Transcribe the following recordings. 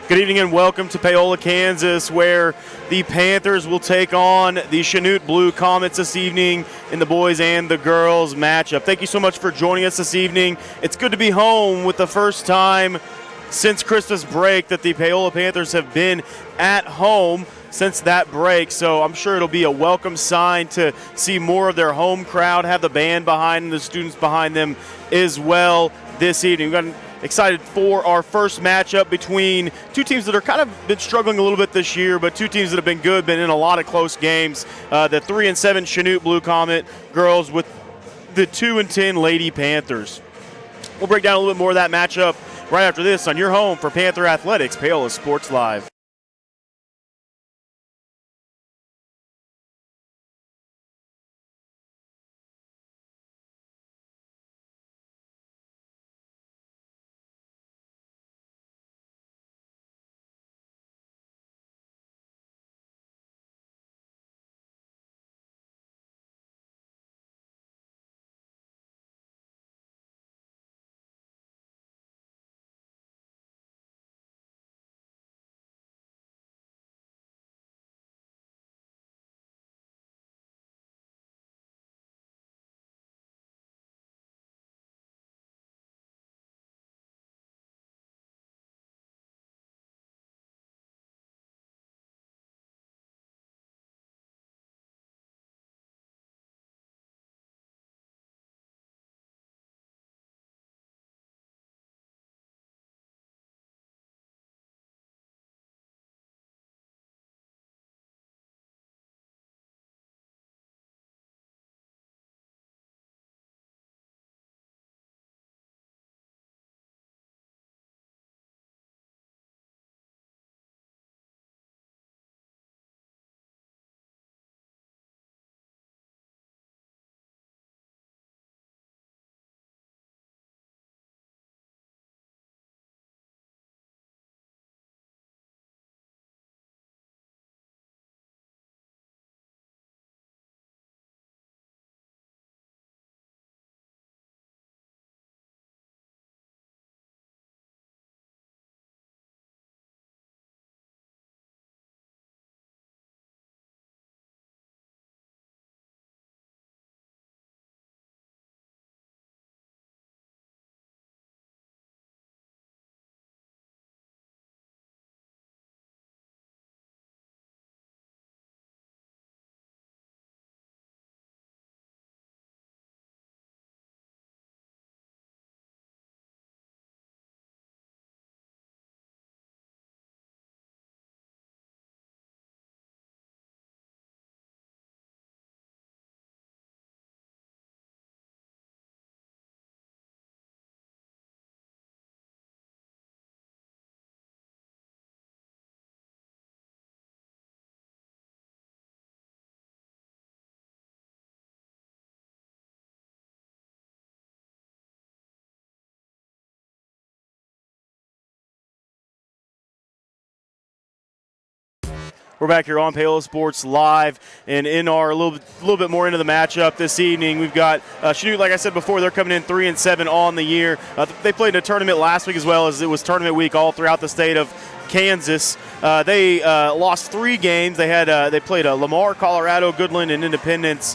Good evening and welcome to Paola, Kansas, where the Panthers will take on the Chanute Blue Comets this evening in the boys and the girls matchup. Thank you so much for joining us this evening. It's good to be home with the first time since Christmas break that the Paola Panthers have been at home since that break, so I'm sure it'll be a welcome sign to see more of their home crowd, have the band behind them, the students behind them as well this evening. We've got excited for our first matchup between two teams that are kind of been struggling a little bit this year, but two teams that have been good, been in a lot of close games. The 3-7 Chanute Blue Comet girls with the 2-10 Lady Panthers. We'll break down a little bit more of that matchup right after this on your home for Panther Athletics, Paola Sports Live. We're back here on Paola Sports Live, and in our little bit more into the matchup this evening, we've got Chanute. Like I said before, they're coming in 3-7 on the year. They played in a tournament last week as well, as it was tournament week all throughout the state of Kansas. They lost 3 games. They played Lamar, Colorado, Goodland, and Independence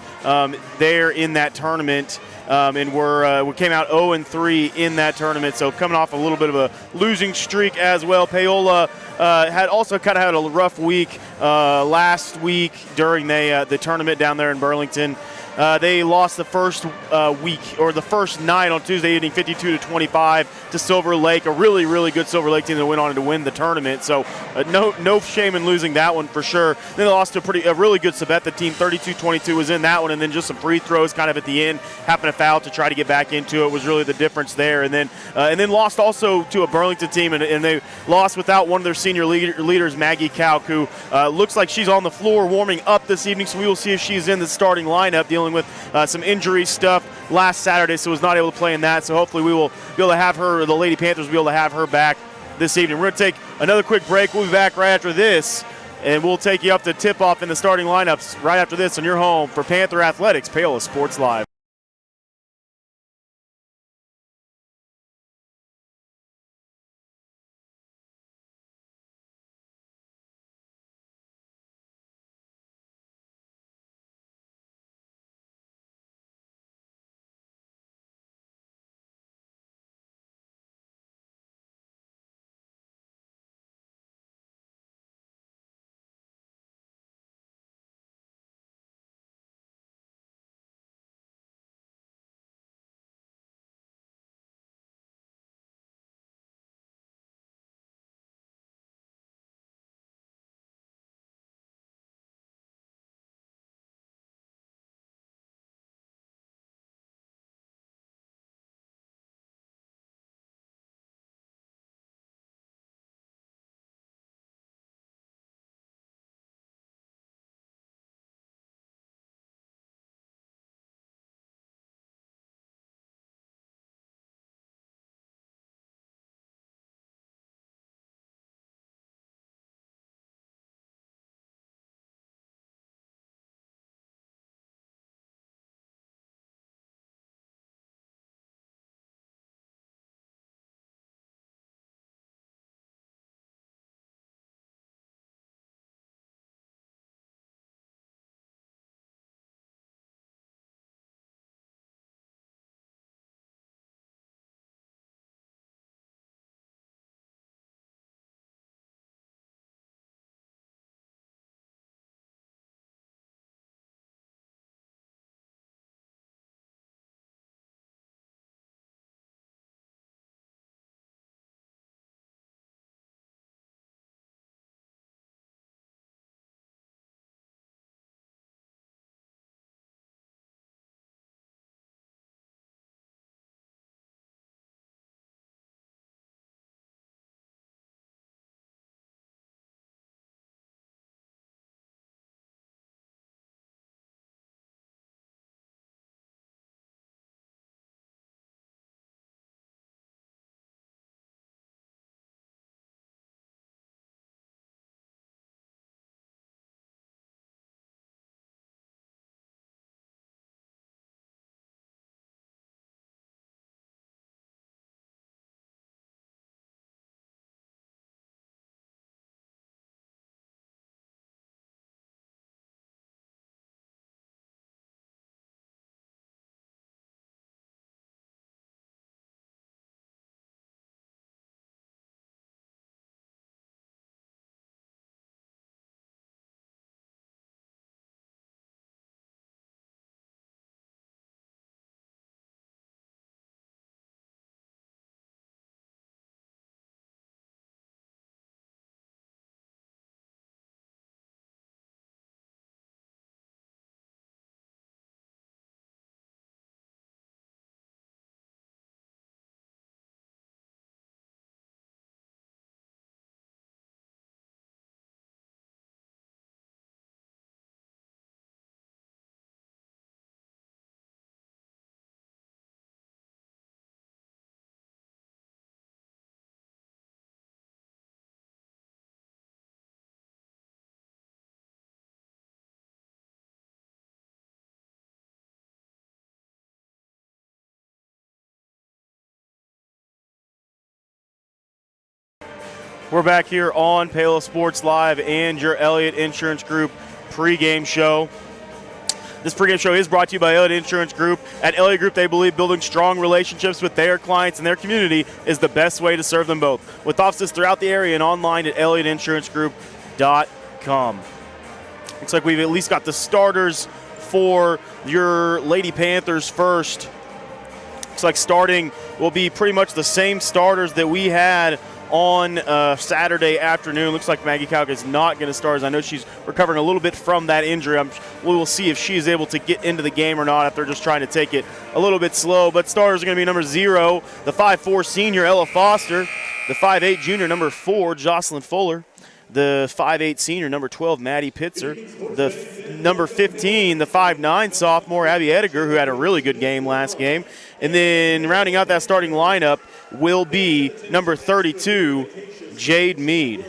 there in that tournament. And we came out 0-3 in that tournament, so coming off a little bit of a losing streak as well. Paola had also kind of had a rough week last week during the tournament down there in Burlington. They lost the first the first night on Tuesday evening, 52-25 to Silver Lake, a really, really good Silver Lake team that went on to win the tournament. So no shame in losing that one for sure. Then they lost to a really good Sabetha team, 32-22 was in that one, and then just some free throws kind of at the end, happened to foul to try to get back into it was really the difference there. And then lost also to a Burlington team, and they lost without one of their senior leaders, Maggie Kauk, who looks like she's on the floor warming up this evening, so we will see if she's in the starting lineup, dealing with some injury stuff last Saturday, so was not able to play in that. So hopefully we will be able to have her, the Lady Panthers will be able to have her back this evening. We're going to take another quick break. We'll be back right after this, and we'll take you up to tip-off in the starting lineups right after this on your home for Panther Athletics, Paola Sports Live. We're back here on Paola Sports Live and your Elliott Insurance Group pregame show. This pregame show is brought to you by Elliott Insurance Group. At Elliott Group, they believe building strong relationships with their clients and their community is the best way to serve them both. With offices throughout the area and online at ElliottInsuranceGroup.com. Looks like we've at least got the starters for your Lady Panthers first. Looks like starting will be pretty much the same starters that we had on Saturday afternoon. Looks like Maggie Kauka is not going to start, as I know she's recovering a little bit from that injury. We will see if she is able to get into the game or not, if they're just trying to take it a little bit slow. But starters are going to be number 0, the 5'4" senior Ella Foster, the 5'8" junior number 4, Jocelyn Fuller, the 5'8" senior number 12, Maddie Pitzer, the number 15, the 5'9" sophomore Abby Ediger, who had a really good game last game. And then rounding out that starting lineup will be number 32, Jade Mead.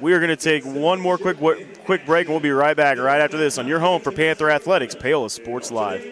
We are going to take one more quick break, and we'll be right back right after this on your home for Panther Athletics, Paola Sports Live.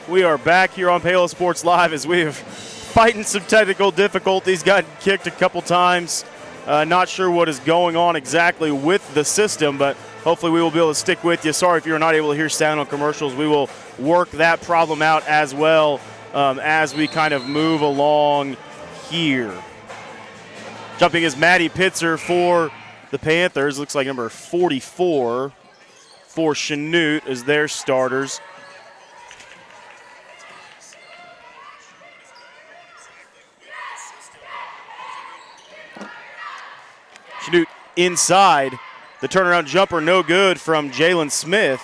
We are back here on Paola Sports Live as we have fighting some technical difficulties. Got kicked a couple times. Not sure what is going on exactly with the system, but hopefully we will be able to stick with you. Sorry if you're not able to hear sound on commercials. We will work that problem out as well as we kind of move along here. Jumping is Maddie Pitzer for the Panthers. Looks like number 44 for Chanute as their starters. Chanute inside. The turnaround jumper no good from Jalen Smith.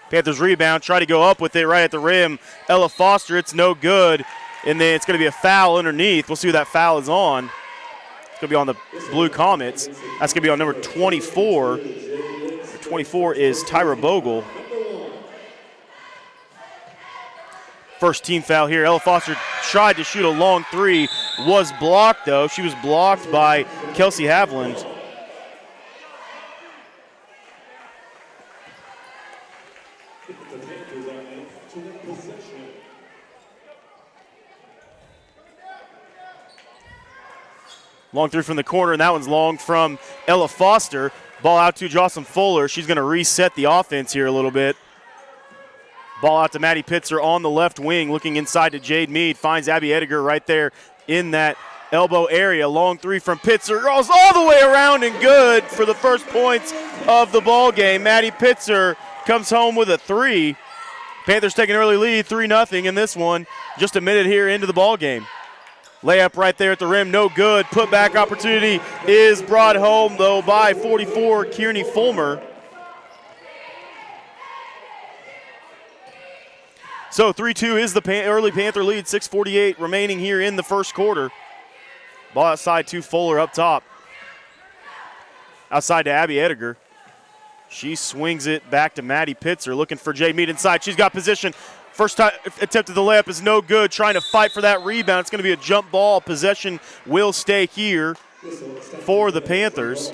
Panthers rebound, try to go up with it right at the rim. Ella Foster, it's no good. And then it's going to be a foul underneath. We'll see who that foul is on. It's going to be on the blue Comets. That's going to be on number 24. Number 24 is Tyra Bogle. First team foul here. Ella Foster tried to shoot a long three. Was blocked, though. She was blocked by Kelsey Haviland. Long three from the corner, and that one's long from Ella Foster. Ball out to Jocelyn Fuller. She's going to reset the offense here a little bit. Ball out to Maddie Pitzer on the left wing, looking inside to Jade Mead. Finds Abby Ediger right there in that elbow area. Long three from Pitzer. Goes all the way around and good for the first points of the ball game. Maddie Pitzer comes home with a three. Panthers take an early lead, 3-0 in this one. Just a minute here into the ball game. Layup right there at the rim, no good. Putback opportunity is brought home, though, by 44, Kearney Fulmer. So 3-2 is the early Panther lead, 6:48 remaining here in the first quarter. Ball outside to Fuller up top. Outside to Abby Ediger. She swings it back to Maddie Pitzer, looking for Jay Mead inside. She's got position. First time attempt at the layup is no good. Trying to fight for that rebound. It's going to be a jump ball. Possession will stay here for the Panthers.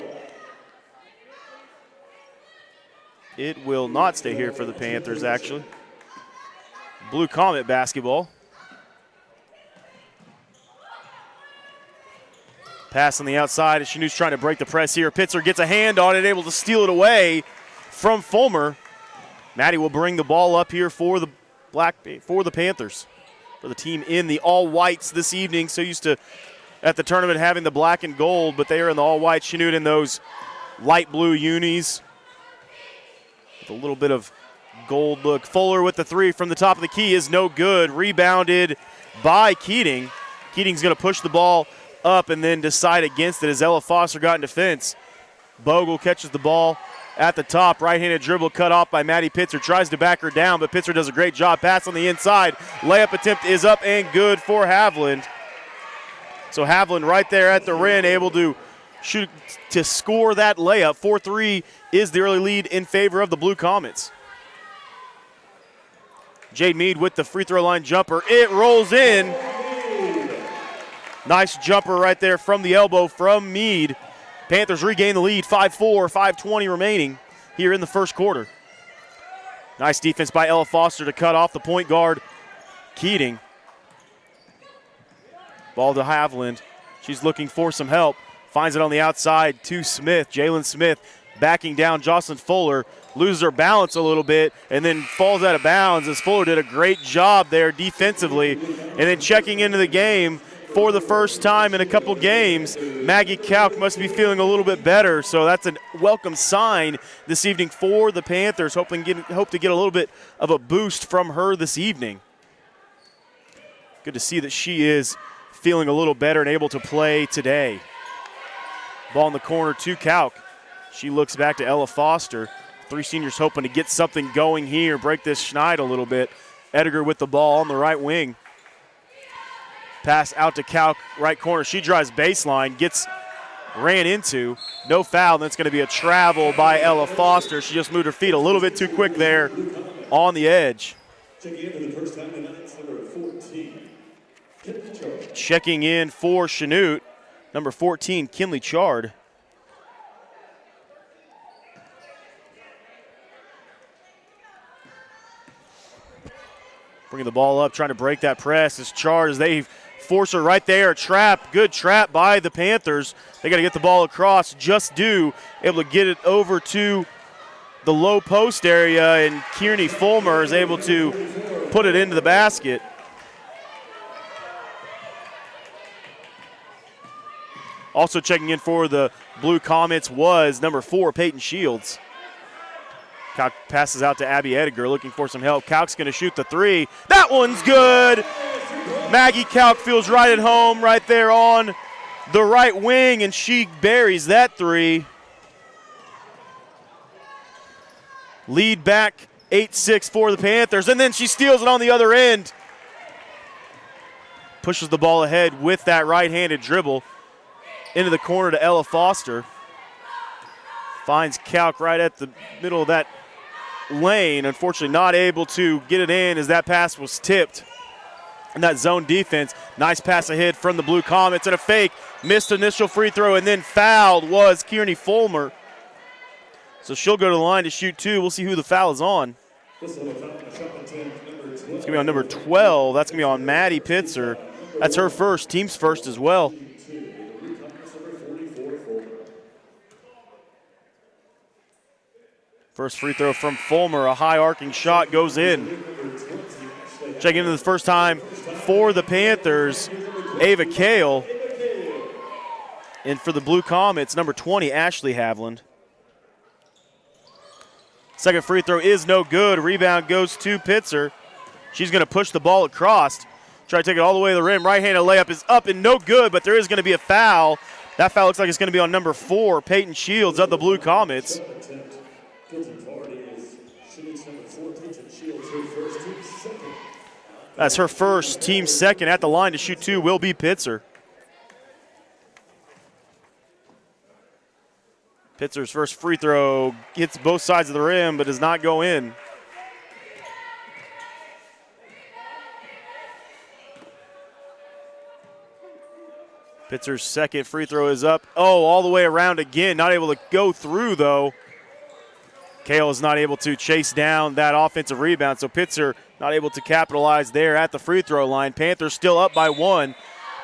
It will not stay here for the Panthers, actually. Blue Comet basketball. Pass on the outside as Chanute's trying to break the press here. Pitzer gets a hand on it, able to steal it away from Fulmer. Maddie will bring the ball up here for the Panthers, for the team in the all-whites this evening. So used to, at the tournament, having the black and gold, but they are in the all-white. Chanute in those light blue unis with a little bit of gold look. Fuller with the three from the top of the key is no good. Rebounded by Keating. Keating's going to push the ball up and then decide against it as Ella Foster got in defense. Bogle catches the ball at the top. Right-handed dribble cut off by Maddie Pitzer. Tries to back her down, but Pitzer does a great job. Pass on the inside. Layup attempt is up and good for Haviland. So Haviland right there at the rim, able to shoot to score that layup. 4-3 is the early lead in favor of the Blue Comets. Jade Mead with the free throw line jumper. It rolls in. Nice jumper right there from the elbow from Mead. Panthers regain the lead, 5-4, 5:20 remaining here in the first quarter. Nice defense by Ella Foster to cut off the point guard, Keating. Ball to Haviland. She's looking for some help. Finds it on the outside to Smith. Jalen Smith backing down Jocelyn Fuller. Loses her balance a little bit and then falls out of bounds as Fuller did a great job there defensively. And then checking into the game for the first time in a couple games, Maggie Kauk must be feeling a little bit better. So that's a welcome sign this evening for the Panthers. Hope to get a little bit of a boost from her this evening. Good to see that she is feeling a little better and able to play today. Ball in the corner to Kauk. She looks back to Ella Foster. Three seniors hoping to get something going here, break this schneid a little bit. Ediger with the ball on the right wing. Pass out to Kauk, right corner. She drives baseline, gets ran into. No foul, then it's going to be a travel by Ella Foster. She just moved her feet a little bit too quick there on the edge. Checking in for Chanute, number 14, Kinley Chard. Bringing the ball up, trying to break that press. As Chard, as they force her right there. Trap, good trap by the Panthers. They got to get the ball across. Just do, able to get it over to the low post area, and Kearney Fulmer is able to put it into the basket. Also checking in for the Blue Comets was number 4, Peyton Shields. Kauk passes out to Abby Ediger, looking for some help. Kauk's going to shoot the three. That one's good. Maggie Kauk feels right at home right there on the right wing, and she buries that three. Lead back 8-6 for the Panthers, and then she steals it on the other end. Pushes the ball ahead with that right-handed dribble into the corner to Ella Foster. Finds Kauk right at the middle of that lane. Unfortunately not able to get it in as that pass was tipped. And that zone defense, nice pass ahead from the Blue Comets and a fake. Missed initial free throw and then fouled was Kearney Fulmer. So she'll go to the line to shoot two. We'll see who the foul is on. It's going to be on number 12. That's going to be on Maddie Pitzer. That's her first, team's first as well. First free throw from Fulmer, a high arcing shot goes in. Checking into the first time for the Panthers, Ava Kale. And for the Blue Comets, number 20, Ashley Haviland. Second free throw is no good. Rebound goes to Pitzer. She's going to push the ball across. Try to take it all the way to the rim. Right-handed layup is up and no good, but there is going to be a foul. That foul looks like it's going to be on number 4, Peyton Shields of the Blue Comets. That's her first, team second. At the line to shoot two will be Pitzer. Pitzer's first free throw hits both sides of the rim but does not go in. Pitzer's second free throw is up. Oh, all the way around again. Not able to go through, though. Kale is not able to chase down that offensive rebound, so Pitzer Not able to capitalize there at the free throw line. Panthers still up by 1.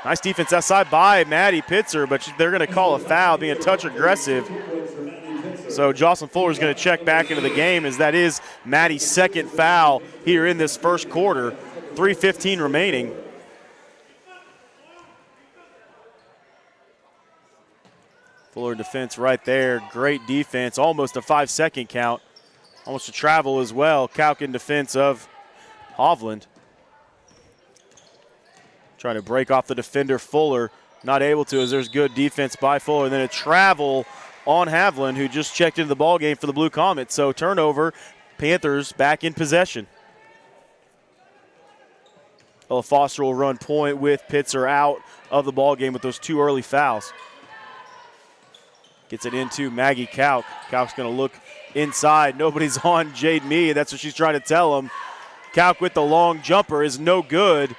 Nice defense outside by Maddie Pitzer, but they're going to call a foul, being a touch aggressive. So Jocelyn Fuller is going to check back into the game, as that is Maddie's second foul here in this first quarter. 3:15 remaining. Fuller defense right there. Great defense. Almost a 5-second count. Almost a travel as well. Kauck in defense of Hovland. Trying to break off the defender, Fuller. Not able to, as there's good defense by Fuller. And then a travel on Havlin, who just checked into the ball game for the Blue Comets. So turnover, Panthers back in possession. Ella Foster will run point with Pitzer out of the ball game with those 2 early fouls. Gets it into Maggie Kauck. Kauck's going to look inside. Nobody's on Jade Mead. That's what she's trying to tell him. Kauck with the long jumper is no good.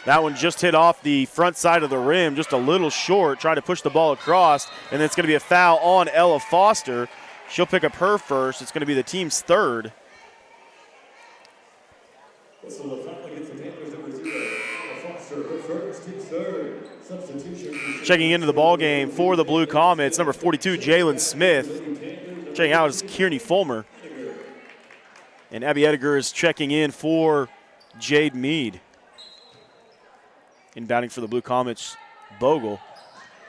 That one just hit off the front side of the rim, just a little short, trying to push the ball across, and then it's going to be a foul on Ella Foster. She'll pick up her first. It's going to be the team's third. Checking into the ball game for the Blue Comets, number 42, Jalen Smith. Checking out is Kearney Fulmer. And Abby Ediger is checking in for Jade Mead. Inbounding for the Blue Comets, Bogle.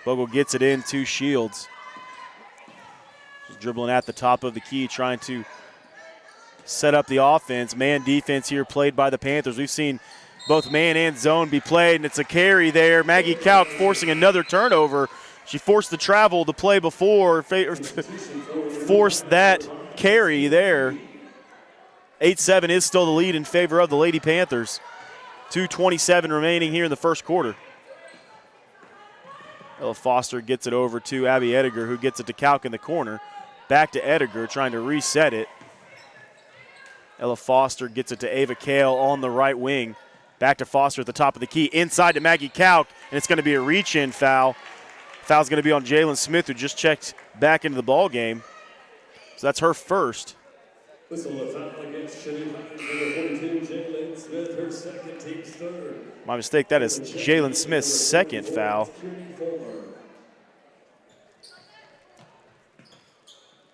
Bogle gets it into Shields. Just dribbling at the top of the key, trying to set up the offense. Man defense here played by the Panthers. We've seen both man and zone be played, and it's a carry there. Maggie Kauck forcing another turnover. She forced the travel the play before, forced that carry there. 8-7 is still the lead in favor of the Lady Panthers. 2:27 remaining here in the first quarter. Ella Foster gets it over to Abby Ediger, who gets it to Kauck in the corner. Back to Ediger, trying to reset it. Ella Foster gets it to Ava Kale on the right wing. Back to Foster at the top of the key. Inside to Maggie Kauck, and it's going to be a reach-in foul. Foul's going to be on Jalen Smith, who just checked back into the ball game. So that's her first. My mistake, that is Jalen Smith's second foul.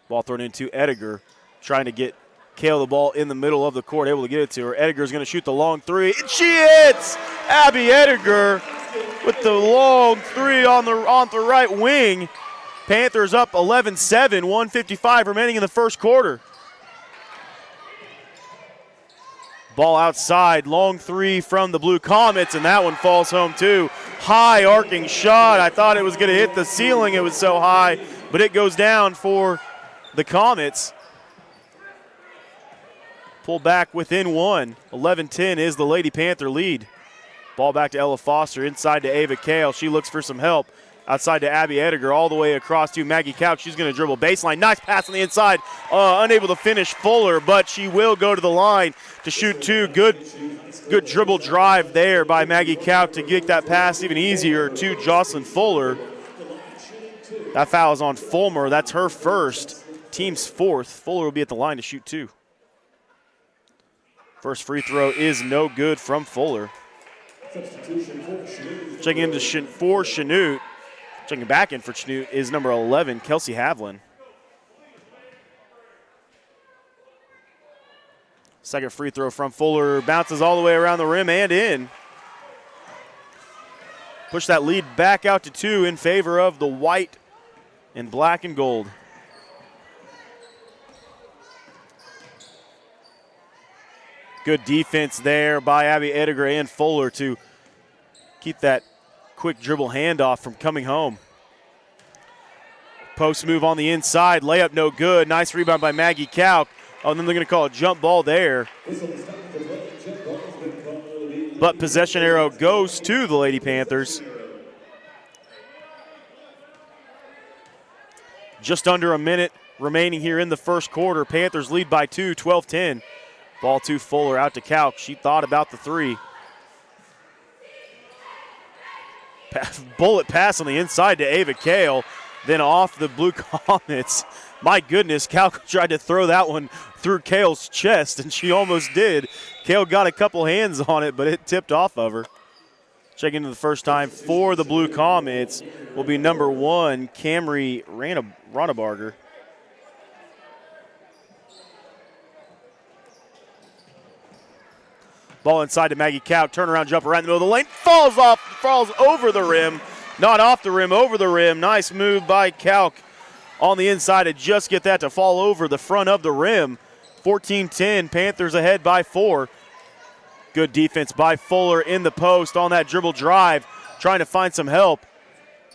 Ball thrown into Ediger, trying to get Kale the ball in the middle of the court, able to get it to her. Ediger's going to shoot the long three, and she hits! Abby Ediger with the long three on the right wing. Panthers up 11-7, 1:55 remaining in the first quarter. Ball outside, long three from the Blue Comets, and that one falls home too. High arcing shot. I thought it was going to hit the ceiling. It was so high, but it goes down for the Comets. Pull back within 1. 11-10 is the Lady Panther lead. Ball back to Ella Foster, inside to Ava Kale. She looks for some help. Outside to Abby Ediger, all the way across to Maggie Kauck. She's going to dribble baseline. Nice pass on the inside. Unable to finish Fuller, but she will go to the line to shoot 2. Good dribble drive there by Maggie Kauck to get that pass even easier to Jocelyn Fuller. That foul is on Fulmer. That's her first. Team's fourth. Fuller will be at the line to shoot 2. First free throw is no good from Fuller. Checking into for Chanute. Checking back in for Chanute is number 11, Kelsey Havlin. Second free throw from Fuller. Bounces all the way around the rim and in. Push that lead back out to 2 in favor of the white and black and gold. Good defense there by Abby Ediger and Fuller to keep that quick dribble handoff from coming home. Post move on the inside. Layup no good. Nice rebound by Maggie Kauck. Oh, and then they're going to call a jump ball there. But possession arrow goes to the Lady Panthers. Just under a minute remaining here in the first quarter. Panthers lead by 2, 12-10. Ball to Fuller, out to Kauck. She thought about the 3. Bullet pass on the inside to Ava Kale. Then off the Blue Comets. My goodness, Cal tried to throw that one through Kale's chest, and she almost did. Kale got a couple hands on it, but it tipped off of her. Checking into the first time for the Blue Comets will be number 1, Camry Ronabarger. Ball inside to Maggie Cow. Turnaround jumper right in the middle of the lane. Falls over the rim. Not off the rim, over the rim. Nice move by Calc on the inside to just get that to fall over the front of the rim. 14-10, Panthers ahead by 4. Good defense by Fuller in the post on that dribble drive, trying to find some help.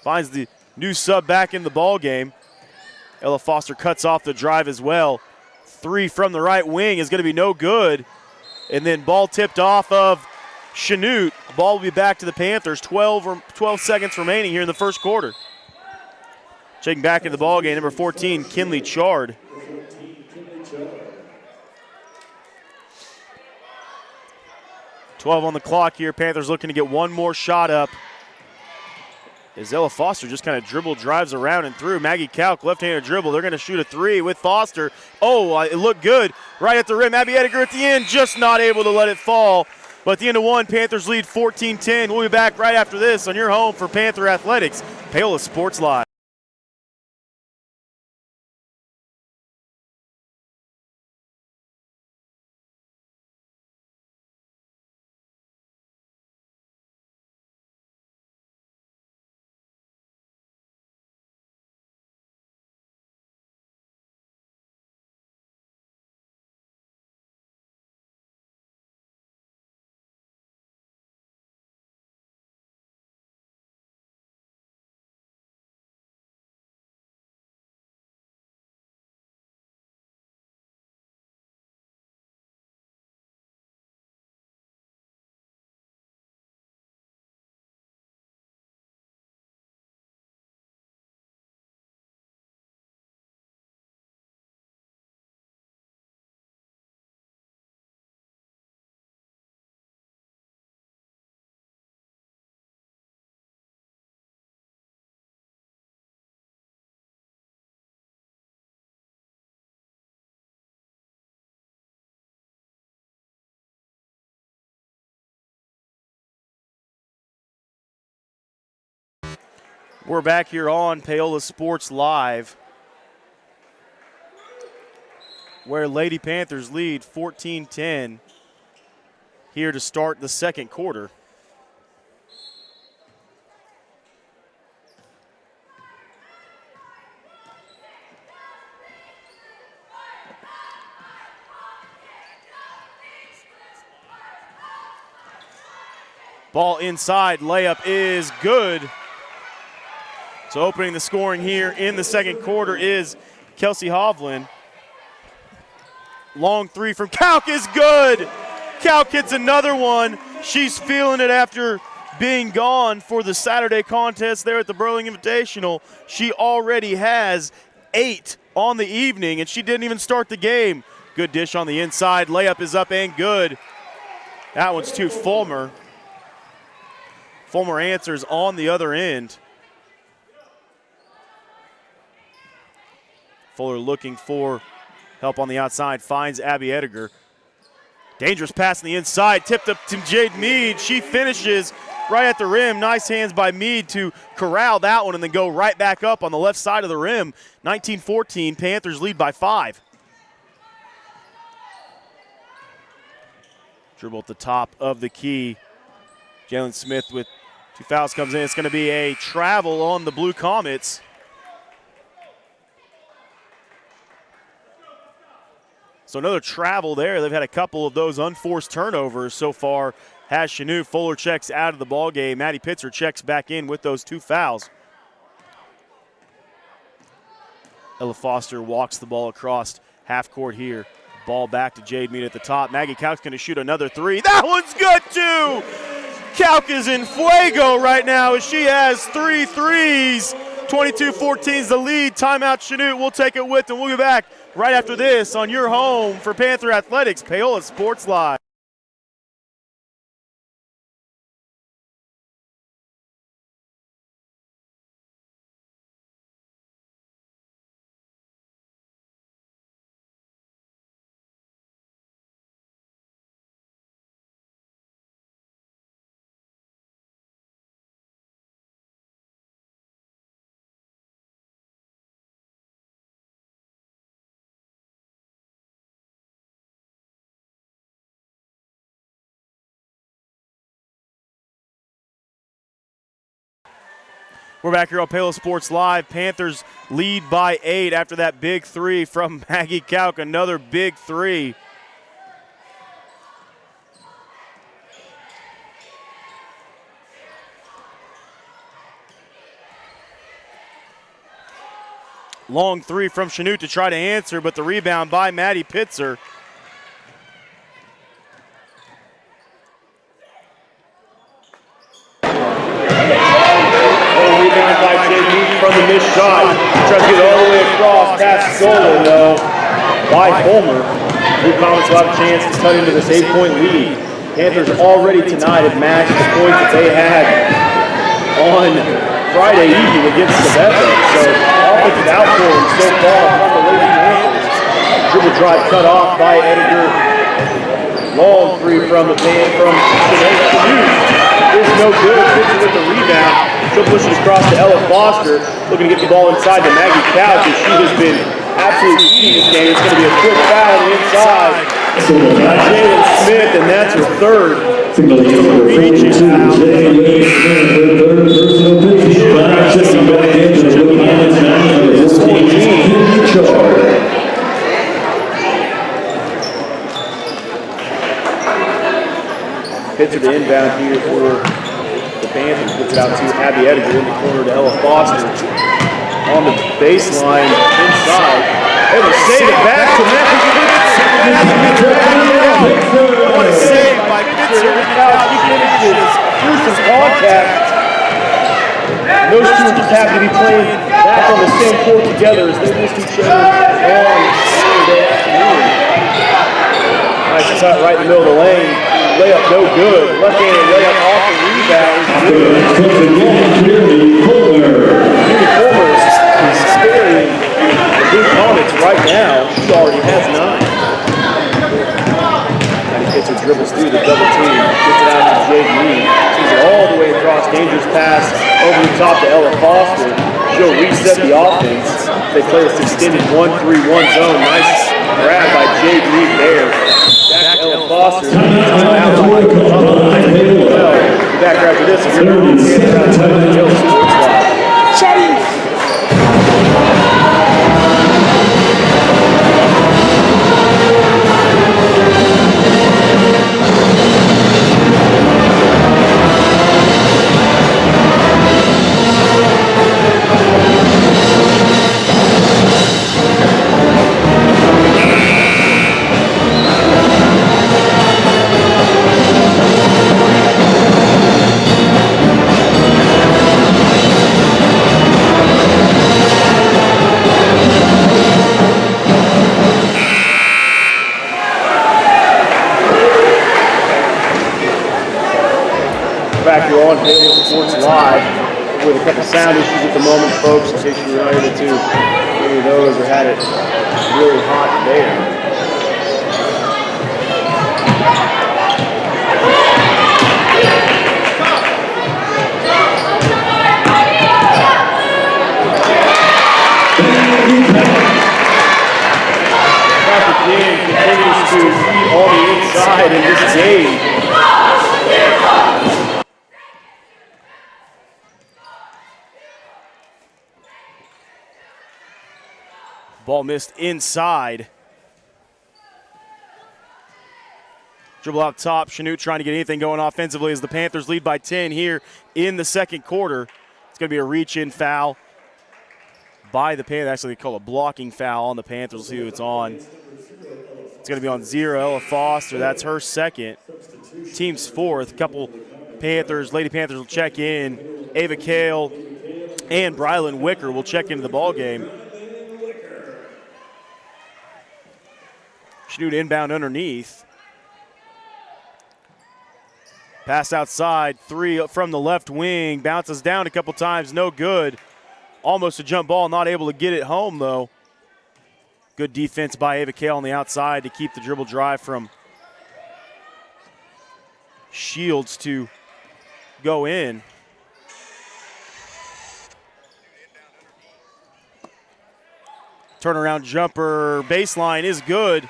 Finds the new sub back in the ball game. Ella Foster cuts off the drive as well. 3 from the right wing is going to be no good. And then ball tipped off of Chanute. Ball will be back to the Panthers. 12 seconds remaining here in the first quarter. Checking back in the ball game, number 14, Kinley Chard. .12 on the clock here. Panthers looking to get one more shot up. As Ella Foster just kind of drives around and through. Maggie Calc, left-handed dribble. They're going to shoot a 3 with Foster. Oh, it looked good right at the rim. Abby Ediger at the end, just not able to let it fall. But at the end of 1, Panthers lead 14-10. We'll be back right after this on your home for Panther Athletics, Paola Sports Live. We're back here on Paola Sports Live, where Lady Panthers lead 14-10 here to start the second quarter. Ball inside, layup is good. So opening the scoring here in the second quarter is Kelsey Hovland. Long 3 from Calc is good. Calc hits another one. She's feeling it after being gone for the Saturday contest there at the Burling Invitational. She already has 8 on the evening, and she didn't even start the game. Good dish on the inside. Layup is up and good. That one's to Fulmer. Fulmer answers on the other end. Fuller looking for help on the outside, finds Abby Ediger. Dangerous pass on the inside, tipped up to Jade Mead. She finishes right at the rim. Nice hands by Mead to corral that one and then go right back up on the left side of the rim. 19-14, Panthers lead by 5. Dribble at the top of the key. Jalen Smith with 2 fouls comes in. It's going to be a travel on the Blue Comets. So another travel there. They've had a couple of those unforced turnovers so far. Has Chanute. Fuller checks out of the ball game. Maddie Pitzer checks back in with those 2 fouls. Ella Foster walks the ball across half court here. Ball back to Jade Mead at the top. Maggie Calc's going to shoot another 3. That one's good too! Calc is in fuego right now as she has 3 threes. 22-14 is the lead. Timeout Chanute. We'll take it with them. We'll be back right after this on your home for Panther Athletics, Paola Sports Live. We're back here on Paola Sports Live. Panthers lead by 8 after that big three from Maggie Kauk. Another big three. Long three from Chanute to try to answer, but the rebound by Maddie Pitzer. From the missed shot, tries to get all the way across, past Solo though, by Fulmer. Blue Comets will have a chance to cut into this 8-point lead. Panthers already tonight have matched the points that they had on Friday evening against Quebec. So offensive outpouring so far from the Lady Panthers. Dribble drive cut off by Edgar. Long three from the Chanute is no good. Pitcher with the rebound. She'll push it across to Ella Foster, looking to get the ball inside to Maggie Couch, as she has been absolutely eating this game. It's going to be a quick foul on the inside. Jalen Smith, and that's her third. Reaches foul. Pitcher to inbound here for Panthers, puts it out to Abby Edgar in the corner to Ella Foster. On the baseline, inside. Able to save it back to What a save by Pitzer. She finishes through some contact. Those two just happen to be playing back on the same court together as they missed each other on Saturday afternoon. Nice shot right in the middle of the lane. Layup no good. Left-handed layup off the rebound. Jimmy Fulmer is scaring the Blue Comets right now. She already has 9. And he gets her dribbles through the double team. Gets it out to Jade Reed. Sees it all the way across. Dangerous pass over the top to Ella Foster. She'll reset the offense. They play this extended 1-3-1 zone. Nice grab by Jade Reed there. Back to Ella Foster. Back after this, if you're going to Paola Sports Live. Back here on Paola Sports Live with a couple sound issues at the moment, folks, in case you were not able to hear those or had it really hot there. Patrick Dean continues to feed on the inside in this game. Ball missed inside. Dribble out top. Chanute trying to get anything going offensively as the Panthers lead by 10 here in the second quarter. It's going to be a reach-in foul by the Panthers. Actually, they call a blocking foul on the Panthers. We'll see who it's on. It's going to be on 0. Ella Foster. That's her second. Team's fourth. Couple Panthers, Lady Panthers will check in. Ava Kale and Brylan Wicker will check into the ball game. Chanute inbound underneath. Pass outside, 3 from the left wing. Bounces down a couple times, no good. Almost a jump ball, not able to get it home though. Good defense by Ava Kale on the outside to keep the dribble drive from Shields to go in. Turnaround jumper, baseline is good.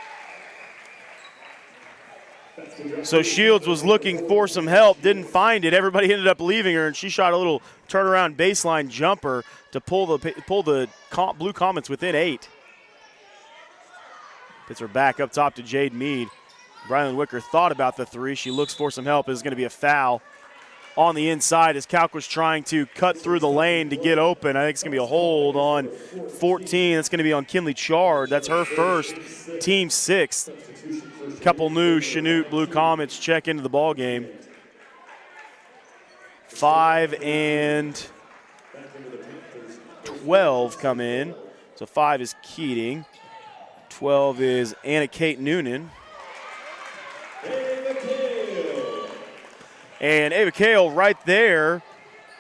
So Shields was looking for some help, didn't find it. Everybody ended up leaving her, and she shot a little turnaround baseline jumper to pull the Blue Comets within 8. Gets her back up top to Jade Mead. Brylan Wicker thought about the 3. She looks for some help. It's going to be a foul on the inside as Kalk was trying to cut through the lane to get open. I think it's going to be a hold on 14. That's going to be on Kinley Chard. That's her first, team 6th. Couple new Chanute Blue Comets check into the ball game. 5 and 12 come in. So 5 is Keating. 12 is Anna Kate Noonan. And Ava Kale right there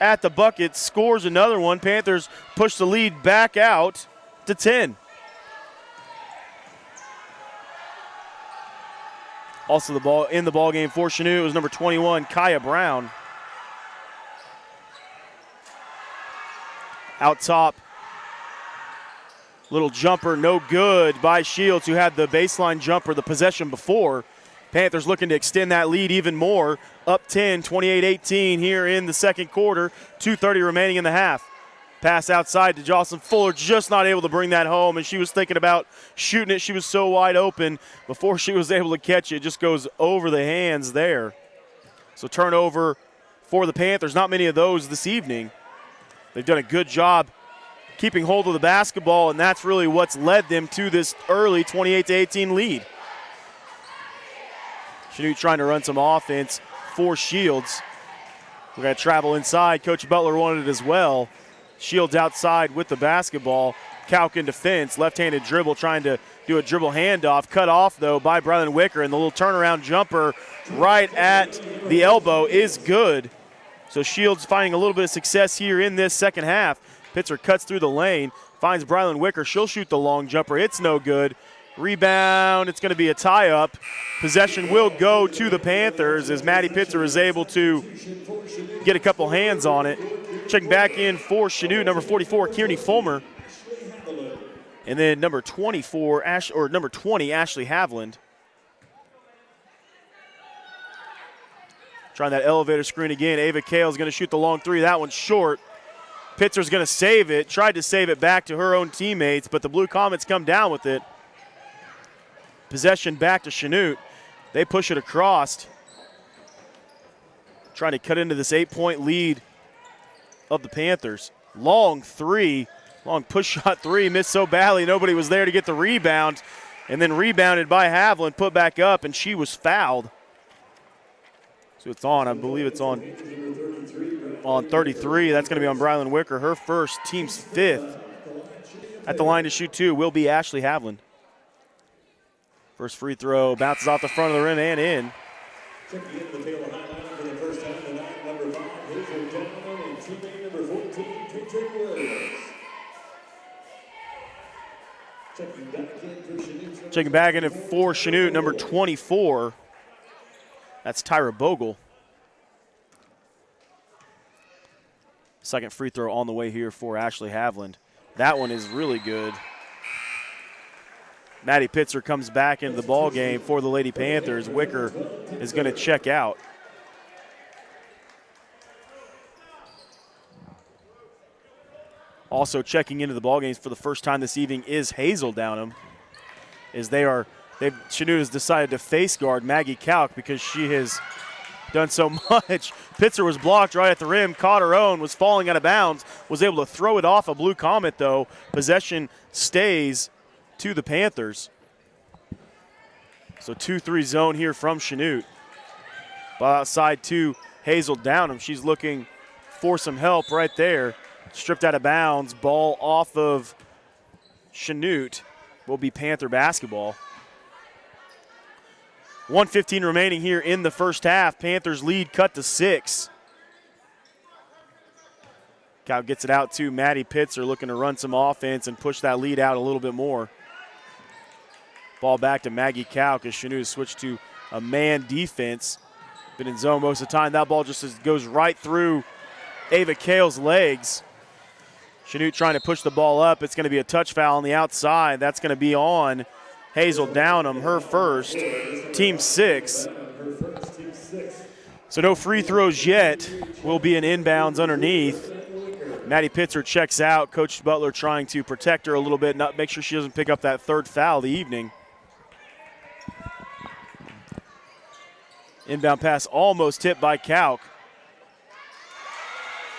at the bucket scores another one. Panthers push the lead back out to 10. Also the ball in the ball game for Chanute was number 21, Kaya Brown. Out top, little jumper, no good by Shields, who had the baseline jumper, the possession before. Panthers looking to extend that lead even more. Up 10, 28-18 here in the second quarter. 2:30 remaining in the half. Pass outside to Jocelyn Fuller, just not able to bring that home, and she was thinking about shooting it. She was so wide open before she was able to catch it. It just goes over the hands there. So turnover for the Panthers. Not many of those this evening. They've done a good job keeping hold of the basketball, and that's really what's led them to this early 28-18 lead. Chanute trying to run some offense for Shields. We're going to travel inside. Coach Butler wanted it as well. Shields outside with the basketball. Kalk in defense. Left-handed dribble, trying to do a dribble handoff. Cut off, though, by Brylan Wicker. And the little turnaround jumper right at the elbow is good. So Shields finding a little bit of success here in this second half. Pitzer cuts through the lane. Finds Brylan Wicker. She'll shoot the long jumper. It's no good. Rebound. It's going to be a tie-up. Possession will go to the Panthers as Maddie Pitzer is able to get a couple hands on it. Checking back in for Chanute, number 44, Kearney Fulmer. And then number 24, number 20, Ashley Havland. Trying that elevator screen again. Ava Kale is going to shoot the long 3. That one's short. Pitzer's going to save it. Tried to save it back to her own teammates, but the Blue Comets come down with it. Possession back to Chanute. They push it across. Trying to cut into this 8-point lead of the Panthers. Long 3, long push shot 3, missed so badly nobody was there to get the rebound. And then rebounded by Havlin, put back up, and she was fouled. So it's on, I believe it's on 33. That's going to be on Brylan Wicker, her first, team's 5th. At the line to shoot 2 will be Ashley Havlin. First free throw bounces off the front of the rim and in. Checking back in for Chanute, number 24. That's Tyra Bogle. Second free throw on the way here for Ashley Havland. That one is really good. Maddie Pitzer comes back into the ball game for the Lady Panthers. Wicker is going to check out. Also checking into the ball games for the first time this evening is Hazel Downham. Chanute has decided to face guard Maggie Kalk because she has done so much. Pitzer was blocked right at the rim, caught her own, was falling out of bounds, was able to throw it off a Blue Comet though. Possession stays to the Panthers. So 2-3 zone here from Chanute. Ball outside to Hazel Downham. She's looking for some help right there. Stripped out of bounds. Ball off of Chanute. Will be Panther basketball. 1:15 remaining here in the first half. Panthers lead cut to 6. Cal gets it out to Maddie Pitzer, looking to run some offense and push that lead out a little bit more. Ball back to Maggie Kalk as Chanute switched to a man defense. Been in zone most of the time. That ball just goes right through Ava Kale's legs. Chanute trying to push the ball up. It's going to be a touch foul on the outside. That's going to be on Hazel Downham, her first, team 6. So no free throws yet. Will be an inbounds underneath. Maddie Pitzer checks out. Coach Butler trying to protect her a little bit, not make sure she doesn't pick up that third foul of the evening. Inbound pass almost tipped by Kauk.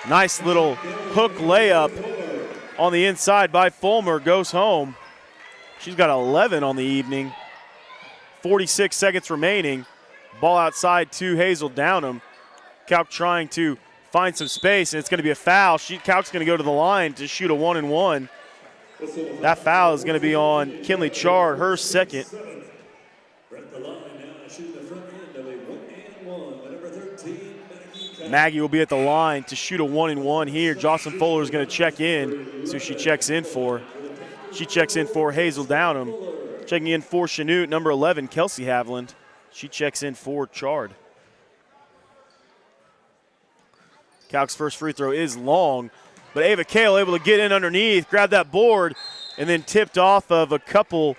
Nice little hook layup on the inside by Fulmer. Goes home. She's got 11 on the evening. 46 seconds remaining. Ball outside to Hazel Downham. Kauk trying to find some space, and it's going to be a foul. Kauk's going to go to the line to shoot a 1-and-1. That foul is going to be on Kinley Chard, her second. Maggie will be at the line to shoot a 1-and-1 here. Jocelyn Fuller is going to check in. So she checks in for Hazel Downham. Checking in for Chanute, number 11, Kelsey Haviland. She checks in for Chard. Kauk's first free throw is long, but Ava Kale able to get in underneath, grab that board, and then tipped off of a couple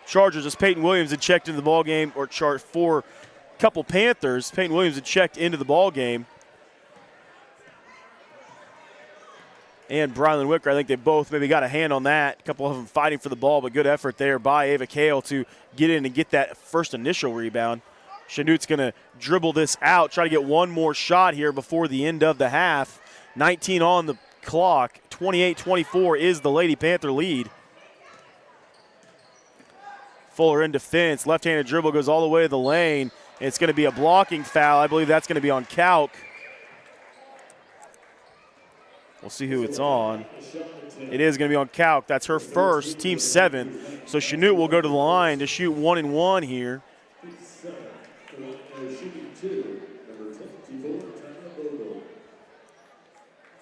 Chargers as Peyton Williams had checked into the ball game, or chart for a couple Panthers. Peyton Williams had checked into the ball game. And Brylan Wicker, I think they both maybe got a hand on that. A couple of them fighting for the ball, but good effort there by Ava Kale to get in and get that first initial rebound. Chanute's going to dribble this out, try to get one more shot here before the end of the half. 19 on the clock, 28-24 is the Lady Panther lead. Fuller in defense, left-handed dribble goes all the way to the lane. It's going to be a blocking foul. I believe that's going to be on Kauk. We'll see who it's on. It is going to be on Kauk. That's her first, team seventh. So Chanute will go to the line to shoot 1-and-1 here.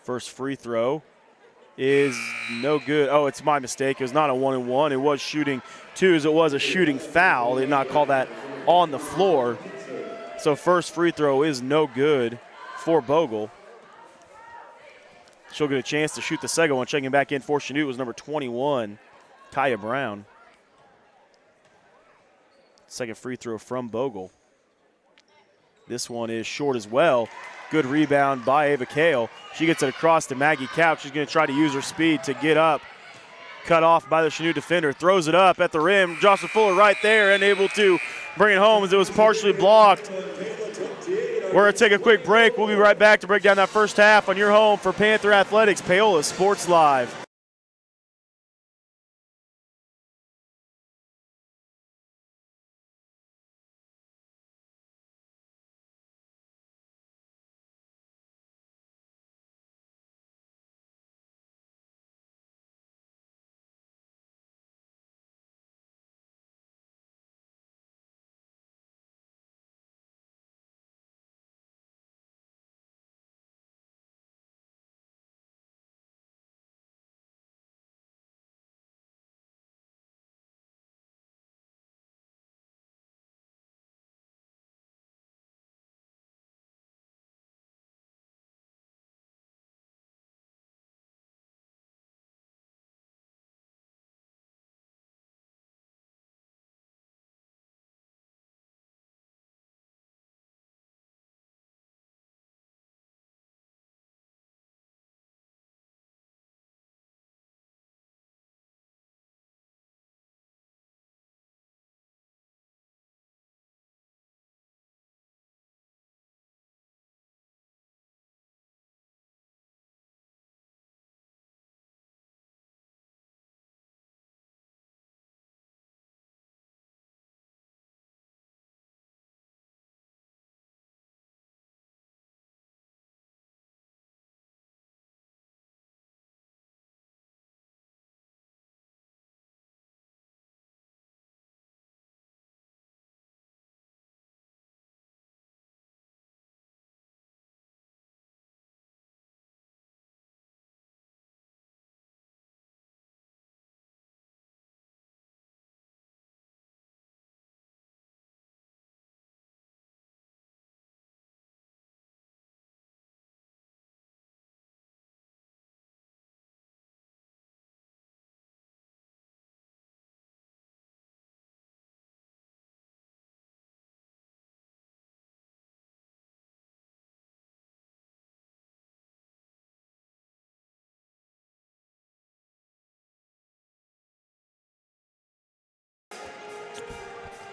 First free throw is no good. Oh, it's my mistake. It was not a 1-and-1. It was shooting twos. It was a shooting foul. They did not call that on the floor. So first free throw is no good for Bogle. She'll get a chance to shoot the second one. Checking back in for Chanute was number 21, Kaya Brown. Second free throw from Bogle. This one is short as well. Good rebound by Ava Kale. She gets it across to Maggie Kauk. She's going to try to use her speed to get up. Cut off by the Chanute defender. Throws it up at the rim. Jocelyn Fuller right there and able to bring it home as it was partially blocked. We're going to take a quick break. We'll be right back to break down that first half on your home for Panther Athletics, Paola Sports Live.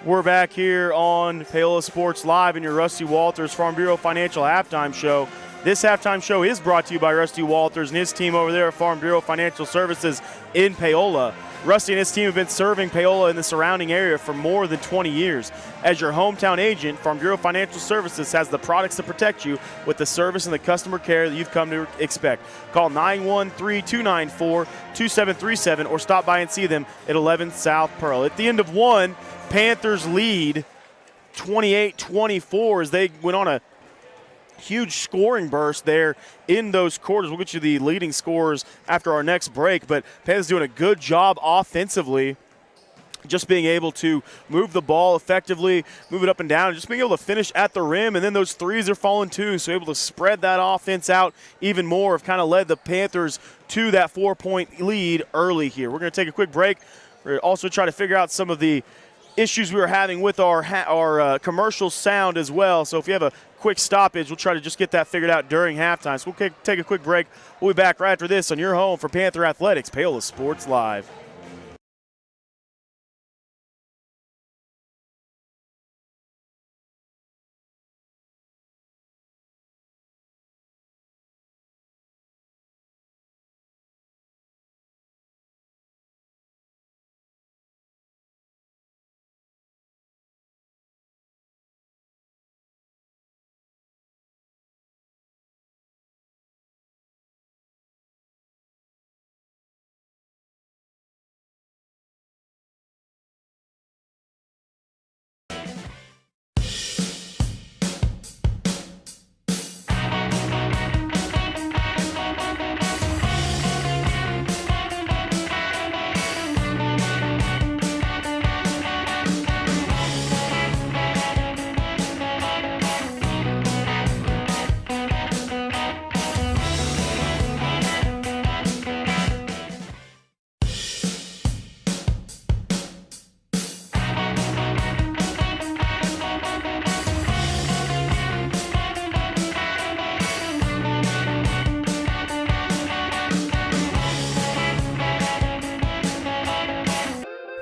We're back here on Paola Sports Live in your Rusty Walters Farm Bureau Financial Halftime Show. This halftime show is brought to you by Rusty Walters and his team over there at Farm Bureau Financial Services in Paola. Rusty and his team have been serving Paola and the surrounding area for more than 20 years. As your hometown agent, Farm Bureau Financial Services has the products to protect you with the service and the customer care that you've come to expect. Call 913-294-2737 or stop by and see them at 11 South Pearl. At the end of one, Panthers lead 28-24 as they went on a huge scoring burst there in those quarters. We'll get you the leading scorers after our next break, but Panthers doing a good job offensively, just being able to move the ball effectively, move it up and down, and just being able to finish at the rim, and then those threes are falling too, so able to spread that offense out even more, have kind of led the Panthers to that 4-point lead early here. We're going to take a quick break. We're going to also try to figure out some of the issues we were having with our commercial sound as well. So if you have a quick stoppage, we'll try to just get that figured out during halftime. So we'll take a quick break. We'll be back right after this on your home for Panther Athletics, Paola Sports Live.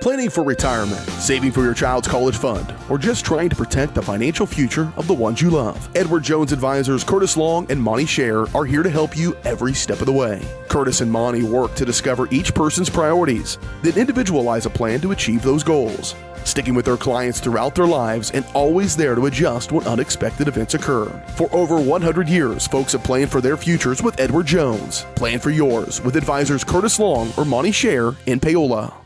Planning for retirement, saving for your child's college fund, or just trying to protect the financial future of the ones you love. Edward Jones advisors Curtis Long and Monty Scher are here to help you every step of the way. Curtis and Monty work to discover each person's priorities, then individualize a plan to achieve those goals, sticking with their clients throughout their lives and always there to adjust when unexpected events occur. For over 100 years, folks have planned for their futures with Edward Jones. Plan for yours with advisors Curtis Long or Monty Scher in Paola.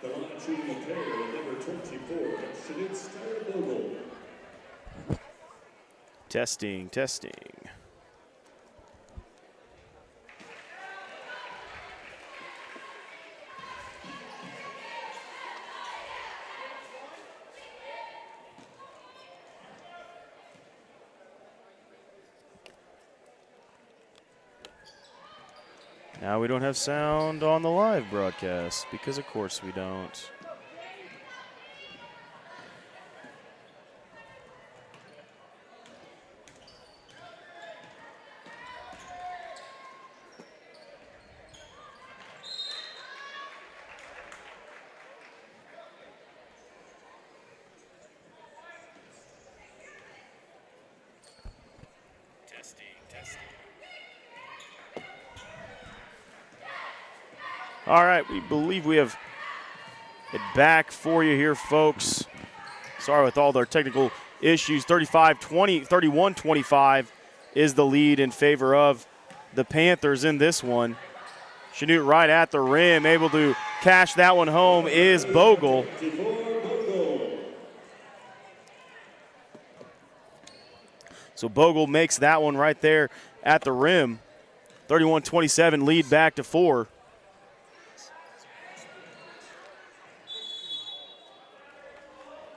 The launch shooting player, number 24, Chanute. Testing. Now we don't have sound on the live broadcast because of course we don't. All right, we believe we have it back for you here, folks. Sorry with all their technical issues. 31-25 is the lead in favor of the Panthers in this one. Chanute right at the rim, able to cash that one home is Bogle. So Bogle makes that one right there at the rim. 31-27, lead back to 4.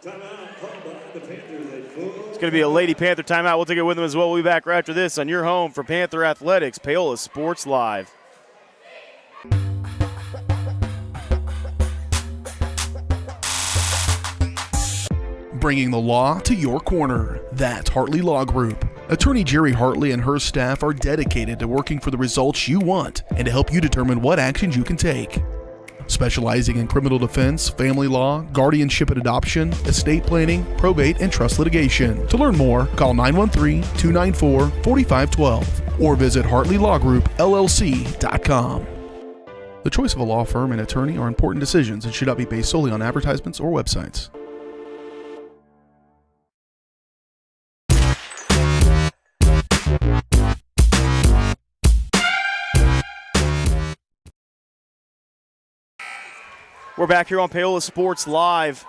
It's going to be a Lady Panther timeout. We'll take it with them as well. We'll be back right after this on your home for Panther Athletics, Paola Sports Live. Bringing the law to your corner. That's Hartley Law Group. Attorney Jerry Hartley and her staff are dedicated to working for the results you want and to help you determine what actions you can take. Specializing in criminal defense, family law, guardianship and adoption, estate planning, probate, and trust litigation. To learn more, call 913-294-4512 or visit HartleyLawGroupLLC.com. The choice of a law firm and attorney are important decisions and should not be based solely on advertisements or websites. We're back here on Paola Sports Live,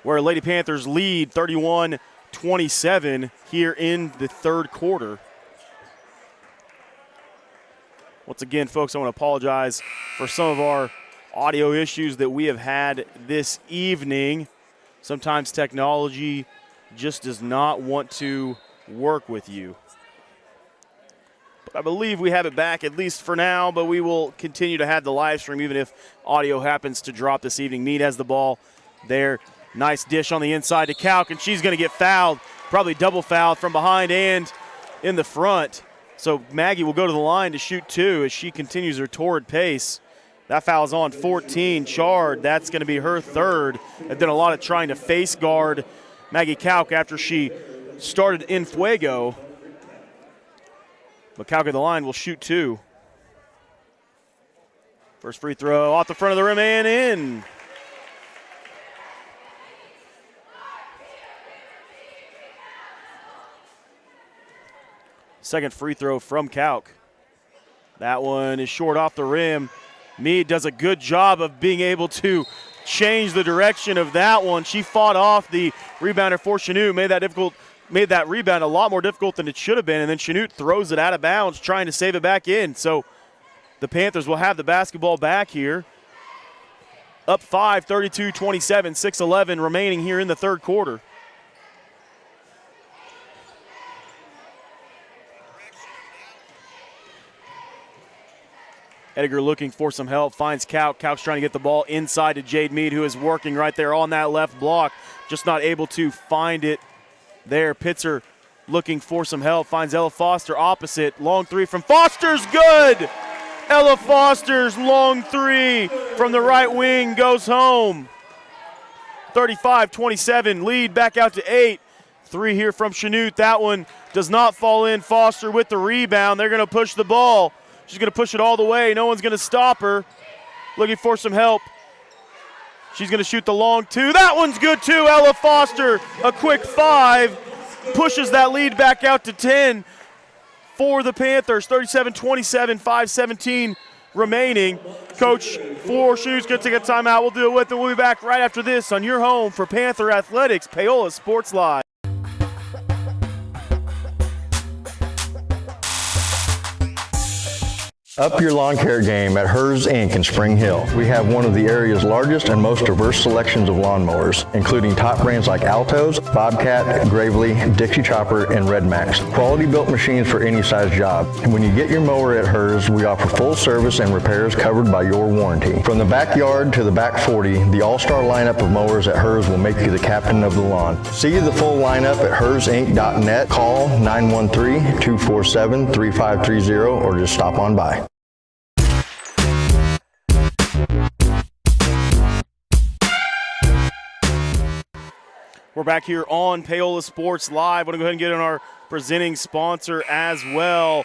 where Lady Panthers lead 31-27 here in the third quarter. Once again, folks, I want to apologize for some of our audio issues that we have had this evening. Sometimes technology just does not want to work with you. I believe we have it back, at least for now, but we will continue to have the live stream even if audio happens to drop this evening. Meade has the ball there. Nice dish on the inside to Kalk, and she's going to get fouled, probably double fouled from behind and in the front. So Maggie will go to the line to shoot 2 as she continues her torrid pace. That foul's on 14. Chard, that's going to be her third. They've done a lot of trying to face guard Maggie Kalk after she started in fuego. But Kalk at the line will shoot 2. First free throw off the front of the rim and in. Second free throw from Kalk. That one is short off the rim. Meade does a good job of being able to change the direction of that one. She fought off the rebounder for Chanute, made that rebound a lot more difficult than it should have been, and then Chanute throws it out of bounds, trying to save it back in. So the Panthers will have the basketball back here. Up 5, 32-27, 6:11 remaining here in the third quarter. Edgar looking for some help, finds Kalk. Kalk's trying to get the ball inside to Jade Meade, who is working right there on that left block, just not able to find it there. Pitzer looking for some help, finds Ella Foster opposite. Long three from Foster's good! Ella Foster's long three from the right wing goes home. 35-27, lead back out to 8. 3 here from Chanute. That one does not fall in. Foster with the rebound. They're going to push the ball. She's going to push it all the way. No one's going to stop her. Looking for some help. She's going to shoot the long 2. That one's good too. Ella Foster, a quick 5, pushes that lead back out to 10 for the Panthers. 37-27, 5:17 remaining. Coach for Chanute's going to take a timeout. We'll do it with them. We'll be back right after this on your home for Panther Athletics, Paola Sports Live. Up your lawn care game at Hers Inc. in Spring Hill. We have one of the area's largest and most diverse selections of lawnmowers, including top brands like Altos, Bobcat, Gravely, Dixie Chopper, and Red Max. Quality built machines for any size job. And when you get your mower at Hers, we offer full service and repairs covered by your warranty. From the backyard to the back 40, the all-star lineup of mowers at Hers will make you the captain of the lawn. See the full lineup at hersinc.net. Call 913-247-3530 or just stop on by. We're back here on Paola Sports Live. I want to go ahead and get in our presenting sponsor as well.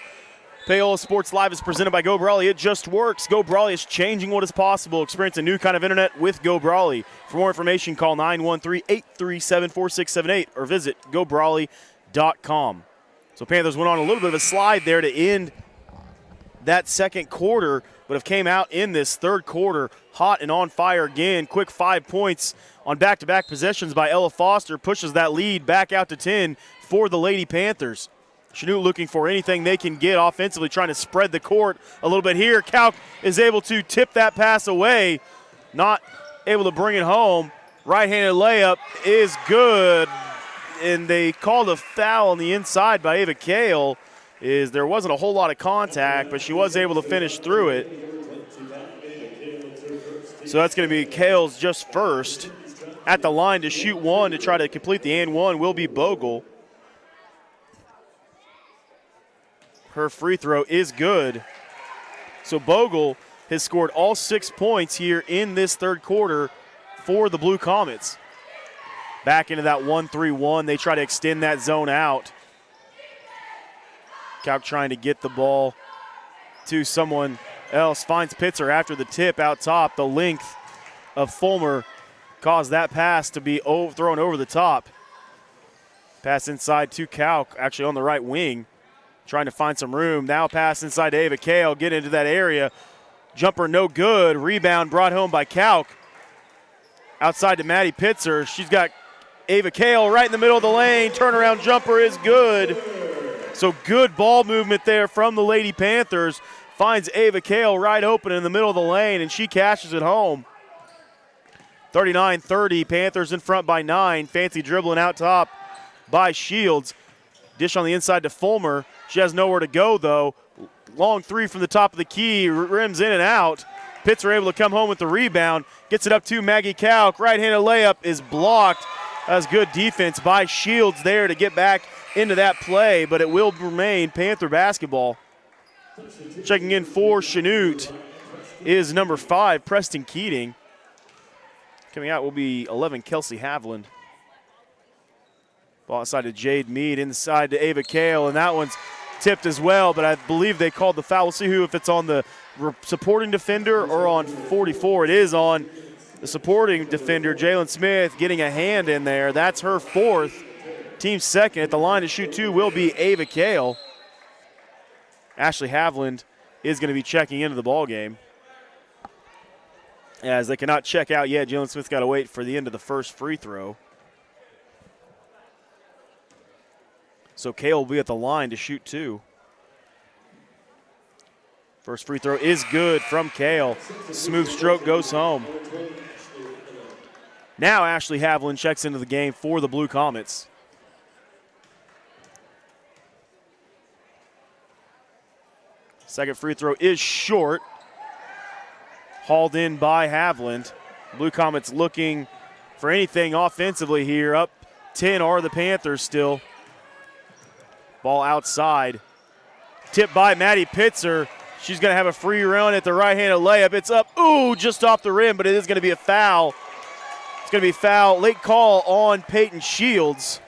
Paola Sports Live is presented by Go Brawley. It just works. Go Brawley is changing what is possible. Experience a new kind of internet with Go Brawley. For more information, call 913-837-4678 or visit gobrawley.com. So Panthers went on a little bit of a slide there to end that second quarter, but have came out in this third quarter hot and on fire again. Quick 5 points on back-to-back possessions by Ella Foster pushes that lead back out to 10 for the Lady Panthers. Chanute looking for anything they can get offensively, trying to spread the court a little bit here. Kalk is able to tip that pass away, not able to bring it home. Right-handed layup is good, and they called a foul on the inside by Ava Kale. There wasn't a whole lot of contact, but she was able to finish through it. So that's going to be Kale's just first. At the line to shoot one to try to complete the and one will be Bogle. Her free throw is good. So Bogle has scored all 6 points here in this third quarter for the Blue Comets. Back into that 1-3-1. They try to extend that zone out. Kalk trying to get the ball to someone else. Finds Pitzer after the tip out top. The length of Fulmer caused that pass to be thrown over the top. Pass inside to Kalk, actually on the right wing. Trying to find some room. Now pass inside to Ava Kale. Get into that area. Jumper no good. Rebound brought home by Kalk. Outside to Maddie Pitzer. She's got Ava Kale right in the middle of the lane. Turnaround jumper is good. So good ball movement there from the Lady Panthers. Finds Ava Kale right open in the middle of the lane, and she cashes it home. 39-30. Panthers in front by 9. Fancy dribbling out top by Shields. Dish on the inside to Fulmer. She has nowhere to go, though. Long three from the top of the key. Rims in and out. Pitzer able to come home with the rebound. Gets it up to Maggie Kalk. Right-handed layup is blocked. That's good defense by Shields there to get back into that play, but it will remain Panther basketball. Checking in for Chanute is number 5, Preston Keating. Coming out will be 11, Kelsey Havland. Ball outside to Jade Mead, inside to Ava Kale, and that one's tipped as well, but I believe they called the foul. We'll see if it's on the supporting defender or on 44. It is on the supporting defender, Jalen Smith, getting a hand in there. That's her 4th. Team second. At the line to shoot 2 will be Ava Kale. Ashley Havland is going to be checking into the ball game. As they cannot check out yet, Jalen Smith's got to wait for the end of the first free throw. So Kale will be at the line to shoot 2. First free throw is good from Kale. Smooth stroke goes home. Now Ashley Havland checks into the game for the Blue Comets. Second free throw is short. Hauled in by Havland. Blue Comets looking for anything offensively here. Up 10 are the Panthers still. Ball outside. Tipped by Maddie Pitzer. She's going to have a free run at the right-handed layup. It's up, ooh, just off the rim, but it is going to be a foul. It's going to be a foul. Late call on Peyton Shields.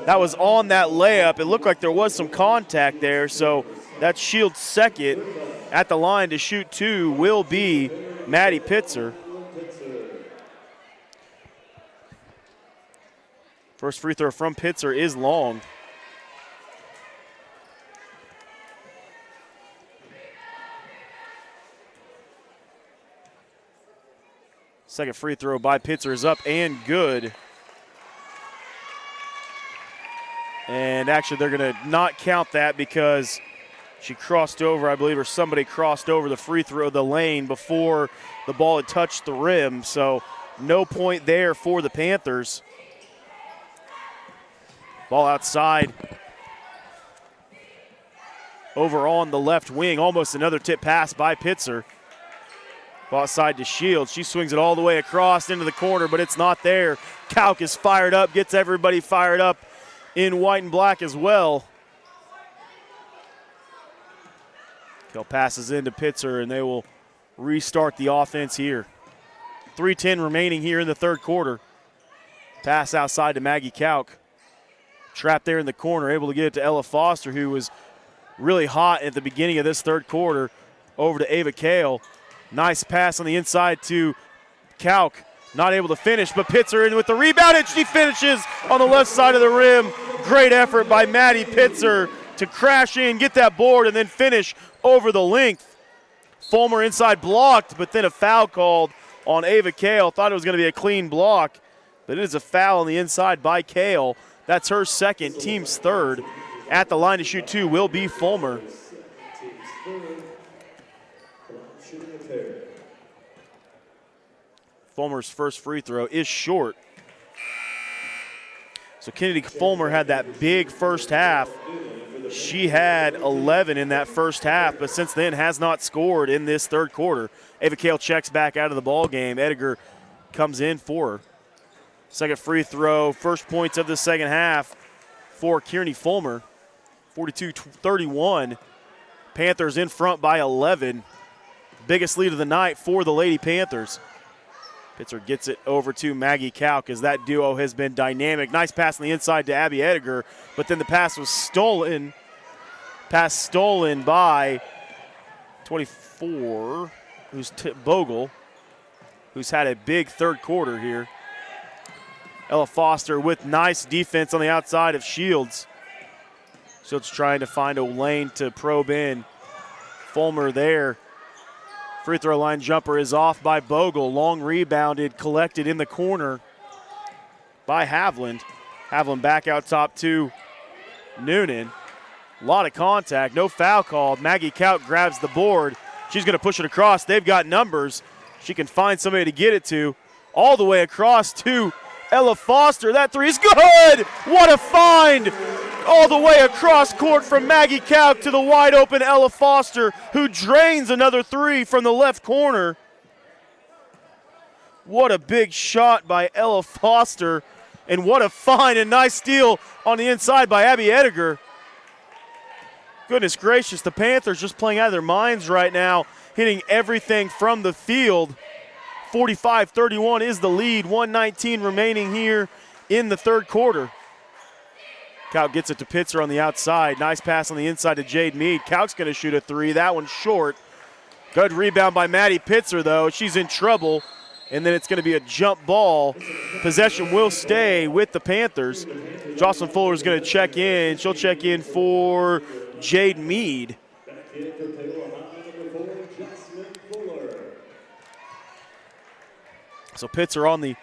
That was on that layup. It looked like there was some contact there, so that's Shields' second. At the line to shoot 2 will be Maddie Pitzer. First free throw from Pitzer is long. Second free throw by Pitzer is up and good. And actually they're going to not count that because she crossed over, I believe, or somebody crossed over the free throw, the lane, before the ball had touched the rim. So no point there for the Panthers. Ball outside. Over on the left wing, almost another tip pass by Pitzer. Ball outside to Shields. She swings it all the way across into the corner, but it's not there. Kalk is fired up, gets everybody fired up in white and black as well. Kel passes into Pitzer, and they will restart the offense here. 3:10 remaining here in the third quarter. Pass outside to Maggie Kalk. Trapped there in the corner, able to get it to Ella Foster, who was really hot at the beginning of this third quarter. Over to Ava Kale. Nice pass on the inside to Kauk. Not able to finish, but Pitzer in with the rebound, and she finishes on the left side of the rim. Great effort by Maddie Pitzer to crash in, get that board, and then finish over the length. Fulmer inside blocked, but then a foul called on Ava Kale. Thought it was going to be a clean block, but it is a foul on the inside by Kale. That's her second, team's third. At the line to shoot two will be Fulmer. Fulmer's first free throw is short. So Kennedy Fulmer had that big first half. She had 11 in that first half, but since then has not scored in this third quarter. Ava Kale checks back out of the ball game. Edgar comes in for her. Second free throw, first points of the second half for Kearney Fulmer. 42-31. Panthers in front by 11. Biggest lead of the night for the Lady Panthers. Pitzer gets it over to Maggie Kauk as that duo has been dynamic. Nice pass on the inside to Abby Edgar, but then the pass was stolen. Pass stolen by 24, who's Bogle, who's had a big third quarter here. Ella Foster with nice defense on the outside of Shields. Shields trying to find a lane to probe in. Fulmer there. Free throw line jumper is off by Bogle. Long rebounded, collected in the corner by Haviland. Haviland back out top to Noonan. A lot of contact, no foul called. Maggie Kauk grabs the board. She's going to push it across. They've got numbers. She can find somebody to get it to. All the way across to Ella Foster. That three is good. What a find. All the way across court from Maggie Kauk to the wide open Ella Foster, who drains another three from the left corner. What a big shot by Ella Foster, and what a find and nice steal on the inside by Abby Edgar. Goodness gracious, the Panthers just playing out of their minds right now, hitting everything from the field. 45-31 is the lead, 1:19 remaining here in the third quarter. Kauk gets it to Pitzer on the outside. Nice pass on the inside to Jade Mead. Kauk's going to shoot a three. That one's short. Good rebound by Maddie Pitzer, though. She's in trouble, and then it's going to be a jump ball. Possession will stay with the Panthers. Jocelyn Fuller is going to check in. She'll check in for Jade Mead. So Pitzer on the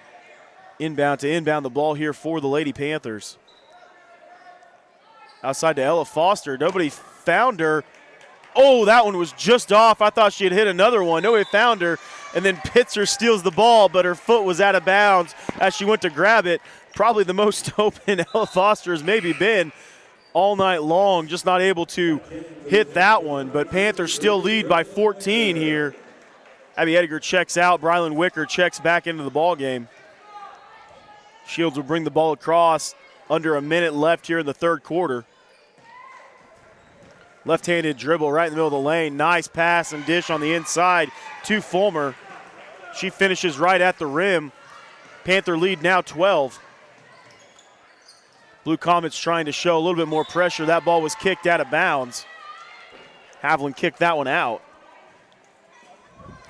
inbound to inbound the ball here for the Lady Panthers. Outside to Ella Foster. Nobody found her. Oh, that one was just off. I thought she had hit another one. Nobody found her. And then Pitzer steals the ball, but her foot was out of bounds as she went to grab it. Probably the most open Ella Foster has maybe been all night long. Just not able to hit that one. But Panthers still lead by 14 here. Abby Edgar checks out. Brylan Wicker checks back into the ball game. Shields will bring the ball across. Under a minute left here in the third quarter. Left-handed dribble right in the middle of the lane. Nice pass and dish on the inside to Fulmer. She finishes right at the rim. Panther lead now 12. Blue Comets trying to show a little bit more pressure. That ball was kicked out of bounds. Haviland kicked that one out.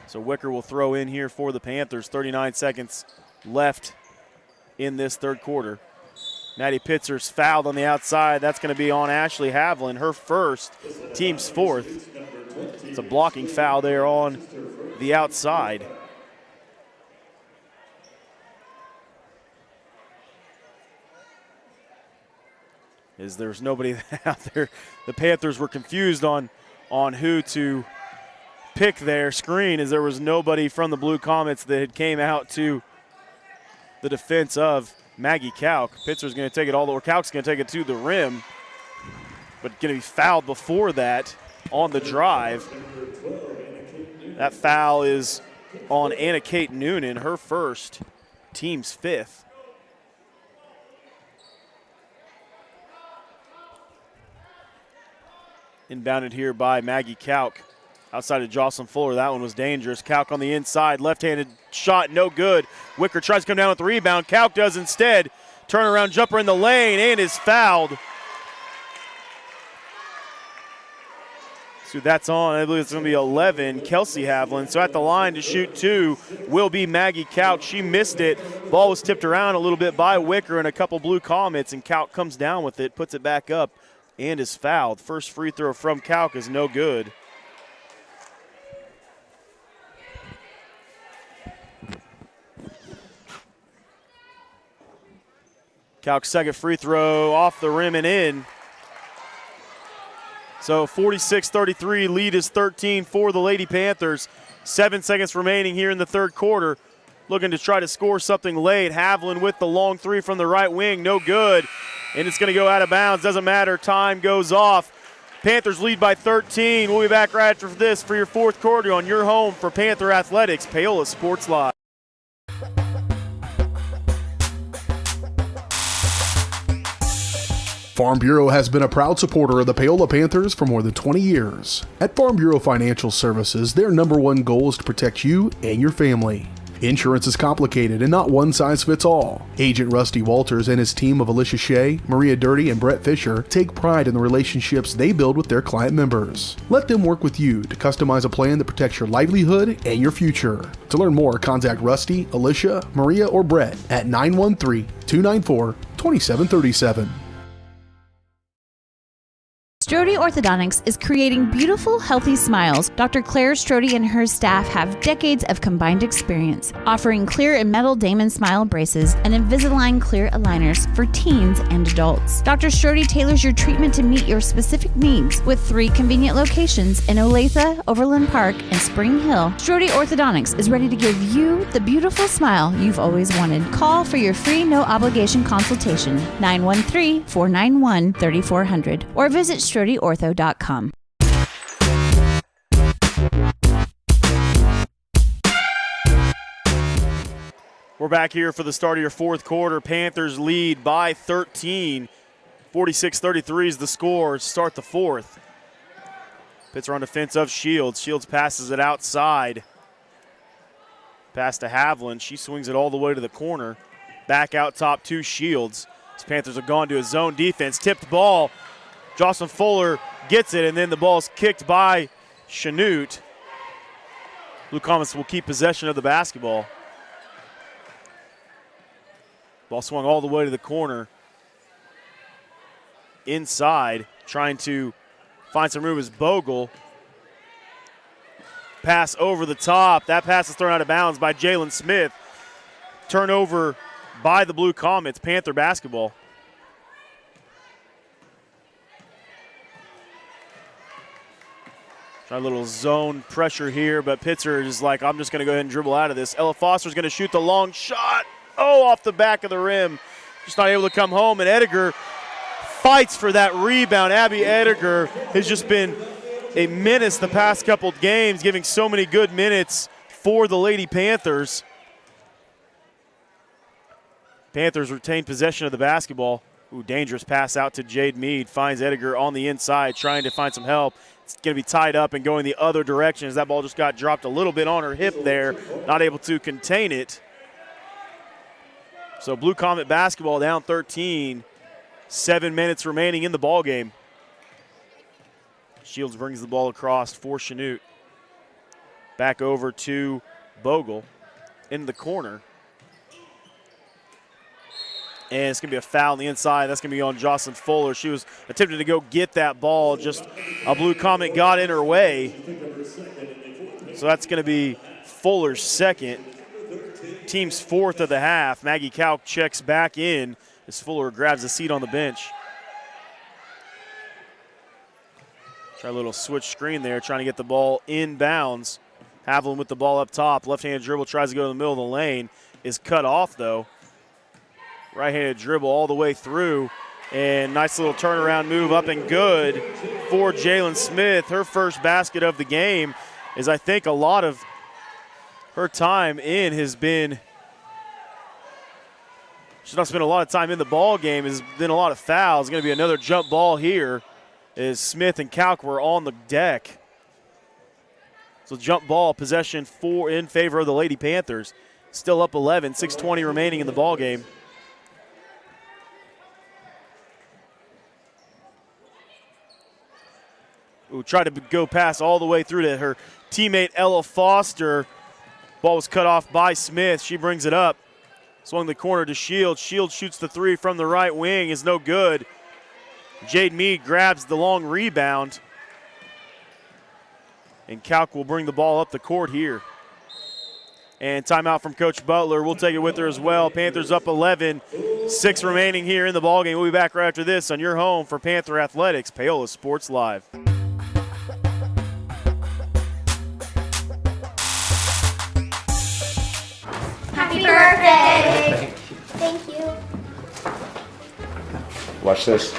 So Wicker will throw in here for the Panthers. 39 seconds left in this third quarter. Maddie Pitzer's fouled on the outside. That's going to be on Ashley Haviland, her first, team's fourth. It's a blocking foul there on the outside. As there's nobody out there. The Panthers were confused on who to pick their screen, as there was nobody from the Blue Comets that had came out to the defense of Maggie Kauk. Pitzer's going to take it all the way. Kauk's going to take it to the rim, but going to be fouled before that on the drive. That foul is on Anna Kate Noonan, her first, team's fifth. Inbounded here by Maggie Kauk. Outside of Jocelyn Fuller, that one was dangerous. Kauk on the inside, left-handed shot, no good. Wicker tries to come down with the rebound. Kauk does instead. Turnaround jumper in the lane and is fouled. So that's on. I believe it's going to be 11, Kelsey Havlin. So at the line to shoot 2 will be Maggie Couch. She missed it. Ball was tipped around a little bit by Wicker and a couple blue Comets, and Couch comes down with it, puts it back up, and is fouled. First free throw from Couch is no good. Couch's second free throw off the rim and in. So 46-33, lead is 13 for the Lady Panthers. 7 seconds remaining here in the third quarter. Looking to try to score something late. Havlin with the long three from the right wing, no good. And it's going to go out of bounds, doesn't matter, time goes off. Panthers lead by 13. We'll be back right after this for your fourth quarter on your home for Panther Athletics, Paola Sports Live. Farm Bureau has been a proud supporter of the Paola Panthers for more than 20 years. At Farm Bureau Financial Services, their number one goal is to protect you and your family. Insurance is complicated and not one size fits all. Agent Rusty Walters and his team of Alicia Shea, Maria Dirty, and Brett Fisher take pride in the relationships they build with their client members. Let them work with you to customize a plan that protects your livelihood and your future. To learn more, contact Rusty, Alicia, Maria, or Brett at 913-294-2737. Strode Orthodontics is creating beautiful, healthy smiles. Dr. Claire Strode and her staff have decades of combined experience, offering clear and metal Damon Smile braces and Invisalign clear aligners for teens and adults. Dr. Strode tailors your treatment to meet your specific needs with 3 convenient locations in Olathe, Overland Park, and Spring Hill. Strode Orthodontics is ready to give you the beautiful smile you've always wanted. Call for your free no-obligation consultation, 913-491-3400, or visit StrodeOrtho.com. We're back here for the start of your fourth quarter. Panthers lead by 13. 46-33 is the score. Start the fourth. Pitzer on defense of Shields. Shields passes it outside. Pass to Havlin. She swings it all the way to the corner. Back out top to Shields. These Panthers have gone to a zone defense. Tipped ball. Jocelyn Fuller gets it, and then the ball is kicked by Chanute. Blue Comets will keep possession of the basketball. Ball swung all the way to the corner. Inside, trying to find some room is Bogle. Pass over the top. That pass is thrown out of bounds by Jalen Smith. Turnover by the Blue Comets, Panther basketball. Try a little zone pressure here, but Pitzer is like, I'm just going to go ahead and dribble out of this. Ella Foster's going to shoot the long shot. Oh, off the back of the rim. Just not able to come home, and Ediger fights for that rebound. Abby Ediger has just been a menace the past couple of games, giving so many good minutes for the Lady Panthers. Panthers retain possession of the basketball. Ooh, dangerous pass out to Jade Mead. Finds Ediger on the inside, trying to find some help. It's going to be tied up and going the other direction as that ball just got dropped a little bit on her hip there. Not able to contain it. So Blue Comet basketball down 13. 7 minutes remaining in the ball game. Shields brings the ball across for Chanute. Back over to Bogle in the corner. And it's going to be a foul on the inside. That's going to be on Jocelyn Fuller. She was attempting to go get that ball. Just a Blue Comet got in her way. So that's going to be Fuller's second. Team's fourth of the half. Maggie Kalk checks back in as Fuller grabs a seat on the bench. Try a little switch screen there, trying to get the ball inbounds. Havlin with the ball up top. Left-handed dribble, tries to go to the middle of the lane. Is cut off, though. Right-handed dribble all the way through. And nice little turnaround move up and good for Jalen Smith. Her first basket of the game is, I think, a lot of her time in has been, she's not spent a lot of time in the ball game. Has been a lot of fouls. Going to be another jump ball here as Smith and Kalk were on the deck. So jump ball possession in favor of the Lady Panthers. Still up 11, 6:20 remaining in the ball game. who tried to go pass all the way through to her teammate Ella Foster. Ball was cut off by Smith. She brings it up. Swung the corner to Shields. Shields shoots the three from the right wing. Is no good. Jade Mead grabs the long rebound. And Calc will bring the ball up the court here. And timeout from Coach Butler. We'll take it with her as well. Panthers up 11. 6 remaining here in the ballgame. We'll be back right after this on your home for Panther Athletics, Paola Sports Live. Happy birthday! Thank you. Watch this.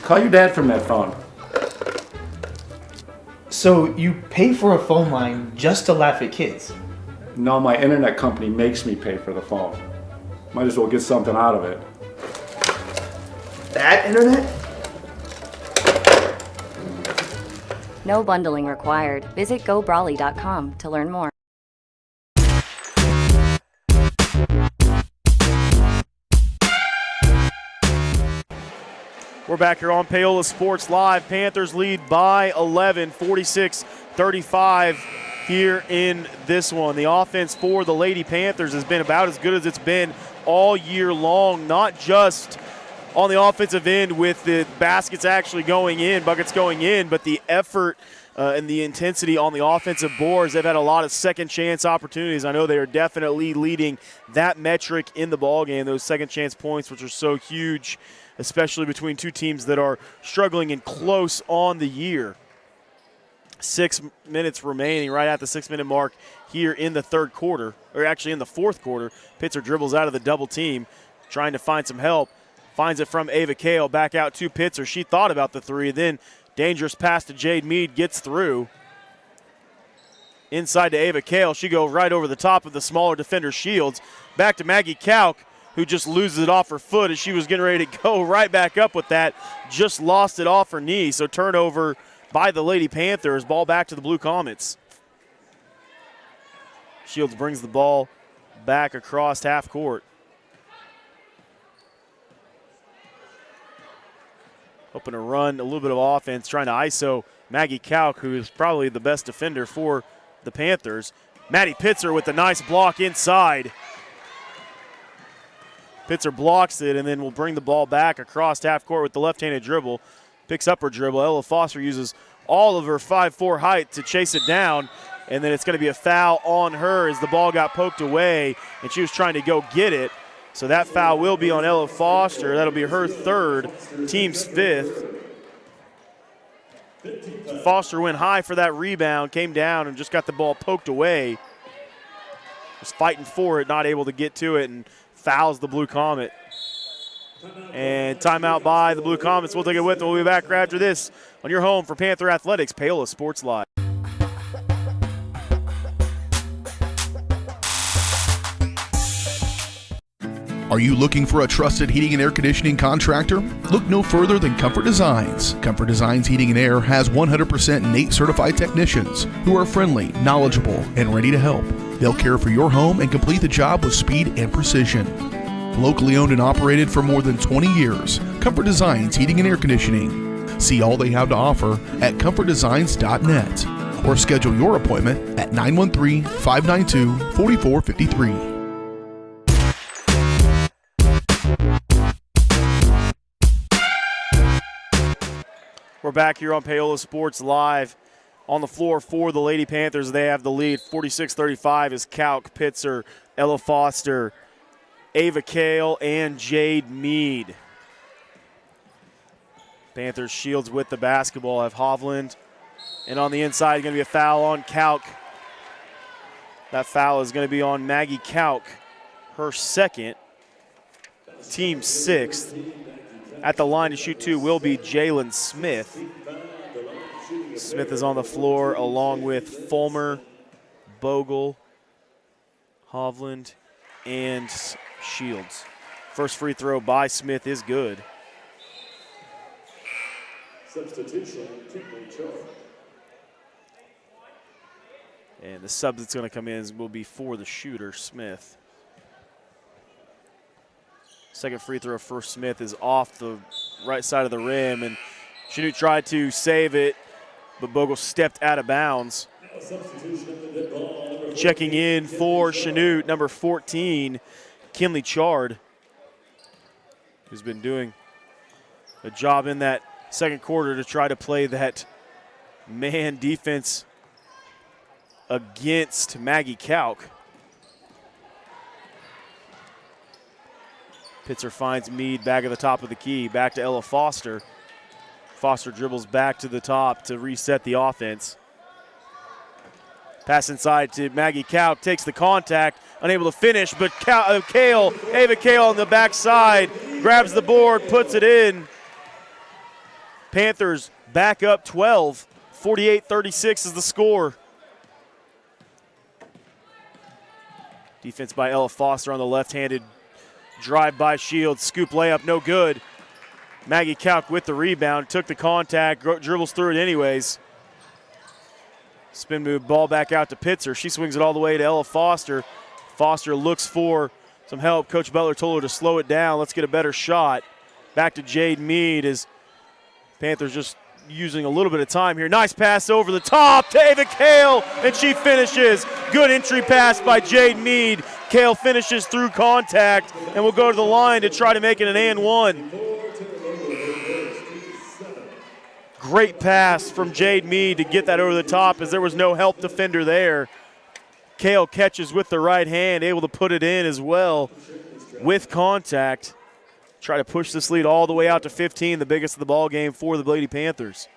Call your dad from that phone. So you pay for a phone line just to laugh at kids? No, my internet company makes me pay for the phone. Might as well get something out of it. That internet? No bundling required. Visit gobrawley.com to learn more. We're back here on Paola Sports Live. Panthers lead by 11, 46-35 here in this one. The offense for the Lady Panthers has been about as good as it's been all year long, not just on the offensive end with the baskets actually going in, buckets going in, but the effort and the intensity on the offensive boards. They've had a lot of second chance opportunities. I know they are definitely leading that metric in the ballgame, those second chance points, which are so huge, especially between two teams that are struggling and close on the year. 6 minutes remaining, right at the 6-minute mark here in the third quarter, or actually in the fourth quarter. Pitzer dribbles out of the double team, trying to find some help. Finds it from Ava Kale, back out to Pitzer. She thought about the three, then dangerous pass to Jade Mead, gets through. Inside to Ava Kale, she goes right over the top of the smaller defender Shields. Back to Maggie Calc, who just loses it off her foot as she was getting ready to go right back up with that. Just lost it off her knee, so turnover by the Lady Panthers. Ball back to the Blue Comets. Shields brings the ball back across half court. Hoping to run a little bit of offense, trying to ISO Maggie Calc, who is probably the best defender for the Panthers. Maddie Pitzer with a nice block inside. Pitzer blocks it and then will bring the ball back across half court with the left-handed dribble. Picks up her dribble. Ella Foster uses all of her 5'4" height to chase it down, and then it's going to be a foul on her as the ball got poked away and she was trying to go get it. So that foul will be on Ella Foster. That'll be her third, team's fifth. Foster went high for that rebound, came down and just got the ball poked away. Was fighting for it, not able to get to it, and fouls the Blue Comet. And timeout by the Blue Comets. We'll take it with them. We'll be back right after this on your home for Panther Athletics, Paola Sports Live. Are you looking for a trusted heating and air conditioning contractor? Look no further than Comfort Designs. Comfort Designs Heating and Air has 100% NATE certified technicians who are friendly, knowledgeable, and ready to help. They'll care for your home and complete the job with speed and precision. Locally owned and operated for more tthan 20 years, Comfort Designs Heating and Air Conditioning. See all they have to offer at comfortdesigns.net or schedule your appointment at 913-592-4453. We're back here on Paola Sports Live. On the floor for the Lady Panthers, they have the lead. 46-35 is Calc, Pitzer, Ella Foster, Ava Kale, and Jade Mead. Panthers Shields with the basketball, have Hovland. And on the inside, going to be a foul on Calc. That foul is going to be on Maggie Calc, her second, team sixth. At the line to shoot two will be Jalen Smith. Smith is on the floor along with Fulmer, Bogle, Hovland, and Shields. First free throw by Smith is good. Substitution, Tiffany Cho. And the sub that's going to come in will be for the shooter, Smith. Second free throw for Smith is off the right side of the rim, and Chanute tried to save it, but Bogle stepped out of bounds. Checking in for Chanute, number 14, Kinley Chard, who's been doing a job in that second quarter to try to play that man defense against Maggie Kauk. Pitzer finds Mead back at the top of the key, back to Ella Foster. Foster dribbles back to the top to reset the offense. Pass inside to Maggie Kauk, takes the contact, unable to finish, but Ava Kale on the backside, grabs the board, puts it in. Panthers back up 12, 48-36 is the score. Defense by Ella Foster on the left-handed drive by Shields, scoop layup, no good. Maggie Kauk with the rebound, took the contact, dribbles through it anyways. Spin move, ball back out to Pitzer. She swings it all the way to Ella Foster. Foster looks for some help. Coach Butler told her to slow it down. Let's get a better shot. Back to Jade Mead as Panthers just using a little bit of time here. Nice pass over the top to Ava Kale, and she finishes. Good entry pass by Jade Mead. Kale finishes through contact and will go to the line to try to make it an and one. Great pass from Jade Mead to get that over the top as there was no help defender there. Kale catches with the right hand, able to put it in as well with contact. Try to push this lead all the way out to 15, the biggest of the ball game for the Lady Panthers.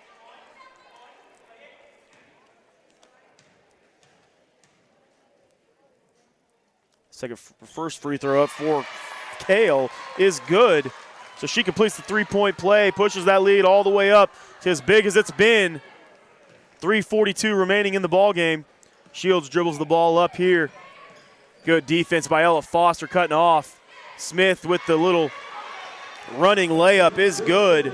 First free throw up for Kale is good. So she completes the three-point play, pushes that lead all the way up to as big as it's been. 3:42 remaining in the ball game. Shields dribbles the ball up here. Good defense by Ella Foster cutting off. Smith with the little running layup is good.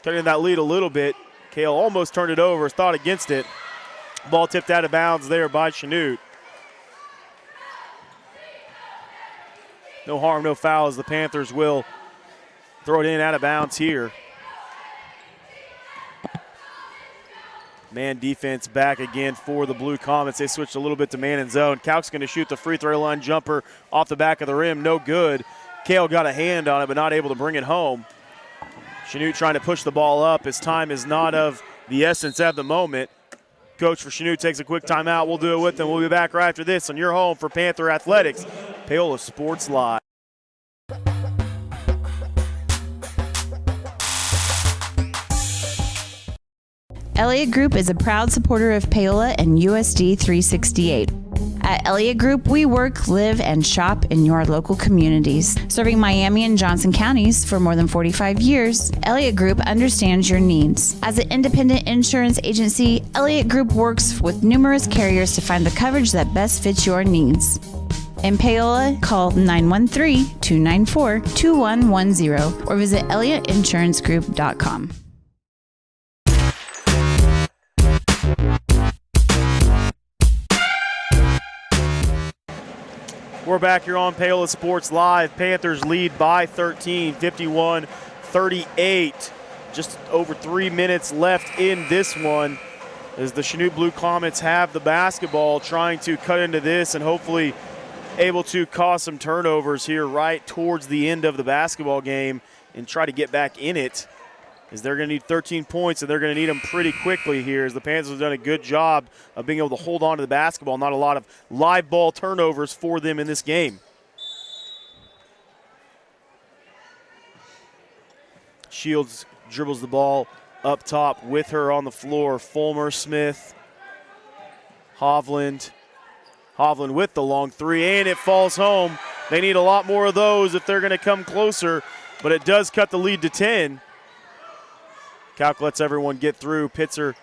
Cutting that lead a little bit. Kale almost turned it over, thought against it. Ball tipped out of bounds there by Chanute. No harm, no foul as the Panthers will throw it in out of bounds here. Man defense back again for the Blue Comets. They switched a little bit to man and zone. Kauk's going to shoot the free throw line jumper off the back of the rim. No good. Kale got a hand on it but not able to bring it home. Chanute trying to push the ball up. His time is not of the essence at the moment. Coach for Chanute takes a quick timeout. We'll do it with them. We'll be back right after this on your home for Panther Athletics, Paola Sports Live. Elliott Group is a proud supporter of Paola and USD 368. At Elliott Group, we work, live, and shop in your local communities. Serving Miami and Johnson counties for more than 45 years, Elliott Group understands your needs. As an independent insurance agency, Elliott Group works with numerous carriers to find the coverage that best fits your needs. In Paola, call 913-294-2110 or visit ElliottInsuranceGroup.com. We're back here on Paola Sports Live. Panthers lead by 13, 51-38. Just over 3 minutes left in this one as the Chanute Blue Comets have the basketball, trying to cut into this and hopefully able to cause some turnovers here right towards the end of the basketball game and try to get back in it, as they're going to need 13 points, and they're going to need them pretty quickly here, as the Panthers have done a good job of being able to hold on to the basketball. Not a lot of live ball turnovers for them in this game. Shields dribbles the ball up top with her on the floor. Fulmer, Smith, Hovland. Hovland with the long three, and it falls home. They need a lot more of those if they're going to come closer, but it does cut the lead to 10. Kauk lets everyone get through. Pitzer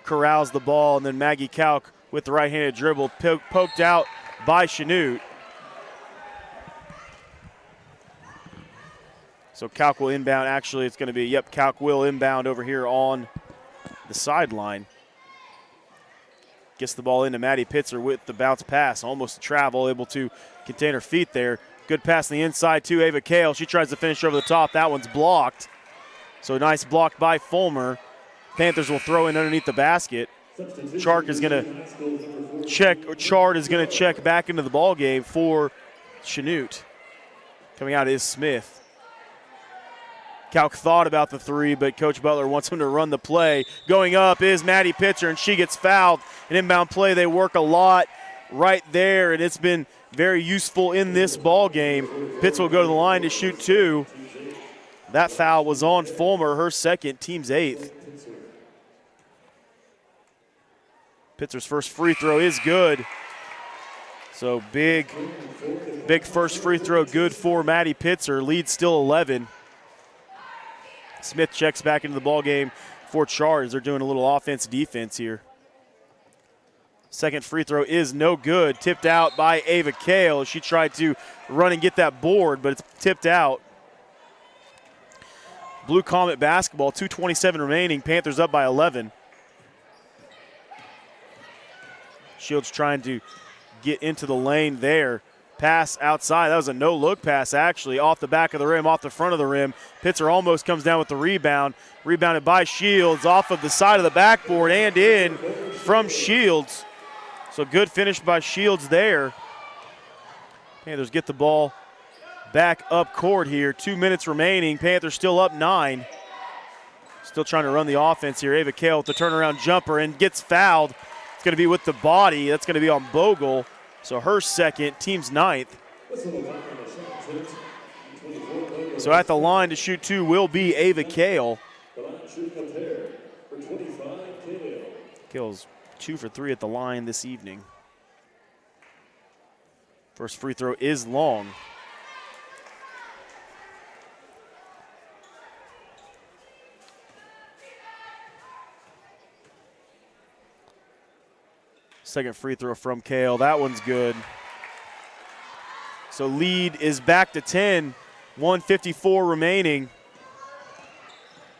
corrals the ball, and then Maggie Kauk with the right-handed dribble, poked out by Chanute. So Kauk will inbound. Actually, it's going to be, Kauk will inbound over here on the sideline. Gets the ball into Maddie Pitzer with the bounce pass. Almost a travel, able to contain her feet there. Good pass on the inside to Ava Kale. She tries to finish over the top. That one's blocked. So nice block by Fulmer. Panthers will throw in underneath the basket. Chart is going to check back into the ball game for Chanute. Coming out is Smith. Calc thought about the three, but Coach Butler wants him to run the play. Going up is Maddie Pitzer, and she gets fouled. An inbound play, they work a lot right there, and it's been very useful in this ball game. Pitts will go to the line to shoot two. That foul was on Fulmer, her second, team's eighth. Pitzer's first free throw is good. So big first free throw good for Maddie Pitzer. Lead still 11. Smith checks back into the ball game for Charge. They're doing a little offense-defense here. Second free throw is no good. Tipped out by Ava Kale. She tried to run and get that board, but it's tipped out. Blue Comet basketball, 2:27 remaining. Panthers up by 11. Shields trying to get into the lane there. Pass outside. That was a no-look pass, actually, off the back of the rim, off the front of the rim. Pitzer almost comes down with the rebound. Rebounded by Shields off of the side of the backboard and in from Shields. So good finish by Shields there. Panthers get the ball back up court here. 2 minutes remaining. Panthers still up 9. Still trying to run the offense here. Ava Kale with the turnaround jumper and gets fouled. It's going to be with the body. That's going to be on Bogle. So her second, team's ninth. So at the line to shoot two will be Ava Kale. Kale's 2 for 3 at the line this evening. First free throw is long. Second free throw from Kale. That one's good. So lead is back to 10. 1:54 remaining.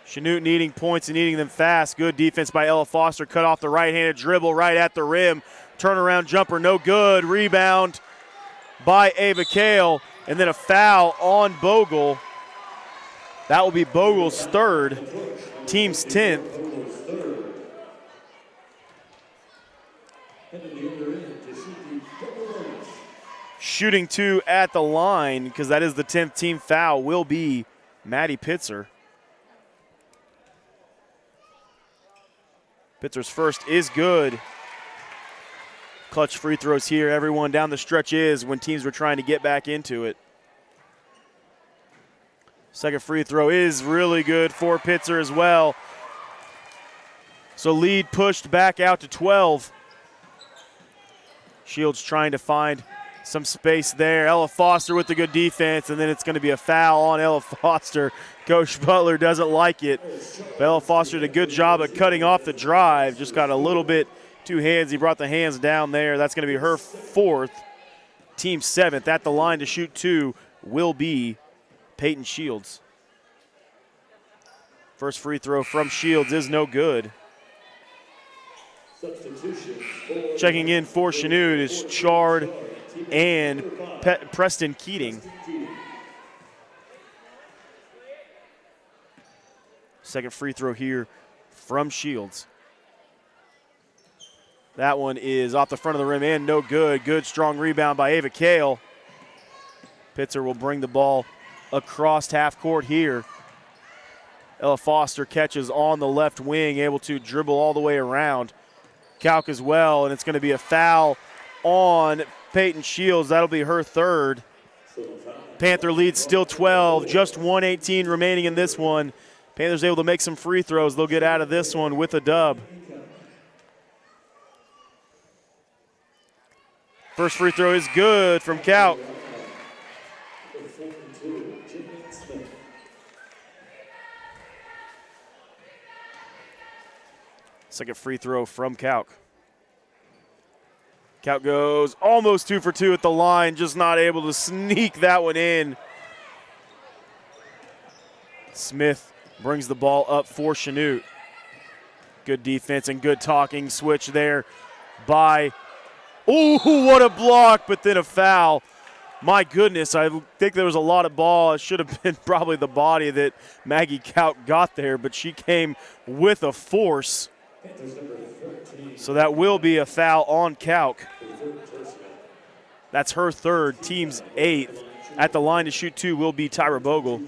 Chanute needing points and needing them fast. Good defense by Ella Foster. Cut off the right-handed dribble right at the rim. Turnaround jumper, no good. Rebound by Ava Kale. And then a foul on Bogle. That will be Bogle's third. Team's 10th. Shooting two at the line, because that is the 10th team foul, will be Maddie Pitzer. Pitzer's first is good. Clutch free throws here. Everyone down the stretch is when teams were trying to get back into it. Second free throw is really good for Pitzer as well. So lead pushed back out to 12. Shields trying to find some space there. Ella Foster with the good defense, and then it's going to be a foul on Ella Foster. Coach Butler doesn't like it. But Ella Foster did a good job of cutting off the drive. Just got a little bit too hands. He brought the hands down there. That's going to be her fourth. Team 7th. At the line to shoot two will be Peyton Shields. First free throw from Shields is no good. Checking in for Chanute is Chard and Preston Keating. Second free throw here from Shields. That one is off the front of the rim and no good. Good strong rebound by Ava Kale. Pitzer will bring the ball across half court here. Ella Foster catches on the left wing, able to dribble all the way around. Calc as well, and it's going to be a foul on Peyton Shields. That'll be her third. Panther lead still 12, just 1:18 remaining in this one. Panthers able to make some free throws. They'll get out of this one with a dub. First free throw is good from Calc. Second free throw from Calc. Calc goes almost 2 for 2 at the line, just not able to sneak that one in. Smith brings the ball up for Chanute. Good defense and good talking switch there by, ooh, what a block, but then a foul My goodness, I think there was a lot of ball. It should have been probably the body that Maggie Kauk got there, but she came with a force. So that will be a foul on Kauk. That's her third, team's 8th. At the line to shoot 2 will be Tyra Bogle.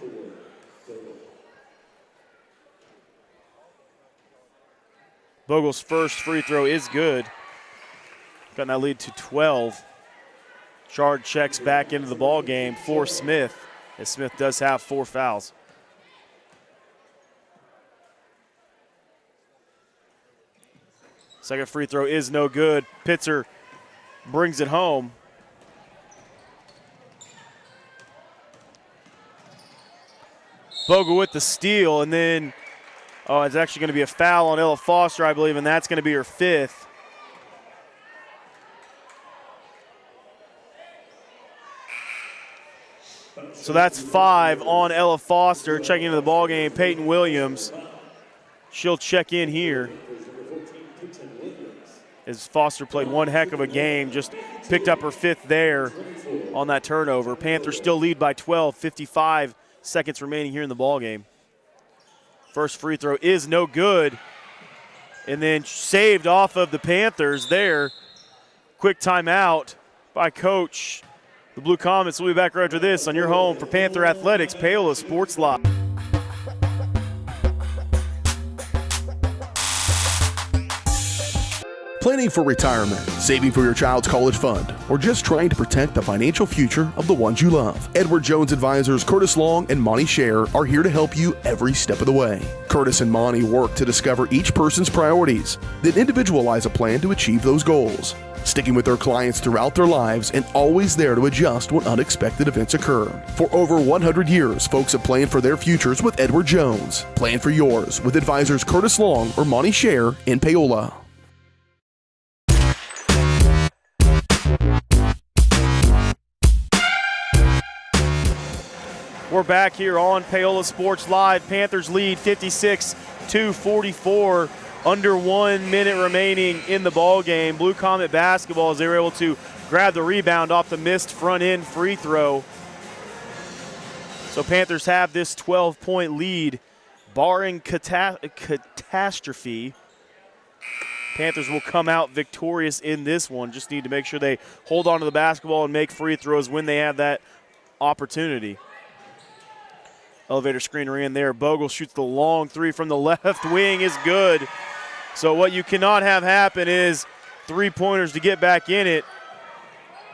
Bogle's first free throw is good. Got that lead to 12. Chard checks back into the ball game for Smith, as Smith does have 4 fouls. Second free throw is no good. Pitzer brings it home. Bogle with the steal, and then, it's actually going to be a foul on Ella Foster, I believe, and that's going to be her 5th. So that's 5 on Ella Foster. Checking into the ball game, Peyton Williams. She'll check in here. As Foster played one heck of a game, just picked up her 5th there on that turnover. Panthers still lead by 12, 55 seconds remaining here in the ball game. First free throw is no good. And then saved off of the Panthers there. Quick timeout by Coach. The Blue Comets will be back right after this on your home for Panther Athletics, Paola Sports Live. Planning for retirement, saving for your child's college fund, or just trying to protect the financial future of the ones you love. Edward Jones advisors Curtis Long and Monty Scher are here to help you every step of the way. Curtis and Monty work to discover each person's priorities, then individualize a plan to achieve those goals. Sticking with their clients throughout their lives and always there to adjust when unexpected events occur. For over 100 years, folks have planned for their futures with Edward Jones. Plan for yours with advisors Curtis Long or Monty Scher in Paola. We're back here on Paola Sports Live. Panthers lead 56-44. Under 1 minute remaining in the ball game. Blue Comet basketball as they were able to grab the rebound off the missed front end free throw. So Panthers have this 12-point lead, barring catastrophe. Panthers will come out victorious in this one. Just need to make sure they hold on to the basketball and make free throws when they have that opportunity. Elevator screener in there. Bogle shoots the long 3 from the left wing is good. So what you cannot have happen is 3-pointers to get back in it.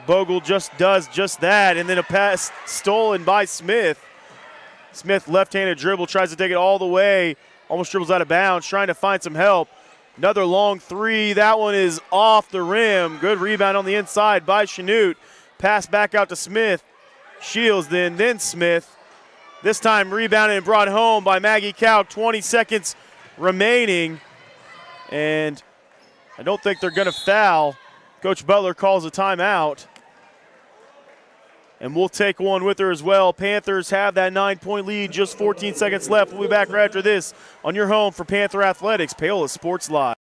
Bogle just does just that, and then a pass stolen by Smith. Smith left-handed dribble, tries to take it all the way, almost dribbles out of bounds, trying to find some help. Another long 3, that one is off the rim. Good rebound on the inside by Chanute. Pass back out to Smith. Shields then Smith. This time rebounded and brought home by Maggie Kauk. 20 seconds remaining. And I don't think they're going to foul. Coach Butler calls a timeout. And we'll take one with her as well. Panthers have that 9-point lead, just 14 seconds left. We'll be back right after this on your home for Panther Athletics, Paola Sports Live.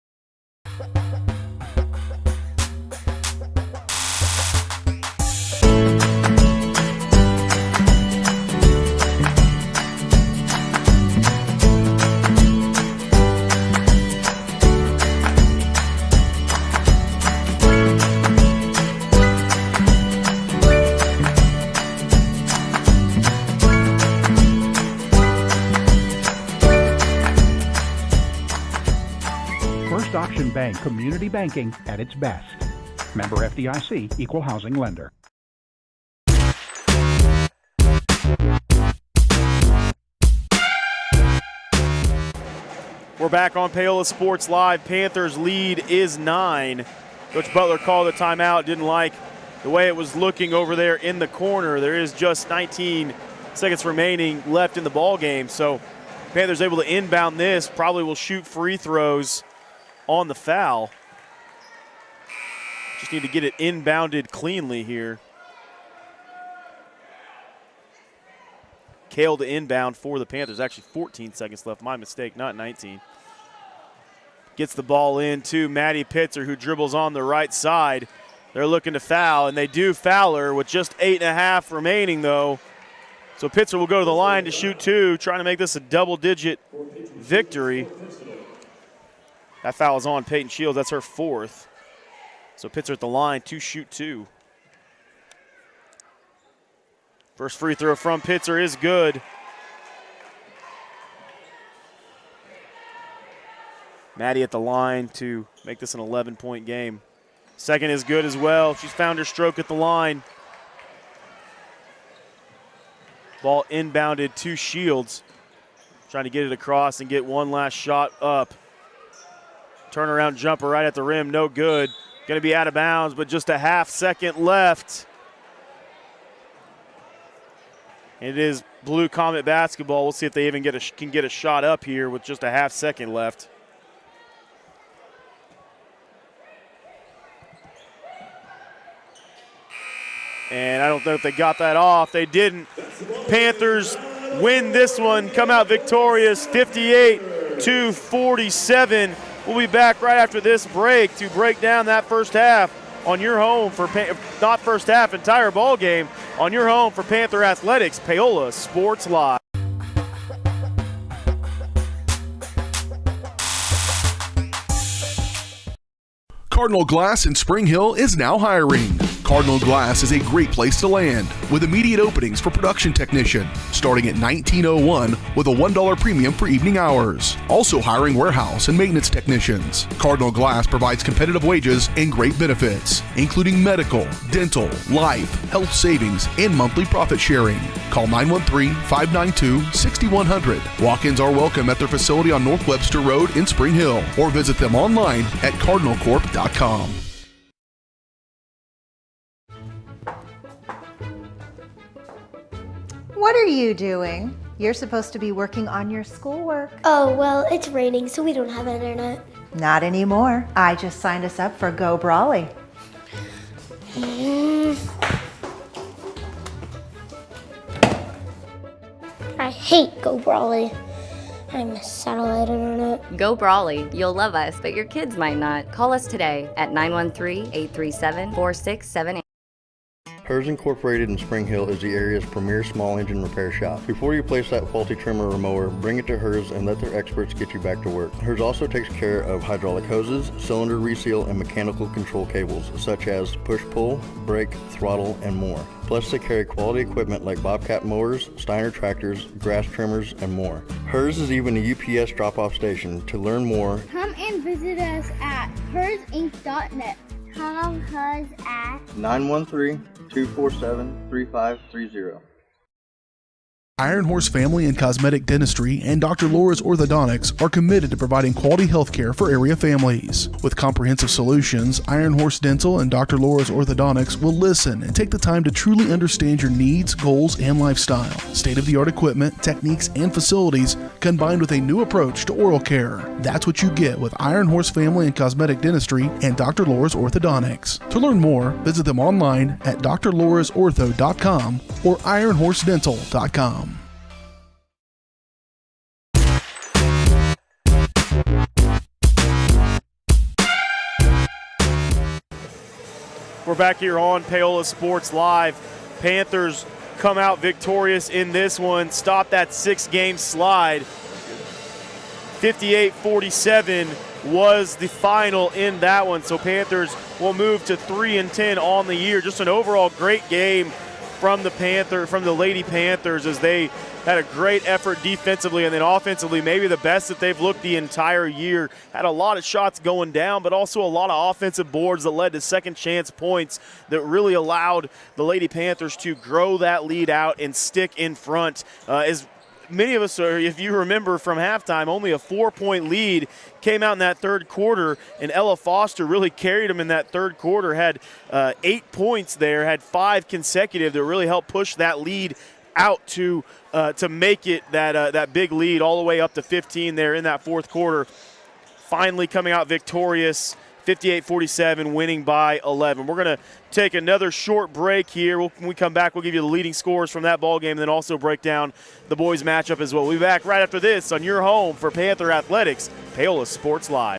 Auction Bank community banking at its best. Member FDIC, equal housing lender. We're back on Paola Sports Live. Panthers lead is 9. Coach Butler called a timeout, didn't like the way it was looking over there in the corner. There is just 19 seconds remaining left in the ball game. So Panthers able to inbound this, probably will shoot free throws on the foul. Just need to get it inbounded cleanly here. Kale to inbound for the Panthers. Actually 14 seconds left. My mistake, not 19. Gets the ball in to Maddie Pitzer, who dribbles on the right side. They're looking to foul, and they do foul her with just 8.5 remaining, though. So Pitzer will go to the line to shoot 2, trying to make this a double-digit victory. That foul is on Peyton Shields. That's her 4th. So Pitzer at the line to shoot 2. First free throw from Pitzer is good. Maddie at the line to make this an 11-point game. Second is good as well. She's found her stroke at the line. Ball inbounded to Shields. Trying to get it across and get one last shot up. Turnaround jumper right at the rim, no good. Going to be out of bounds, but just a half second left. It is Blue Comet basketball. We'll see if they even can get a shot up here with just a half second left. And I don't know if they got that off. They didn't. Panthers win this one, come out victorious 58-47. We'll be back right after this break to break down that first half on your home for, not first half, entire ball game, on your home for Panther Athletics, Paola Sports Live. Cardinal Glass in Spring Hill is now hiring. Cardinal Glass is a great place to land with immediate openings for production technician starting at $19.01 with a $1 premium for evening hours. Also hiring warehouse and maintenance technicians. Cardinal Glass provides competitive wages and great benefits, including medical, dental, life, health savings, and monthly profit sharing. Call 913-592-6100. Walk-ins are welcome at their facility on North Webster Road in Spring Hill or visit them online at cardinalcorp.com. What are you doing? You're supposed to be working on your schoolwork. Oh, well, it's raining, so we don't have internet. Not anymore. I just signed us up for Go Brawley. I hate Go Brawley. I miss satellite internet. Go Brawley. You'll love us, but your kids might not. Call us today at 913-837-4678. Hers Incorporated in Spring Hill is the area's premier small engine repair shop. Before you place that faulty trimmer or mower, bring it to Hers and let their experts get you back to work. Hers also takes care of hydraulic hoses, cylinder reseal, and mechanical control cables, such as push-pull, brake, throttle, and more. Plus, they carry quality equipment like Bobcat mowers, Steiner tractors, grass trimmers, and more. Hers is even a UPS drop-off station. To learn more, Come and visit us at hersinc.net. Call Hers at 913-247-3530. Iron Horse Family and Cosmetic Dentistry and Dr. Laura's Orthodontics are committed to providing quality health care for area families. With comprehensive solutions, Iron Horse Dental and Dr. Laura's Orthodontics will listen and take the time to truly understand your needs, goals, and lifestyle. State-of-the-art equipment, techniques, and facilities combined with a new approach to oral care. That's what you get with Iron Horse Family and Cosmetic Dentistry and Dr. Laura's Orthodontics. To learn more, visit them online at drlaurasortho.com or ironhorsedental.com. We're back here on Paola Sports Live. Panthers come out victorious in this one. Stop that 6-game slide. 58-47 was the final in that one. So Panthers will move to 3-10 on the year. Just an overall great game from the Lady Panthers, as they had a great effort defensively, and then offensively, maybe the best that they've looked the entire year. Had a lot of shots going down, but also a lot of offensive boards that led to second chance points that really allowed the Lady Panthers to grow that lead out and stick in front. As many of us are, if you remember from halftime, only a 4-point lead came out in that third quarter, and Ella Foster really carried them in that third quarter, had 8 points there, had 5 consecutive that really helped push that lead out to make it that big lead all the way up to 15 there in that fourth quarter. Finally coming out victorious, 58-47, winning by 11. We're going to take another short break here. When we come back, we'll give you the leading scores from that ball game and then also break down the boys' matchup as well. We'll be back right after this on your home for Panther Athletics, Paola Sports Live.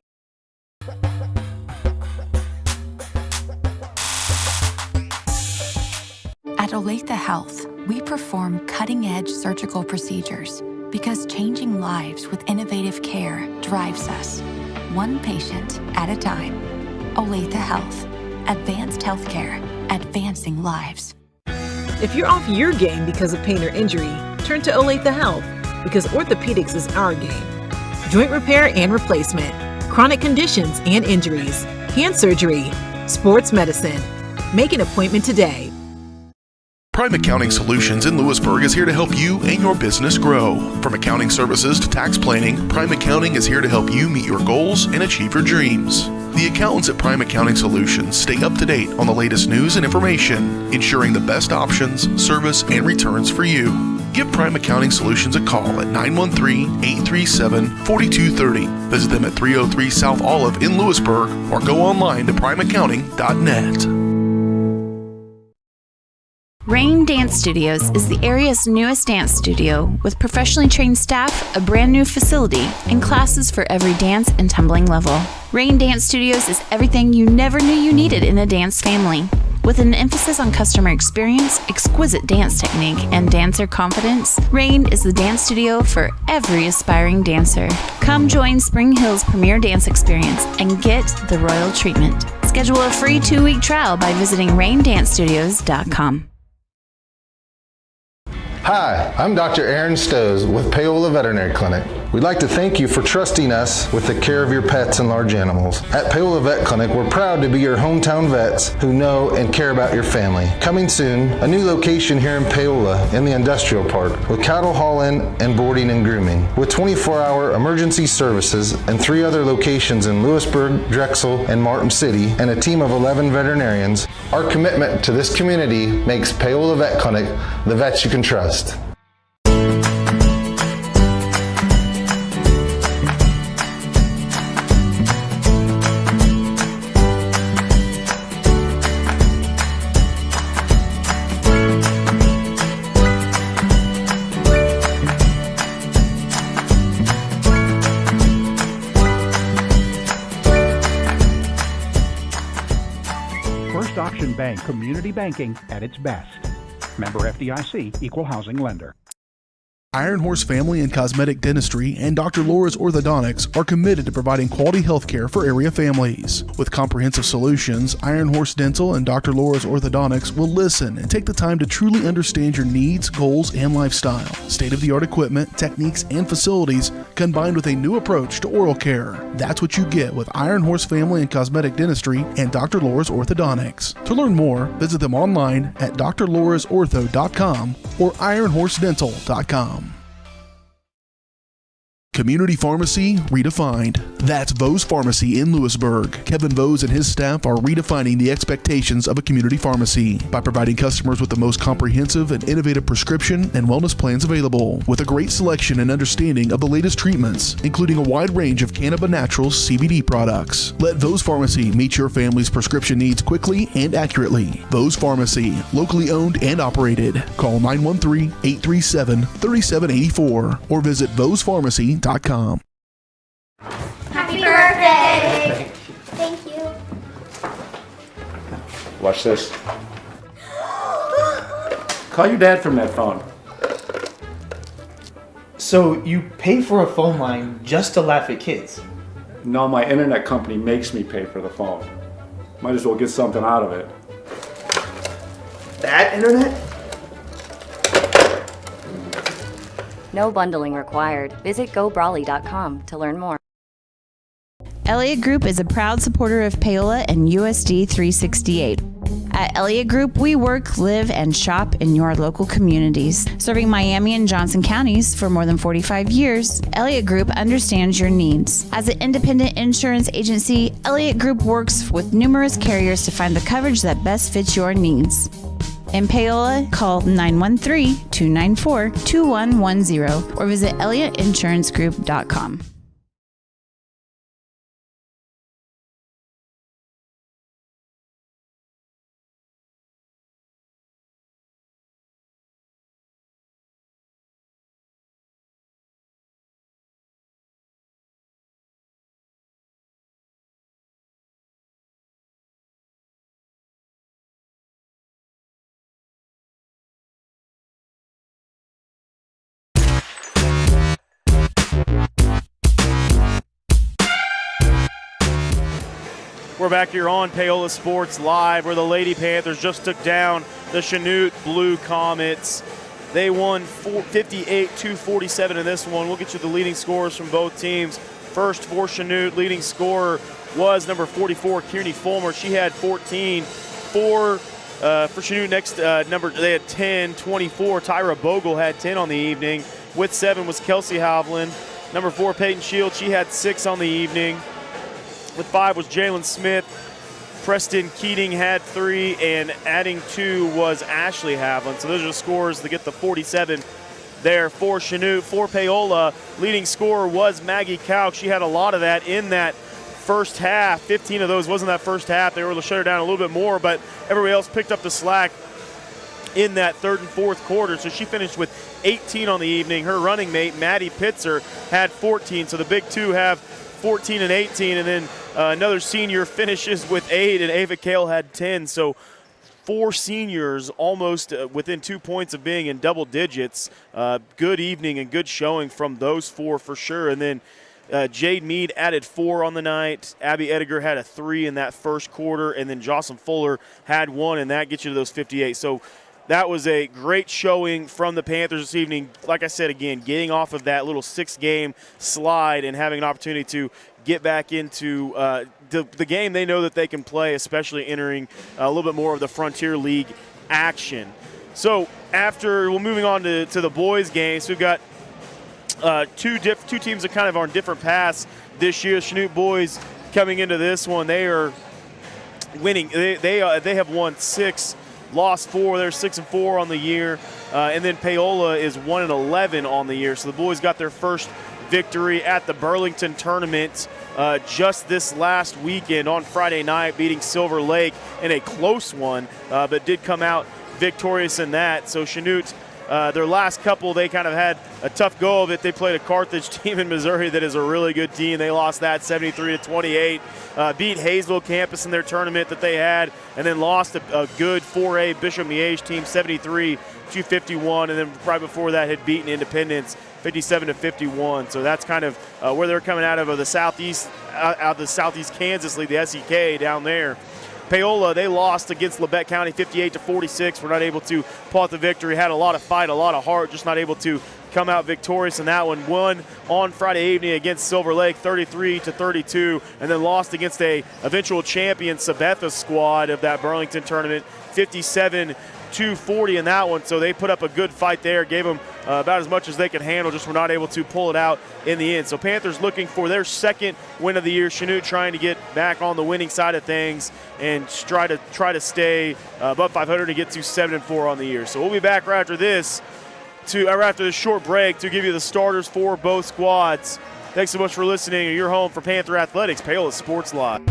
At Olathe Health, we perform cutting-edge surgical procedures because changing lives with innovative care drives us, one patient at a time. Olathe Health. Advanced healthcare. Advancing lives. If you're off your game because of pain or injury, turn to Olathe Health because orthopedics is our game. Joint repair and replacement, chronic conditions and injuries, hand surgery, sports medicine. Make an appointment today. Prime Accounting Solutions in Lewisburg is here to help you and your business grow. From accounting services to tax planning, Prime Accounting is here to help you meet your goals and achieve your dreams. The accountants at Prime Accounting Solutions stay up to date on the latest news and information, ensuring the best options, service, and returns for you. Give Prime Accounting Solutions a call at 913-837-4230. Visit them at 303 South Olive in Lewisburg or go online to primeaccounting.net. Rain Dance Studios is the area's newest dance studio with professionally trained staff, a brand new facility, and classes for every dance and tumbling level. Rain Dance Studios is everything you never knew you needed in a dance family. With an emphasis on customer experience, exquisite dance technique, and dancer confidence, Rain is the dance studio for every aspiring dancer. Come join Spring Hill's premier dance experience and get the royal treatment. Schedule a free 2-week trial by visiting raindancestudios.com. Hi, I'm Dr. Aaron Stowe with Paola Veterinary Clinic. We'd like to thank you for trusting us with the care of your pets and large animals. At Paola Vet Clinic, we're proud to be your hometown vets who know and care about your family. Coming soon, a new location here in Paola in the industrial park with cattle haul-in and boarding and grooming. With 24-hour emergency services and 3 other locations in Lewisburg, Drexel, and Martin City, and a team of 11 veterinarians, our commitment to this community makes Paola Vet Clinic the vets you can trust. First Option Bank, community banking at its best. Member FDIC, equal housing lender. Iron Horse Family and Cosmetic Dentistry and Dr. Laura's Orthodontics are committed to providing quality health care for area families. With comprehensive solutions, Iron Horse Dental and Dr. Laura's Orthodontics will listen and take the time to truly understand your needs, goals, and lifestyle. State-of-the-art equipment, techniques, and facilities combined with a new approach to oral care. That's what you get with Iron Horse Family and Cosmetic Dentistry and Dr. Laura's Orthodontics. To learn more, visit them online at drlaurasortho.com or ironhorsedental.com. Community Pharmacy Redefined. That's Vose Pharmacy in Lewisburg. Kevin Vose and his staff are redefining the expectations of a community pharmacy by providing customers with the most comprehensive and innovative prescription and wellness plans available, with a great selection and understanding of the latest treatments, including a wide range of Cannabis Naturals CBD products. Let Vose Pharmacy meet your family's prescription needs quickly and accurately. Vose Pharmacy, locally owned and operated. Call 913-837-3784 or visit vosepharmacy.com. Happy birthday! Thank you. Watch this. Call your dad from that phone. So you pay for a phone line just to laugh at kids? No, my internet company makes me pay for the phone. Might as well get something out of it. That internet? No bundling required. Visit GoBrawly.com to learn more. Elliott Group is a proud supporter of Paola and USD 368. At Elliott Group, we work, live, and shop in your local communities. Serving Miami and Johnson counties for more than 45 years, Elliott Group understands your needs. As an independent insurance agency, Elliott Group works with numerous carriers to find the coverage that best fits your needs. In Paola, call 913-294-2110 or visit ElliottInsuranceGroup.com. We're back here on Paola Sports Live, where the Lady Panthers just took down the Chanute Blue Comets. They won 58-47 in this one. We'll get you the leading scores from both teams. First for Chanute, leading scorer was number 44, Kearney Fulmer. She had 14. For Chanute, next number, they had 10, 24. Tyra Bogle had 10 on the evening. With 7 was Kelsey Hovland. Number 4, Peyton Shield, she had 6 on the evening. With 5 was Jalen Smith. Preston Keating had 3, and adding 2 was Ashley Havlin. So those are the scores to get the 47 there for Chanute. For Paola, leading scorer was Maggie Couch. She had a lot of that in that first half. 15 of those wasn't that first half. They were able to shut her down a little bit more, but everybody else picked up the slack in that third and fourth quarter. So she finished with 18 on the evening. Her running mate, Maddie Pitzer, had 14. So the big two have 14 and 18. And then another senior finishes with 8, and Ava Kale had 10. So 4 seniors almost within 2 points of being in double digits. Good evening and good showing from those 4 for sure. And then Jade Mead added 4 on the night. Abby Ediger had a 3 in that first quarter, and then Jocelyn Fuller had 1, and that gets you to those 58. So that was a great showing from the Panthers this evening. Like I said, again, getting off of that little 6-game slide and having an opportunity to get back into the game they know that they can play, especially entering a little bit more of the Frontier League action. So after we're moving on to the boys' games, we've got two teams that kind of are on different paths this year. Chanute boys coming into this one, they are winning. They have won 6, lost 4. They're 6-4 on the year, and then Paola is 1-11 on the year. So the boys got their first victory at the Burlington tournament just this last weekend on Friday night, beating Silver Lake in a close one, but did come out victorious in that. So Chanute, their last couple, they kind of had a tough go of it. They played a Carthage team in Missouri that is a really good team. They lost that 73-28. Beat Hayesville campus in their tournament that they had, and then lost a good 4A Bishop Miege team 73-51. And then right before that had beaten Independence 57-51. So that's kind of where they're coming out of the Southeast, out of the Southeast Kansas League, the SEK down there. Paola, they lost against Labette County 58-46. We're not able to pull out the victory. Had a lot of fight, a lot of heart, just not able to come out victorious in that one. Won on Friday evening against Silver Lake 33-32, and then lost against a eventual champion Sabetha squad of that Burlington tournament 57-40 in that one. So they put up a good fight there, gave them about as much as they could handle, just were not able to pull it out in the end. So Panthers looking for their second win of the year. Chanute trying to get back on the winning side of things and try to stay above 500 to get to 7-4 on the year. So we'll be back right after this after this short break to give you the starters for both squads. Thanks so much for listening. You're home for Panther Athletics, Paola Sports Live.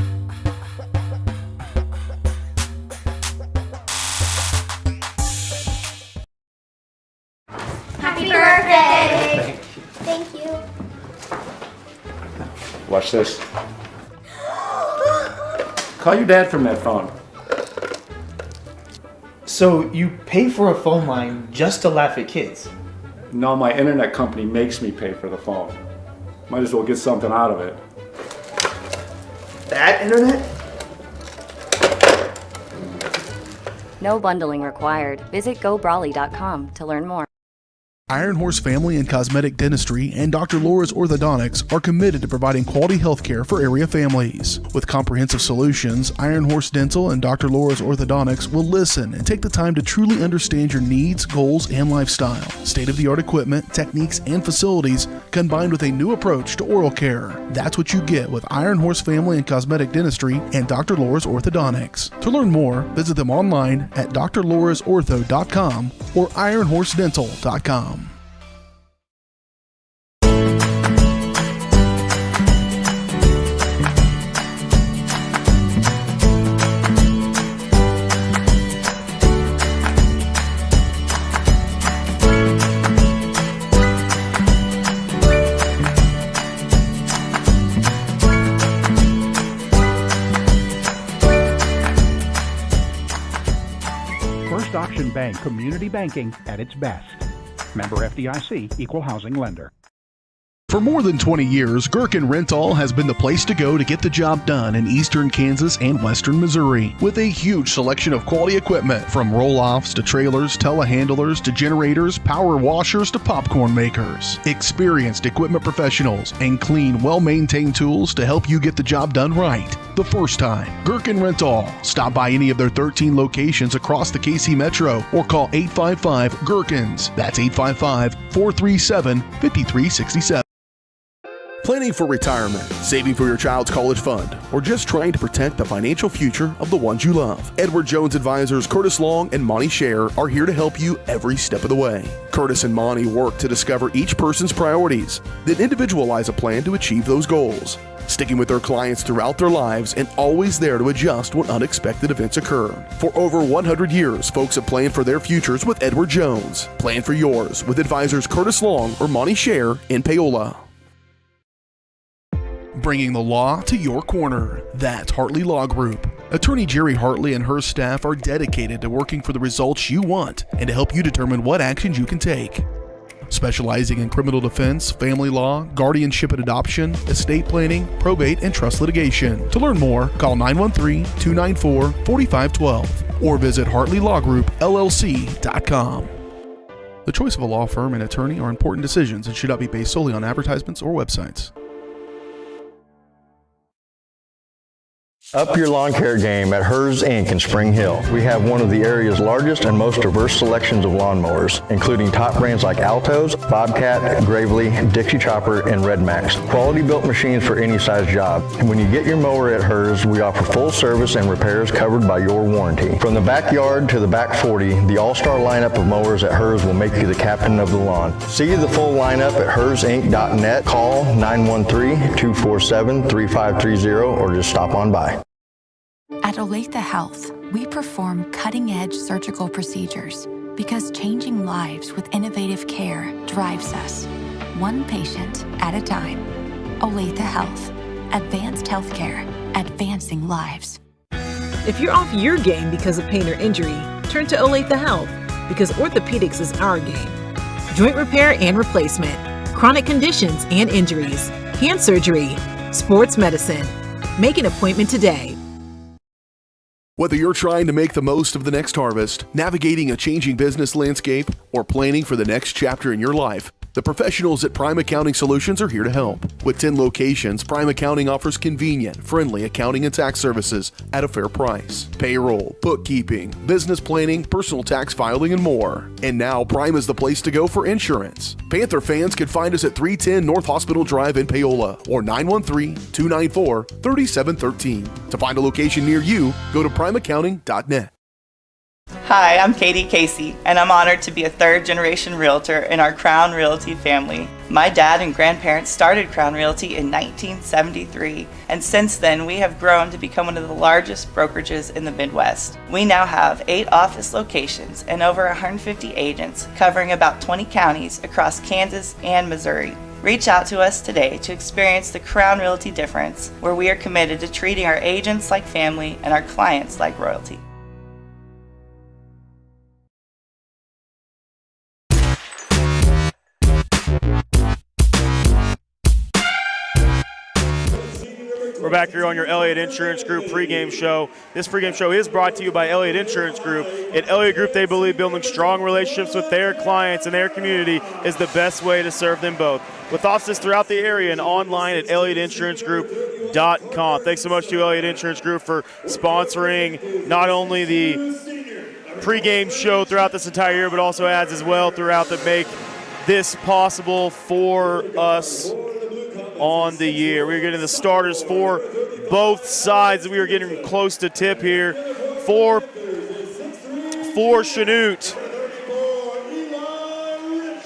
Happy birthday! Thank you. Watch this. Call your dad from that phone. So you pay for a phone line just to laugh at kids? No, my internet company makes me pay for the phone. Might as well get something out of it. That internet? No bundling required. Visit gobrawley.com to learn more. Iron Horse Family and Cosmetic Dentistry and Dr. Laura's Orthodontics are committed to providing quality health care for area families. With comprehensive solutions, Iron Horse Dental and Dr. Laura's Orthodontics will listen and take the time to truly understand your needs, goals, and lifestyle. State-of-the-art equipment, techniques, and facilities combined with a new approach to oral care. That's what you get with Iron Horse Family and Cosmetic Dentistry and Dr. Laura's Orthodontics. To learn more, visit them online at drlaurasortho.com or ironhorsedental.com. First Auction Bank Community Banking at its best. Member FDIC, Equal Housing Lender. For more than 20 years, Gherkin Rental has been the place to go to get the job done in eastern Kansas and western Missouri. With a huge selection of quality equipment, from roll-offs to trailers, telehandlers to generators, power washers to popcorn makers. Experienced equipment professionals and clean, well-maintained tools to help you get the job done right the first time. Gherkin Rental. Stop by any of their 13 locations across the KC Metro or call 855-GHERKINS. That's 855-437-5367. Planning for retirement, saving for your child's college fund, or just trying to protect the financial future of the ones you love. Edward Jones advisors Curtis Long and Monty Scher are here to help you every step of the way. Curtis and Monty work to discover each person's priorities, then individualize a plan to achieve those goals, sticking with their clients throughout their lives and always there to adjust when unexpected events occur. For over 100 years, folks have planned for their futures with Edward Jones. Plan for yours with advisors Curtis Long or Monty Scher in Paola. Bringing the law to your corner. That's Hartley Law Group. Attorney Jerry Hartley and her staff are dedicated to working for the results you want and to help you determine what actions you can take. Specializing in criminal defense, family law, guardianship and adoption, estate planning, probate, and trust litigation. To learn more, call 913-294-4512 or visit HartleyLawGroupLLC.com. The choice of a law firm and attorney are important decisions and should not be based solely on advertisements or websites. Up your lawn care game at Hers Inc. in Spring Hill. We have one of the area's largest and most diverse selections of lawnmowers, including top brands like Altos, Bobcat, Gravely, Dixie Chopper, and Red Max. Quality built machines for any size job. And when you get your mower at Hers, we offer full service and repairs covered by your warranty. From the backyard to the back 40, the all-star lineup of mowers at Hers will make you the captain of the lawn. See the full lineup at hersinc.net. Call 913-247-3530 or just stop on by. At Olathe Health, we perform cutting-edge surgical procedures because changing lives with innovative care drives us, one patient at a time. Olathe Health. Advanced healthcare. Advancing lives. If you're off your game because of pain or injury, turn to Olathe Health because orthopedics is our game. Joint repair and replacement, chronic conditions and injuries, hand surgery, sports medicine. Make an appointment today. Whether you're trying to make the most of the next harvest, navigating a changing business landscape, or planning for the next chapter in your life, the professionals at Prime Accounting Solutions are here to help. With 10 locations, Prime Accounting offers convenient, friendly accounting and tax services at a fair price. Payroll, bookkeeping, business planning, personal tax filing, and more. And now Prime is the place to go for insurance. Panther fans can find us at 310 North Hospital Drive in Paola or 913-294-3713. To find a location near you, go to primeaccounting.net. Hi, I'm Katie Casey, and I'm honored to be a third-generation realtor in our Crown Realty family. My dad and grandparents started Crown Realty in 1973, and since then we have grown to become one of the largest brokerages in the Midwest. We now have 8 office locations and over 150 agents covering about 20 counties across Kansas and Missouri. Reach out to us today to experience the Crown Realty difference, where we are committed to treating our agents like family and our clients like royalty. We're back here on your Elliott Insurance Group pregame show. This pregame show is brought to you by Elliott Insurance Group. At Elliott Group, they believe building strong relationships with their clients and their community is the best way to serve them both. With offices throughout the area and online at ElliottInsuranceGroup.com. Thanks so much to Elliott Insurance Group for sponsoring not only the pregame show throughout this entire year, but also ads as well throughout that make this possible for us on the year. We're getting the starters for both sides. We are getting close to tip here for Chanute.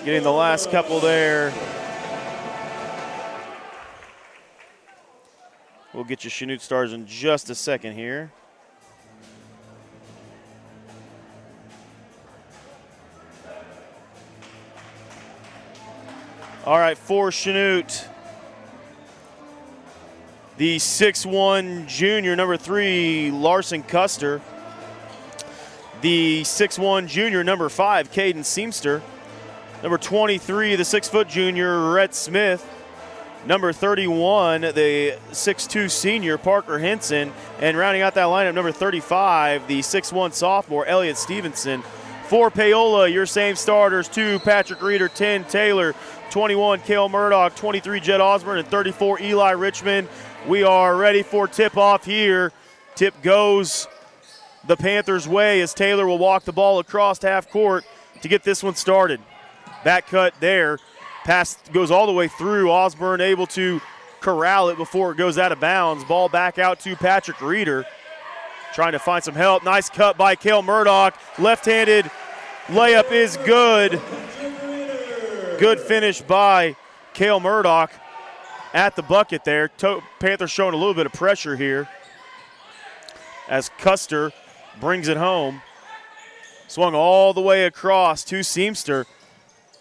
Getting the last couple there. We'll get you Chanute stars in just a second here. All right, for Chanute, the 6'1 junior, number 3, Larson Custer. The 6'1 junior, number 5, Caden Seamster. Number 23, the 6-foot junior, Rhett Smith. number 31, the 6'2 senior, Parker Henson. And rounding out that lineup, number 35, the 6'1 sophomore, Elliott Stevenson. For Paola, your same starters, 2, Patrick Reeder, 10, Taylor, 21, Cale Murdoch, 23, Jed Osborne, and 34, Eli Richmond. We are ready for tip-off here. Tip goes the Panthers' way as Taylor will walk the ball across half court to get this one started. Back cut there. Pass goes all the way through. Osborne able to corral it before it goes out of bounds. Ball back out to Patrick Reeder. Trying to find some help. Nice cut by Cale Murdoch. Left-handed layup is good. Good finish by Cale Murdoch at the bucket there. Panthers showing a little bit of pressure here as Custer brings it home. Swung all the way across to Seamster.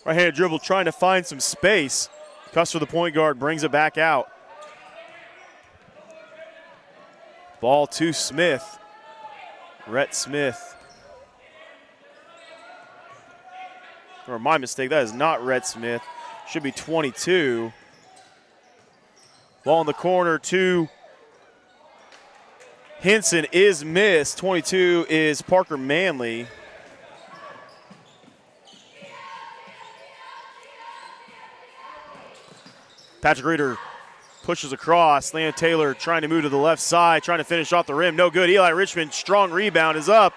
Right-handed dribble trying to find some space. Custer, the point guard, brings it back out. Ball to Smith. Rhett Smith. Or my mistake, that is not Rhett Smith. Should be 22. Ball in the corner to Henson is missed. 22 is Parker Manley. Patrick Reeder pushes across. Landon Taylor trying to move to the left side, trying to finish off the rim. No good. Eli Richmond, strong rebound, is up.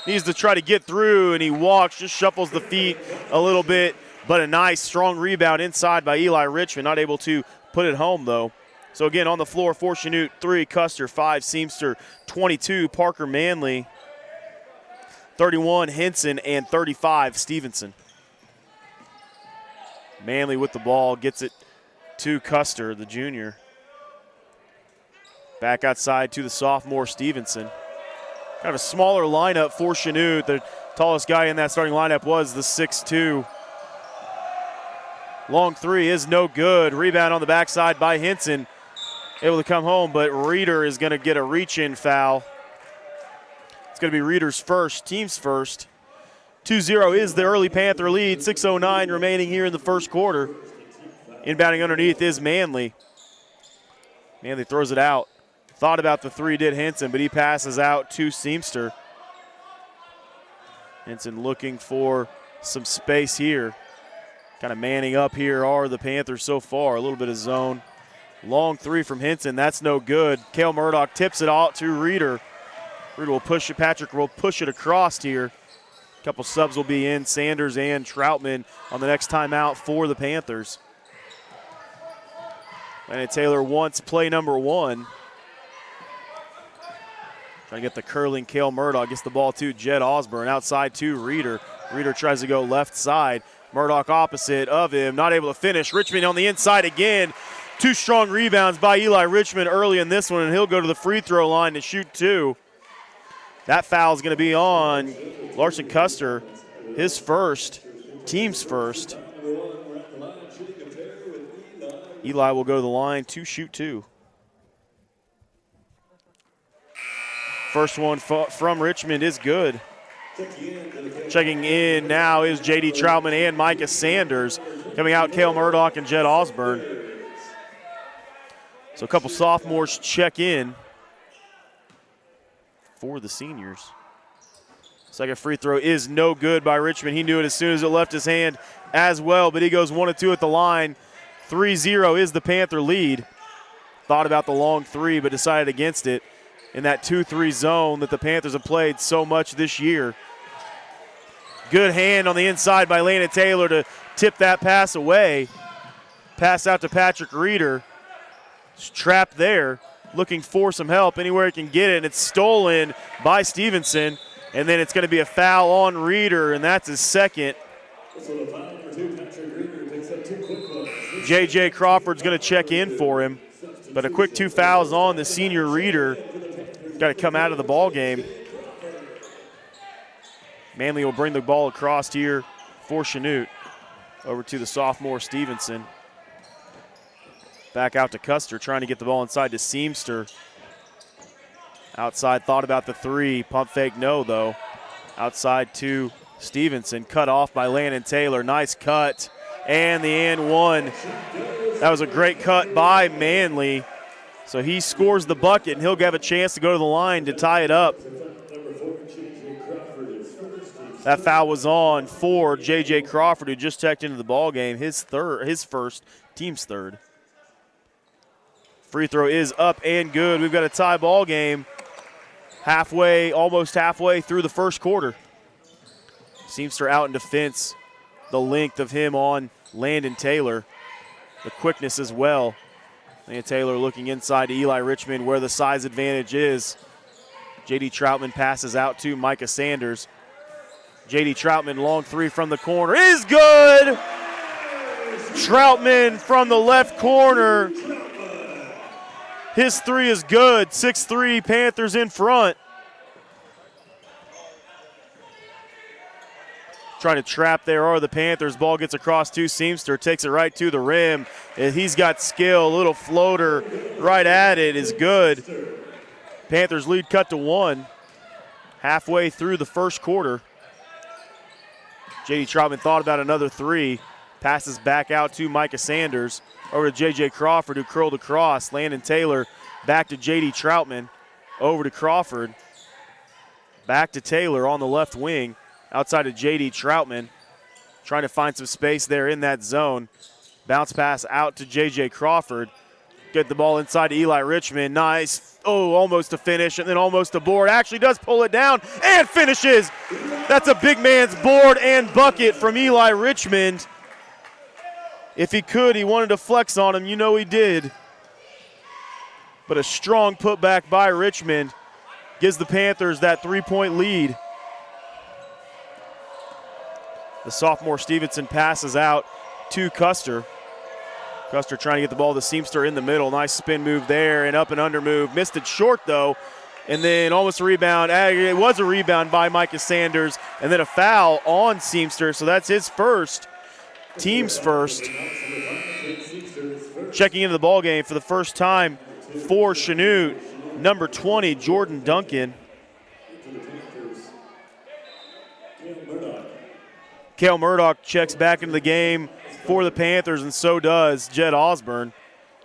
Needs to try to get through, and he walks, just shuffles the feet a little bit. But a nice, strong rebound inside by Eli Richmond. Not able to put it home, though. So, again, on the floor for Chanute, 3, Custer, 5, Seamster, 22, Parker Manley, 31, Henson, and 35, Stevenson. Manley with the ball, gets it to Custer, the junior. Back outside to the sophomore, Stevenson. Kind of a smaller lineup for Chanute. The tallest guy in that starting lineup was the 6'2". Long three is no good. Rebound on the backside by Henson. Able to come home, but Reeder is going to get a reach-in foul. It's going to be Reeder's first, team's first. 2-0 is the early Panther lead. 6:09 remaining here in the first quarter. Inbounding underneath is Manley. Manley throws it out. Thought about the three, did Henson, but he passes out to Seamster. Henson looking for some space here. Kind of manning up here are the Panthers so far. A little bit of zone. Long three from Henson. That's no good. Cale Murdoch tips it out to Reeder. Reeder will push it. Patrick will push it across here. A couple subs will be in. Sanders and Troutman on the next timeout for the Panthers. And Taylor wants play number 1. Trying to get the curling Cale Murdoch. Gets the ball to Jed Osborne. Outside to Reeder. Reeder tries to go left side. Murdoch opposite of him. Not able to finish. Richmond on the inside again. 2 strong rebounds by Eli Richmond early in this one, and he'll go to the free throw line to shoot 2. That foul is going to be on Larson Custer. His first, team's first. Eli will go to the line to shoot 2. First one from Richmond is good. Checking in now is J.D. Troutman and Micah Sanders. Coming out, Cale Murdoch and Jed Osborne. So a couple sophomores check in for the seniors. Second free throw is no good by Richmond. He knew it as soon as it left his hand as well, but he goes 1 of 2 at the line. 3-0 is the Panther lead. Thought about the long three, but decided against it in that 2-3 zone that the Panthers have played so much this year. Good hand on the inside by Landon Taylor to tip that pass away. Pass out to Patrick Reeder. It's trapped there, looking for some help anywhere he can get it, and it's stolen by Stevenson. And then it's going to be a foul on Reeder, and that's his second. J.J. Crawford's going to check in for him. But a quick 2 fouls on the senior Reeder. Got to come out of the ball game. Manley will bring the ball across here for Chanute. Over to the sophomore Stevenson. Back out to Custer, trying to get the ball inside to Seamster. Outside, thought about the 3. Pump fake, no, though. Outside to Stevenson. Cut off by Landon Taylor. Nice cut. And the and one That was a great cut by Manley. So he scores the bucket, and he'll have a chance to go to the line to tie it up. That foul was on for J.J. Crawford, who just checked into the ball game, his first, team's third. Free throw is up and good. We've got a tie ball game almost halfway through the first quarter. Seamster out in defense. The length of him on Landon Taylor. The quickness as well. Landon Taylor looking inside to Eli Richmond where the size advantage is. J.D. Troutman passes out to Micah Sanders. J.D. Troutman, long three from the corner is good. Troutman from the left corner. His three is good. 6-3 Panthers in front. Trying to trap there are the Panthers. Ball gets across to Seamster, takes it right to the rim. He's got skill, a little floater right at it is good. Panthers lead cut to 1 halfway through the first quarter. J.D. Troutman thought about another three. Passes back out to Micah Sanders. Over to J.J. Crawford, who curled across. Landon Taylor back to J.D. Troutman. Over to Crawford. Back to Taylor on the left wing. Outside of J.D. Troutman. Trying to find some space there in that zone. Bounce pass out to J.J. Crawford. Get the ball inside to Eli Richmond. Nice. Oh, almost a finish and then almost a board. Actually does pull it down and finishes. That's a big man's board and bucket from Eli Richmond. If he could, he wanted to flex on him. You know he did. But a strong putback by Richmond gives the Panthers that 3-point lead. The sophomore Stevenson passes out to Custer. Custer trying to get the ball to Seamster in the middle. Nice spin move there and up and under move. Missed it short though. And then almost a rebound. It was a rebound by Micah Sanders. And then a foul on Seamster. So that's his first. Team's first. Checking into the ball game for the first time for Chanute, number 20, Jordan Duncan. Cale Murdoch checks back into the game for the Panthers, and so does Jed Osborne.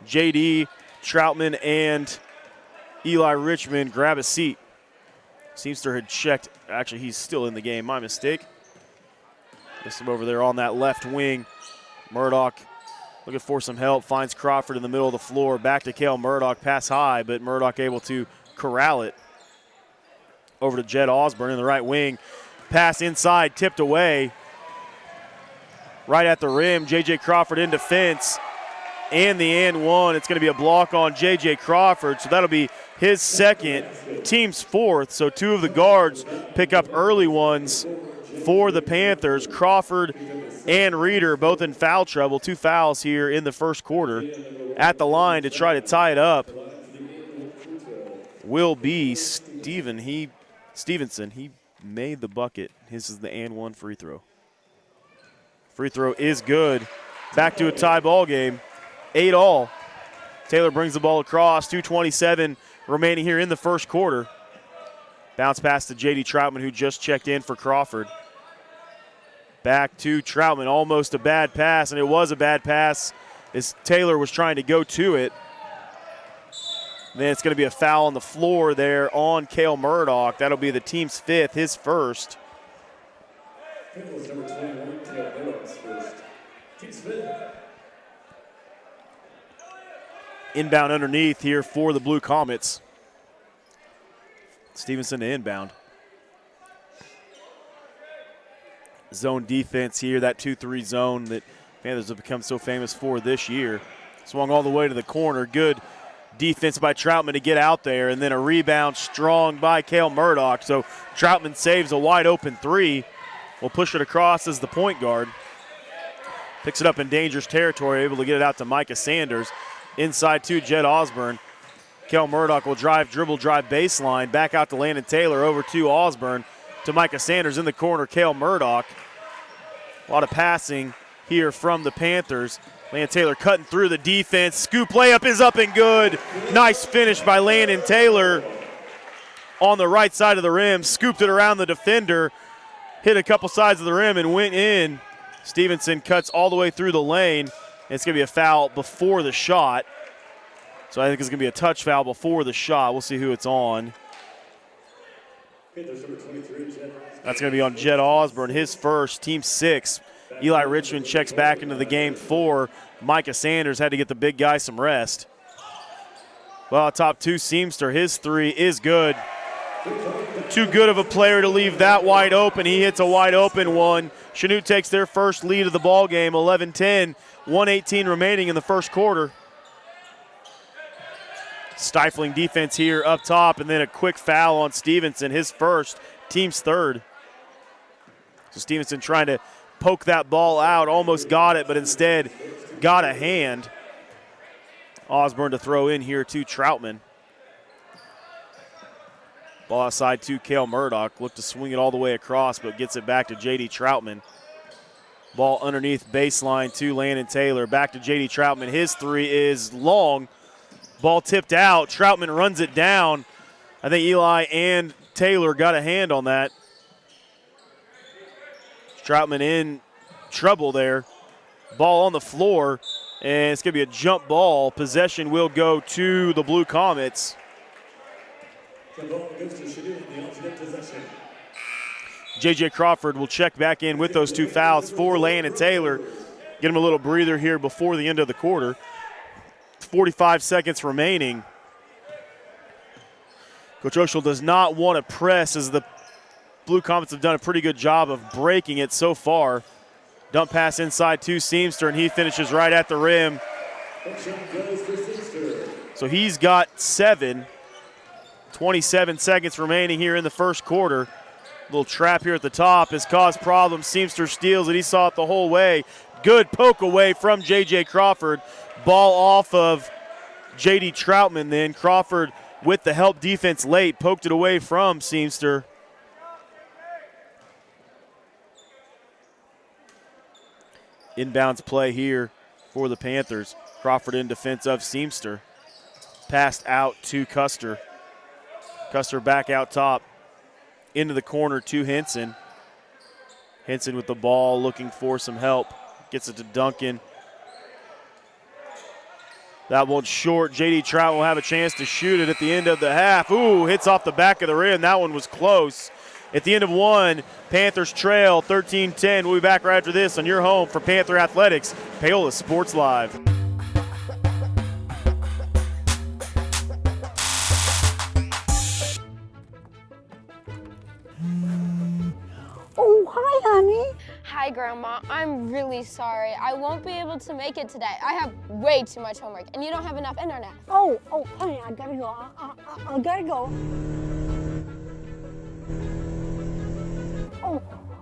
J.D. Troutman and Eli Richmond grab a seat. Seamster had checked. Actually, he's still in the game. My mistake. Missed him over there on that left wing. Murdoch looking for some help. Finds Crawford in the middle of the floor. Back to Cale Murdoch. Pass high, but Murdoch able to corral it. Over to Jed Osborne in the right wing. Pass inside, tipped away. Right at the rim, J.J. Crawford in defense. And the and one. It's going to be a block on J.J. Crawford, so that'll be his second, team's fourth. So two of the guards pick up early ones for the Panthers. Crawford and Reeder both in foul trouble. 2 fouls here in the first quarter. At the line to try to tie it up will be Stevenson. He made the bucket. His is the and one free throw. Free throw is good. Back to a tie ball game. 8-all. Taylor brings the ball across. 2:27 remaining here in the first quarter. Bounce pass to J.D. Troutman, who just checked in for Crawford. Back to Troutman. Almost a bad pass, and it was a bad pass as Taylor was trying to go to it. And then it's going to be a foul on the floor there on Cale Murdoch. That'll be the team's fifth, his first. Inbound underneath here for the Blue Comets. Stevenson to inbound. Zone defense here, that 2-3 zone that Panthers have become so famous for this year. Swung all the way to the corner. Good defense by Troutman to get out there, and then a rebound strong by Cale Murdoch. So Troutman saves a wide open three. Will push it across as the point guard. Picks it up in dangerous territory, able to get it out to Micah Sanders. Inside to Jed Osborne. Cale Murdoch will dribble drive baseline. Back out to Landon Taylor, over to Osborne. To Micah Sanders in the corner, Cale Murdoch. A lot of passing here from the Panthers. Landon Taylor cutting through the defense. Scoop layup is up and good. Nice finish by Landon Taylor on the right side of the rim. Scooped it around the defender. Hit a couple sides of the rim and went in. Stevenson cuts all the way through the lane. And it's going to be a foul before the shot. So I think it's going to be a touch foul before the shot. We'll see who it's on. That's going to be on Jed Osborne, his first, team 6. Eli Richmond checks back into the game for Micah Sanders. Had to get the big guy some rest. Well, top 2, Seamster, his 3 is good. Too good of a player to leave that wide open. He hits a wide open one. Chanute takes their first lead of the ball game, 11-10, 1:18 remaining in the first quarter. Stifling defense here up top, and then a quick foul on Stevenson, his first, team's 3rd. So Stevenson trying to poke that ball out, almost got it, but instead got a hand. Osborne to throw in here to Troutman. Ball outside to Cale Murdoch. Looked to swing it all the way across, but gets it back to J.D. Troutman. Ball underneath baseline to Landon Taylor. Back to J.D. Troutman. His 3 is long. Ball tipped out. Troutman runs it down. I think Eli and Taylor got a hand on that. Troutman in trouble there. Ball on the floor, and it's going to be a jump ball. Possession will go to the Blue Comets. J.J. Crawford will check back in with those 2 fouls for Landon Taylor. Get him a little breather here before the end of the quarter. 45 seconds remaining. Coach Oshel does not want to press, as the Blue Comets have done a pretty good job of breaking it so far. Dump pass inside to Seamster, and he finishes right at the rim. So he's got 7. 27 seconds remaining here in the first quarter. Little trap here at the top has caused problems. Seamster steals it. He saw it the whole way. Good poke away from J.J. Crawford. Ball off of J.D. Troutman then. Crawford with the help defense late. Poked it away from Seamster. Inbounds play here for the Panthers. Crawford in defense of Seamster. Passed out to Custer. Custer back out top. Into the corner to Henson. Henson with the ball looking for some help. Gets it to Duncan. That one's short. J.D. Trout will have a chance to shoot it at the end of the half. Ooh, hits off the back of the rim. That one was close. At the end of 1, Panthers trail 13-10. We'll be back right after this on your home for Panther Athletics, Paola Sports Live. Oh, hi, honey. Hi, Grandma. I'm really sorry. I won't be able to make it today. I have way too much homework, and you don't have enough internet. Oh, honey, I gotta go. I gotta go.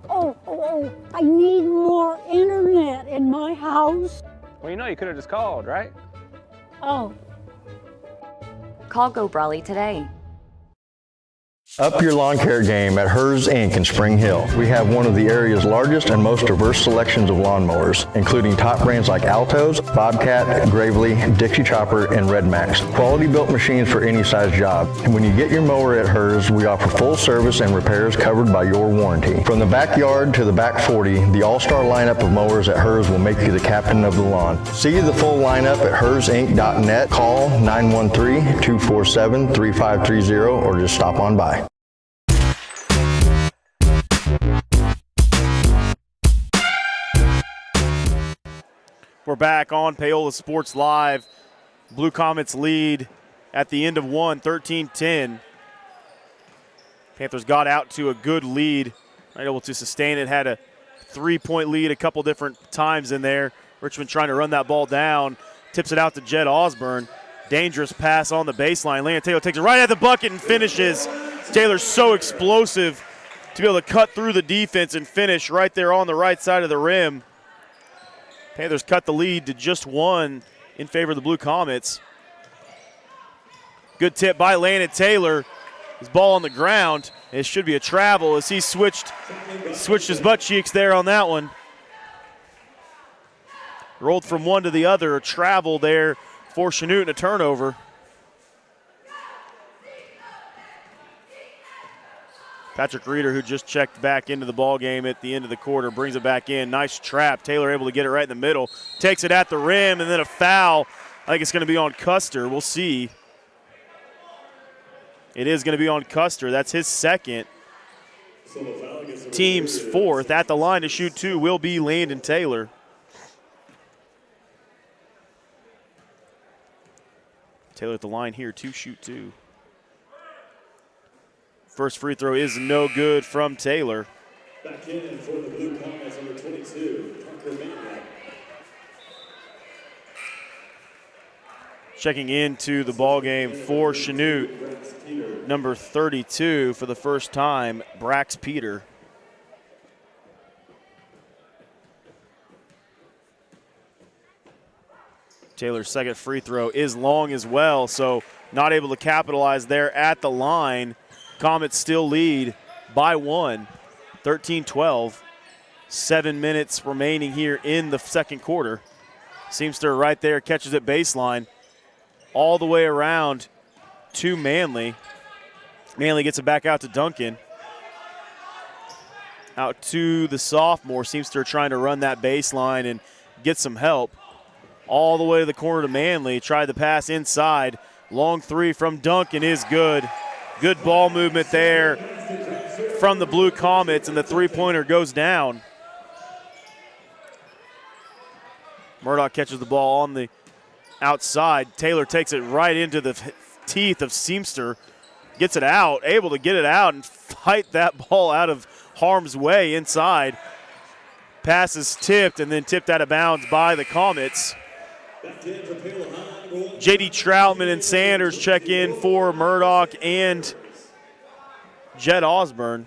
Oh, I need more internet in my house. Well, you know, you could have just called, right? Oh. Call Go Brawley today. Up your lawn care game at Hers Inc. in Spring Hill. We have one of the area's largest and most diverse selections of lawnmowers, including top brands like Altos, Bobcat, Gravely, Dixie Chopper, and Red Max. Quality built machines for any size job. And when you get your mower at Hers, we offer full service and repairs covered by your warranty. From the backyard to the back 40, the all-star lineup of mowers at Hers will make you the captain of the lawn. See the full lineup at hersinc.net. Call 913-247-3530 or just stop on by. We're back on Paola Sports Live. Blue Comets lead at the end of 1, 13-10. Panthers got out to a good lead, able to sustain it, had a 3-point lead a couple different times in there. Richmond trying to run that ball down, tips it out to Jed Osborne. Dangerous pass on the baseline. Landon Taylor takes it right at the bucket and finishes. Taylor's so explosive to be able to cut through the defense and finish right there on the right side of the rim. Panthers cut the lead to just 1 in favor of the Blue Comets. Good tip by Landon Taylor. His ball on the ground. It should be a travel as he switched his butt cheeks there on that one. Rolled from one to the other. A travel there for Chanute and a turnover. Patrick Reeder, who just checked back into the ball game at the end of the quarter, brings it back in. Nice trap. Taylor able to get it right in the middle. Takes it at the rim, and then a foul. I think it's going to be on Custer. We'll see. It is going to be on Custer. That's his second. Team's fourth. At the line to shoot two will be Landon Taylor. Taylor at the line here to shoot two. First free throw is no good from Taylor. Back in for the Blue Comets, number 22, Tucker Manley. Checking into the ball game for Chanute, number 32 for the first time, Brax Peter. Taylor's second free throw is long as well, so not able to capitalize there at the line. Comets still lead by one, 13-12. 7 minutes remaining here in the second quarter. Seamster right there catches it baseline. All the way around to Manley. Manley gets it back out to Duncan. Out to the sophomore. Seamster trying to run that baseline and get some help. All the way to the corner to Manley. Tried the pass inside. Long three from Duncan is good. Good ball movement there from the Blue Comets, and the three-pointer goes down. Murdoch catches the ball on the outside. Taylor takes it right into the teeth of Seamster. Gets it out, able to get it out and fight that ball out of harm's way inside. Pass is tipped and then tipped out of bounds by the Comets. J.D. Troutman and Sanders check in for Murdoch and Jed Osborne.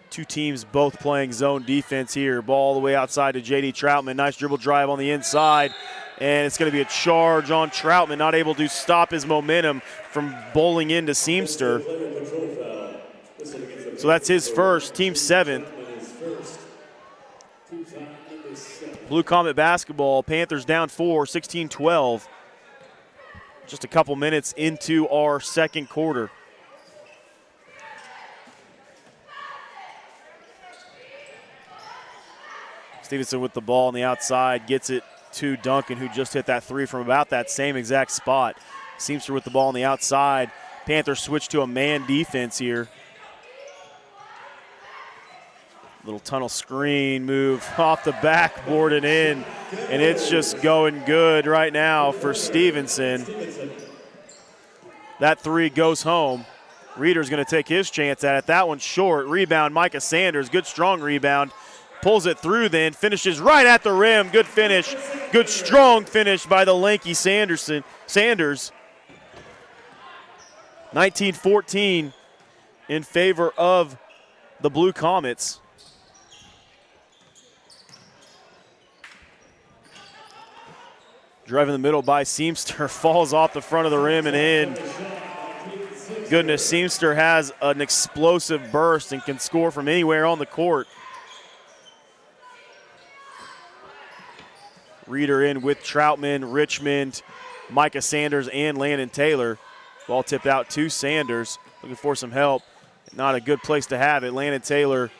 Two teams both playing zone defense here. Ball all the way outside to J.D. Troutman. Nice dribble drive on the inside. And it's going to be a charge on Troutman, not able to stop his momentum from bowling into Seamster. So that's his first, team seventh. Blue Comet basketball, Panthers down 4, 16-12. Just a couple minutes into our second quarter. Stevenson with the ball on the outside, gets it to Duncan, who just hit that three from about that same exact spot. Seamster with the ball on the outside. Panthers switch to a man defense here. Little tunnel screen move off the backboard and in, and it's just going good right now for Stevenson. That three goes home. Reeder's going to take his chance at it. That one's short. Rebound, Micah Sanders. Good strong rebound. Pulls it through then, finishes right at the rim. Good finish. Good strong finish by the lanky Sanders. 19-14 in favor of the Blue Comets. Drive in the middle by Seamster, falls off the front of the rim and in. Goodness, Seamster has an explosive burst and can score from anywhere on the court. Reeder in with Troutman, Richmond, Micah Sanders, and Landon Taylor. Ball tipped out to Sanders, looking for some help. Not a good place to have it. Landon Taylor,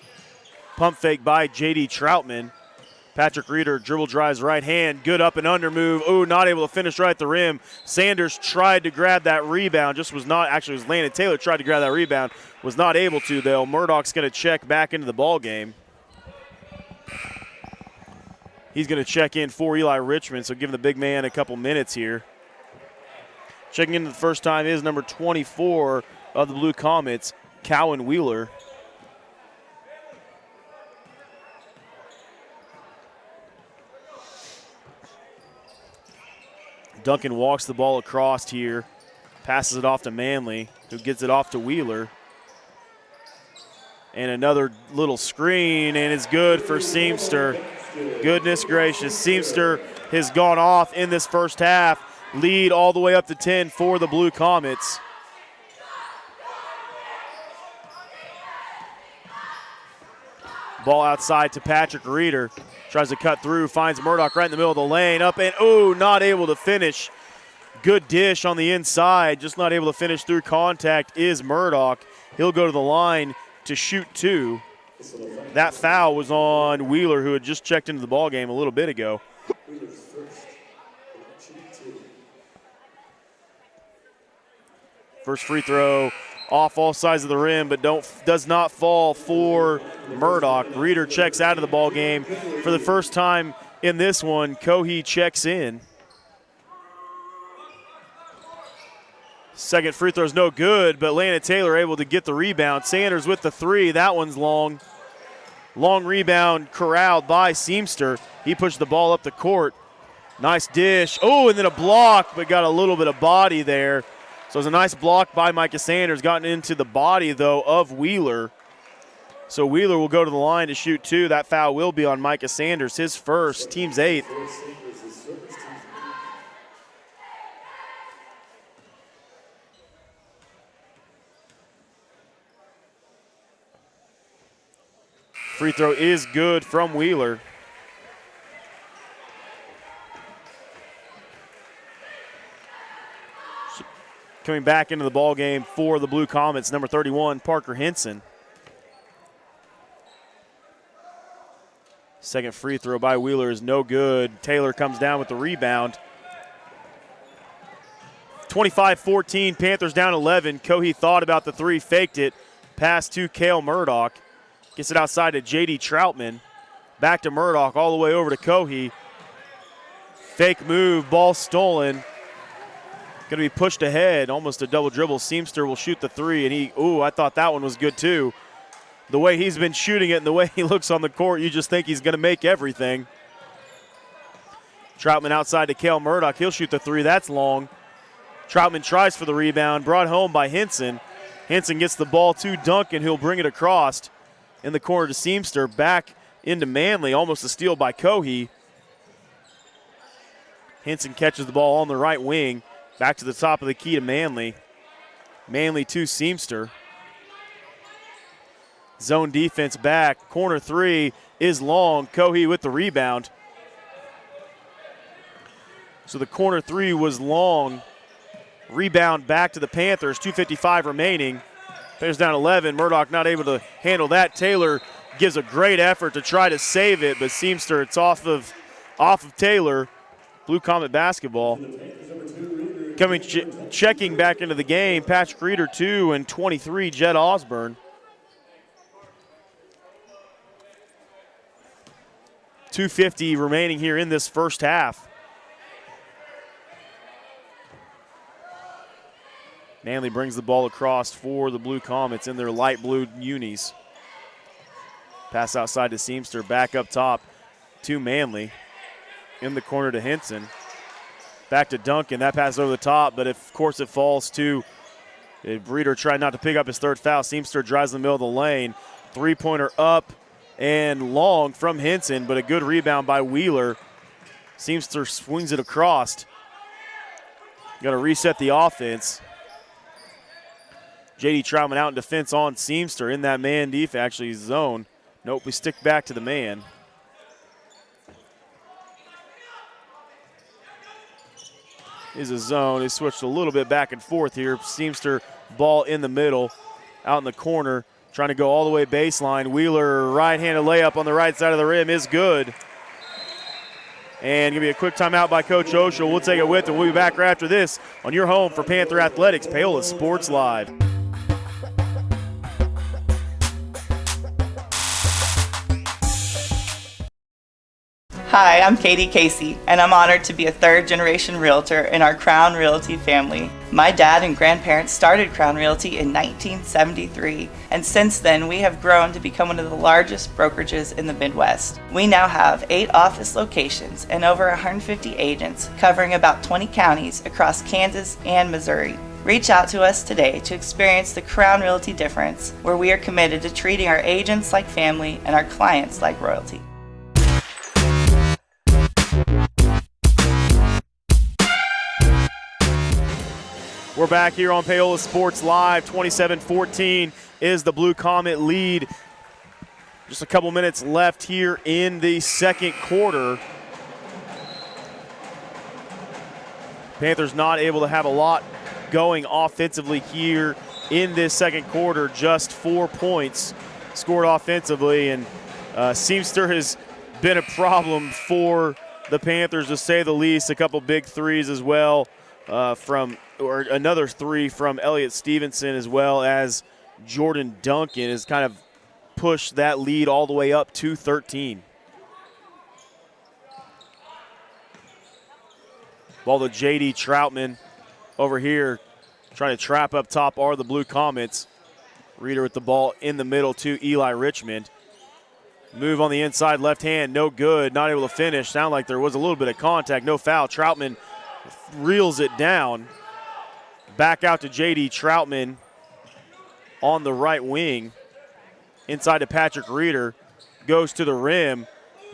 pump fake by J.D. Troutman. Patrick Reeder dribble drives right hand, good up and under move. Ooh, not able to finish right at the rim. Sanders tried to grab that rebound, just was not, actually it was Landon Taylor tried to grab that rebound, was not able to though. Murdoch's going to check back into the ball game. He's going to check in for Eli Richmond, so giving the big man a couple minutes here. Checking in the first time is number 24 of the Blue Comets, Cowan Wheeler. Duncan walks the ball across here, passes it off to Manley, who gets it off to Wheeler. And another little screen, and it's good for Seamster. Goodness gracious, Seamster has gone off in this first half. Lead all the way up to 10 for the Blue Comets. Ball outside to Patrick Reeder. Tries to cut through, finds Murdoch right in the middle of the lane. Up and, ooh, not able to finish. Good dish on the inside, just not able to finish through contact is Murdoch. He'll go to the line to shoot 2. That foul was on Wheeler, who had just checked into the ball game a little bit ago. First free throw off all sides of the rim, but does not fall for Murdoch. Reeder checks out of the ball game for the first time in this one. Cohee checks in. Second free throw is no good, but Lana Taylor able to get the rebound. Sanders with the 3. That one's long. Long rebound corralled by Seamster. He pushed the ball up the court. Nice dish. Oh, and then a block, but got a little bit of body there. So it was a nice block by Micah Sanders. Gotten into the body, though, of Wheeler. So Wheeler will go to the line to shoot 2. That foul will be on Micah Sanders, his first, team's 8th. Free throw is good from Wheeler. Coming back into the ball game for the Blue Comets, number 31, Parker Henson. Second free throw by Wheeler is no good. Taylor comes down with the rebound. 25-14, Panthers down 11. Cohee thought about the 3, faked it. Pass to Cale Murdoch. Gets it outside to J.D. Troutman. Back to Murdoch, all the way over to Cohee. Fake move, ball stolen. Going to be pushed ahead, almost a double dribble. Seamster will shoot the 3, and I thought that one was good too. The way he's been shooting it and the way he looks on the court, you just think he's going to make everything. Troutman outside to Cale Murdoch. He'll shoot the 3. That's long. Troutman tries for the rebound, brought home by Henson. Henson gets the ball to Duncan, who'll bring it across. In the corner to Seamster, back into Manley, almost a steal by Cohee. Henson catches the ball on the right wing, back to the top of the key to Manley. Manley to Seamster. Zone defense back, corner 3 is long. Cohee with the rebound. So the corner 3 was long. Rebound back to the Panthers, 2:55 remaining. Panthers down 11. Murdoch not able to handle that. Taylor gives a great effort to try to save it, but Seamster, it's off of Taylor. Blue Comet basketball. Checking back into the game, Patrick Reeder 2 and 23, Jed Osborne. 2:50 remaining here in this first half. Manley brings the ball across for the Blue Comets in their light blue unis. Pass outside to Seamster, back up top to Manley. In the corner to Henson. Back to Duncan, that pass over the top, but of course it falls to Breeder trying not to pick up his 3rd foul. Seamster drives in the middle of the lane. 3-pointer up and long from Henson, but a good rebound by Wheeler. Seamster swings it across. Got to reset the offense. J.D. Troutman out in defense on Seamster in that man defense, actually zone. Nope, we stick back to the man. Is a zone. He switched a little bit back and forth here. Seamster ball in the middle, out in the corner, trying to go all the way baseline. Wheeler right-handed layup on the right side of the rim is good. And going to be a quick timeout by Coach Oshel. We'll take it with him. We'll be back right after this on your home for Panther Athletics, Paola Sports Live. Hi, I'm Katie Casey, and I'm honored to be a third-generation realtor in our Crown Realty family. My dad and grandparents started Crown Realty in 1973, and since then we have grown to become one of the largest brokerages in the Midwest. We now have 8 office locations and over 150 agents covering about 20 counties across Kansas and Missouri. Reach out to us today to experience the Crown Realty difference, where we are committed to treating our agents like family and our clients like royalty. We're back here on Paola Sports Live. 27-14 is the Blue Comet lead. Just a couple minutes left here in the second quarter. Panthers not able to have a lot going offensively here in this second quarter. Just 4 points scored offensively, and Seamster has been a problem for the Panthers, to say the least. A couple big threes as well or another three from Elliott Stevenson, as well as Jordan Duncan has kind of pushed that lead all the way up to 13. Ball to J.D. Troutman over here, trying to trap up top are the Blue Comets. Reeder with the ball in the middle to Eli Richmond. Move on the inside, left hand, no good, not able to finish. Sound like there was a little bit of contact, no foul. Troutman reels it down. Back out to J.D. Troutman on the right wing. Inside to Patrick Reeder, goes to the rim.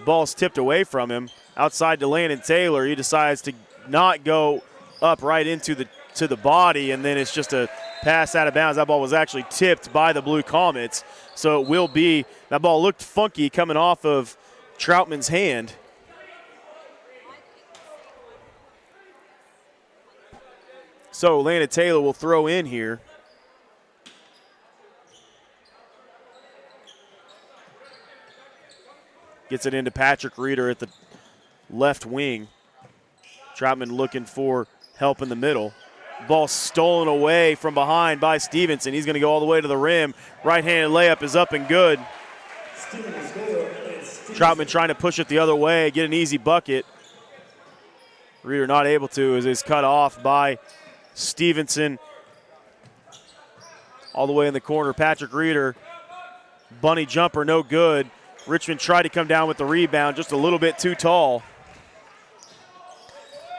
Ball's tipped away from him. Outside to Landon Taylor, he decides to not go up right into the body, and then it's just a pass out of bounds. That ball was actually tipped by the Blue Comets, so it will be, that ball looked funky coming off of Troutman's hand. So Landon Taylor will throw in here. Gets it into Patrick Reeder at the left wing. Troutman looking for help in the middle. Ball stolen away from behind by Stevenson. He's going to go all the way to the rim. Right-handed layup is up and good. Troutman trying to push it the other way, get an easy bucket. Reeder not able to, as is cut off by Stevenson. All the way in the corner, Patrick Reeder. Bunny jumper, no good. Richmond tried to come down with the rebound, just a little bit too tall.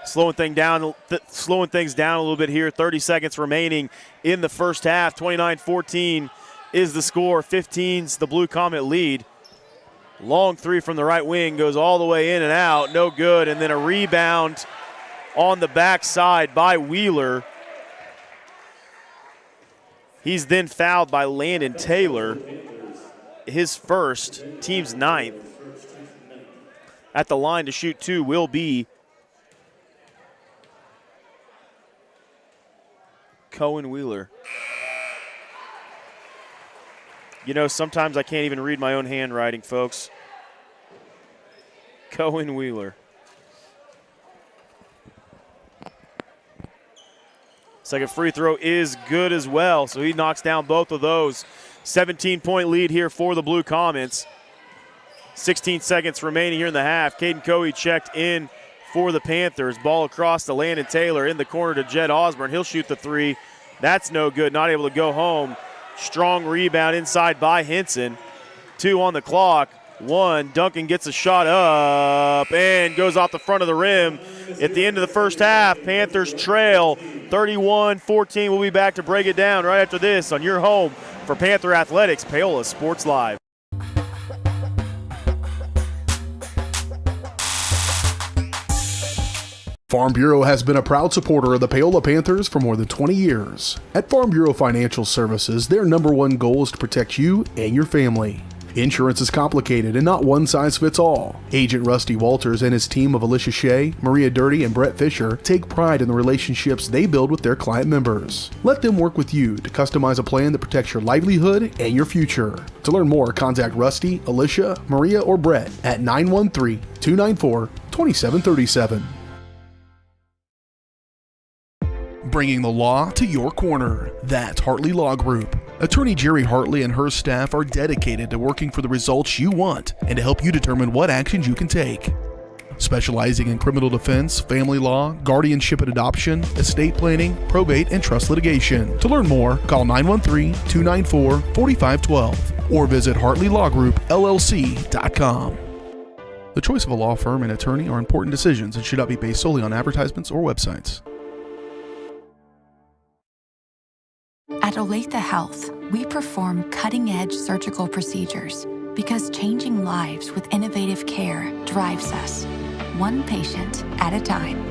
Slowing things down a little bit here. 30 seconds remaining in the first half. 29-14 is the score. 15's the Blue Comet lead. Long three from the right wing, goes all the way in and out. No good. And then a rebound on the backside by Wheeler. He's then fouled by Landon Taylor. His first, team's 9th. At the line to shoot 2 will be Cohen Wheeler. You know, sometimes I can't even read my own handwriting, folks. Cohen Wheeler. Second free throw is good as well, so he knocks down both of those. 17-point lead here for the Blue Comets. 16 seconds remaining here in the half. Caden Coey checked in for the Panthers. Ball across to Landon Taylor in the corner to Jed Osborne. He'll shoot the three. That's no good. Not able to go home. Strong rebound inside by Henson. 2 on the clock. 1. Duncan gets a shot up and goes off the front of the rim. At the end of the first half, Panthers trail 31-14. We'll be back to break it down right after this on your home for Panther Athletics, Paola Sports Live. Farm Bureau has been a proud supporter of the Paola Panthers for more than 20 years. At Farm Bureau Financial Services, their #1 goal is to protect you and your family. Insurance is complicated and not one size fits all. Agent Rusty Walters and his team of Alicia Shea, Maria Dirty, and Brett Fisher take pride in the relationships they build with their client members. Let them work with you to customize a plan that protects your livelihood and your future. To learn more, contact Rusty, Alicia, Maria, or Brett at 913-294-2737. Bringing the law to your corner. That's Hartley Law Group. Attorney Jerry Hartley and her staff are dedicated to working for the results you want and to help you determine what actions you can take. Specializing in criminal defense, family law, guardianship and adoption, estate planning, probate, and trust litigation. To learn more, call 913-294-4512 or visit HartleyLawGroupLLC.com. The choice of a law firm and attorney are important decisions and should not be based solely on advertisements or websites. At Olathe Health, we perform cutting-edge surgical procedures because changing lives with innovative care drives us, one patient at a time.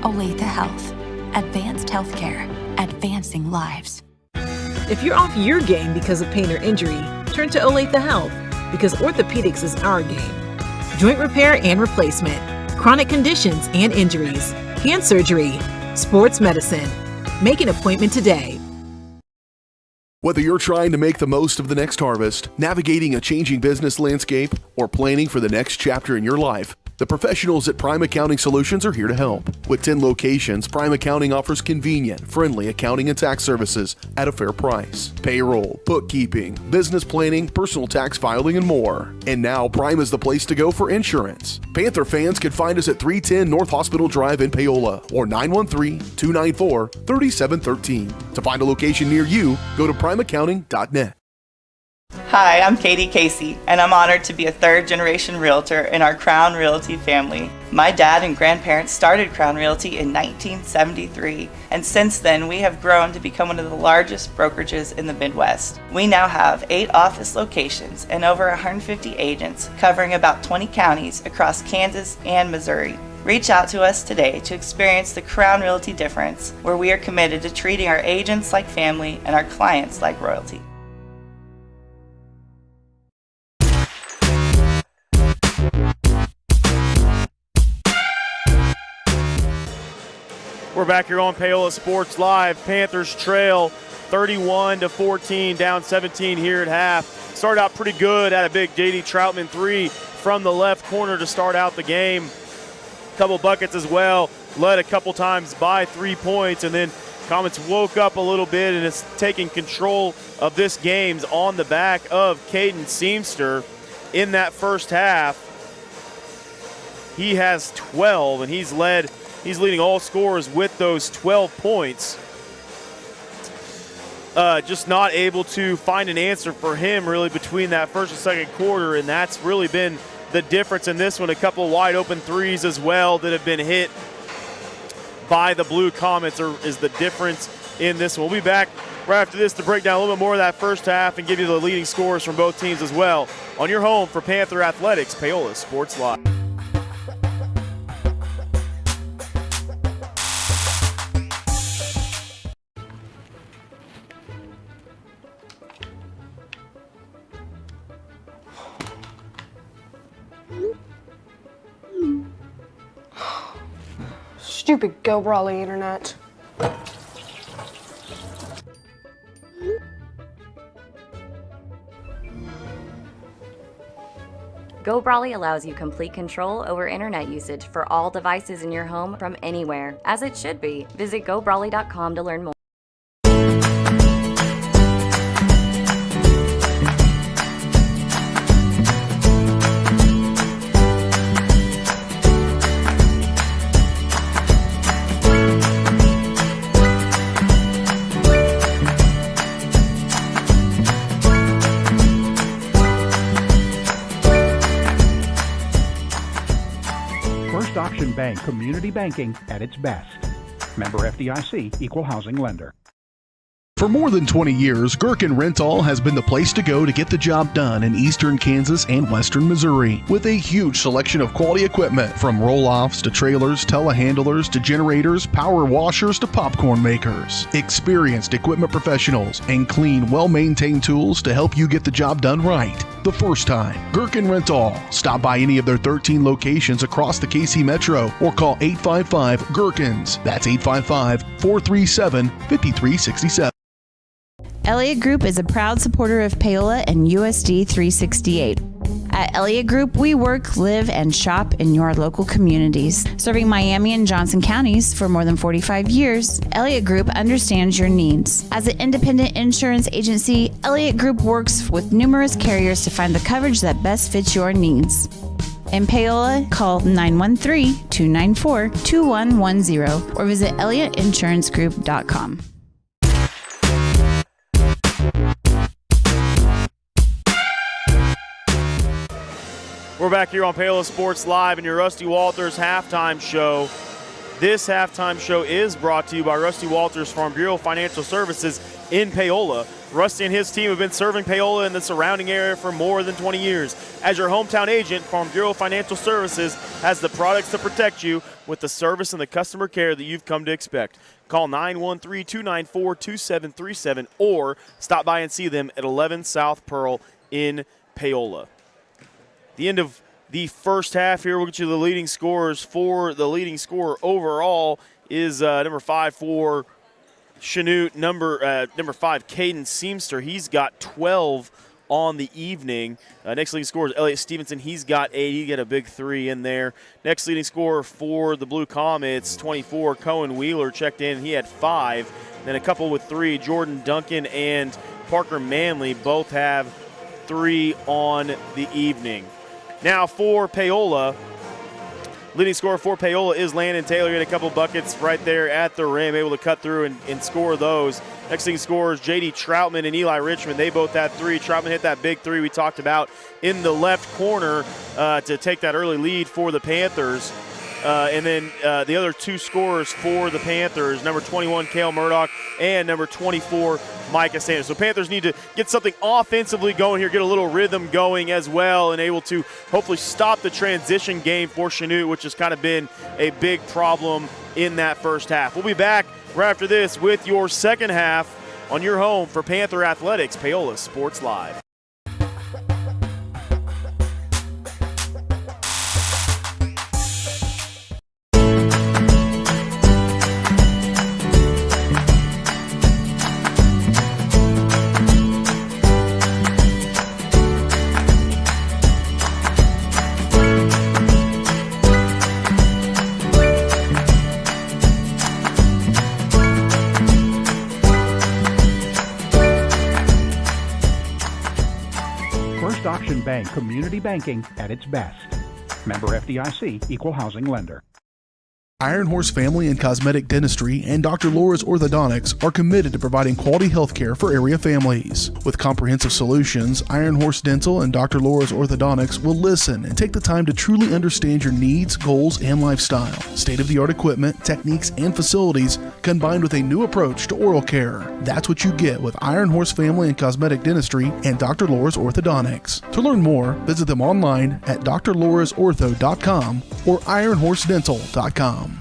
Olathe Health. Advanced healthcare. Advancing lives. If you're off your game because of pain or injury, turn to Olathe Health because orthopedics is our game. Joint repair and replacement, chronic conditions and injuries, hand surgery, Sports Medicine. Make an appointment today. Whether you're trying to make the most of the next harvest, navigating a changing business landscape, or planning for the next chapter in your life, the professionals at Prime Accounting Solutions are here to help. With 10 locations, Prime Accounting offers convenient, friendly accounting and tax services at a fair price. Payroll, bookkeeping, business planning, personal tax filing, and more. And now Prime is the place to go for insurance. Panther fans can find us at 310 North Hospital Drive in Paola or 913-294-3713. To find a location near you, go to primeaccounting.net. Hi, I'm Katie Casey, and I'm honored to be a third-generation realtor in our Crown Realty family. My dad and grandparents started Crown Realty in 1973, and since then we have grown to become one of the largest brokerages in the Midwest. We now have 8 office locations and over 150 agents covering about 20 counties across Kansas and Missouri. Reach out to us today to experience the Crown Realty difference, where we are committed to treating our agents like family and our clients like royalty. We're back here on Paola Sports Live. Panthers trail 31-14, down 17 here at half. Started out pretty good, had a big J.D. Troutman 3 from the left corner to start out the game. Couple buckets as well, led a couple times by 3 points, and then Comets woke up a little bit and is taking control of this game on the back of Caden Seamster in that first half. He has 12, and he's leading all scorers with those 12 points. Just not able to find an answer for him really between that first and second quarter, and that's really been the difference in this one. A couple wide open threes as well that have been hit by the Blue Comets is the difference in this one. We'll be back right after this to break down a little bit more of that first half and give you the leading scores from both teams as well on your home for Panther Athletics, Paola Sports Live. Stupid Go Brawly internet. Go Brawly allows you complete control over internet usage for all devices in your home from anywhere, as it should be. Visit GoBrawly.com to learn more. First Option Bank Community Banking at its best. Member FDIC, Equal Housing Lender. For more than 20 years, Gherkin Rental has been the place to go to get the job done in eastern Kansas and western Missouri. With a huge selection of quality equipment, from roll-offs to trailers, telehandlers to generators, power washers to popcorn makers. Experienced equipment professionals and clean, well-maintained tools to help you get the job done right the first time. Gherkin Rental. Stop by any of their 13 locations across the KC Metro or call 855-GHERKINS. That's 855-437-5367. Elliott Group is a proud supporter of Paola and USD 368. At Elliott Group, we work, live, and shop in your local communities. Serving Miami and Johnson counties for more than 45 years, Elliott Group understands your needs. As an independent insurance agency, Elliott Group works with numerous carriers to find the coverage that best fits your needs. In Paola, call 913-294-2110 or visit ElliottInsuranceGroup.com. We're back here on Paola Sports Live in your Rusty Walters halftime show. This halftime show is brought to you by Rusty Walters Farm Bureau Financial Services in Paola. Rusty and his team have been serving Paola and the surrounding area for more than 20 years. As your hometown agent, Farm Bureau Financial Services has the products to protect you with the service and the customer care that you've come to expect. Call 913-294-2737 or stop by and see them at 11 South Pearl in Paola. The end of the first half here. We'll get you the leading scorers. For the leading scorer overall is number 5 for Chanute, number 5, Caden Seamster. He's got 12 on the evening. Next leading scorer is Elliot Stevenson. He's got 8. He got a big 3 in there. Next leading scorer for the Blue Comets, 24, Cohen Wheeler checked in. He had 5. Then a couple with 3, Jordan Duncan and Parker Manley both have 3 on the evening. Now for Paola, leading scorer for Paola is Landon Taylor. He had a couple buckets right there at the rim, able to cut through and score those. Next leading scorers, J.D. Troutman and Eli Richmond. They both had 3. Troutman hit that big 3 we talked about in the left corner to take that early lead for the Panthers. And then the other 2 scorers for the Panthers, number 21, Cale Murdoch, and number 24, Micah Sanders. So Panthers need to get something offensively going here, get a little rhythm going as well, and able to hopefully stop the transition game for Chanute, which has kind of been a big problem in that first half. We'll be back right after this with your second half on your home for Panther Athletics, Paola Sports Live. Auction Bank community banking at its best. Member FDIC, equal housing lender. Iron Horse Family and Cosmetic Dentistry and Dr. Laura's Orthodontics are committed to providing quality health care for area families. With comprehensive solutions, Iron Horse Dental and Dr. Laura's Orthodontics will listen and take the time to truly understand your needs, goals, and lifestyle. State-of-the-art equipment, techniques, and facilities combined with a new approach to oral care. That's what you get with Iron Horse Family and Cosmetic Dentistry and Dr. Laura's Orthodontics. To learn more, visit them online at drlaurasortho.com or ironhorsedental.com.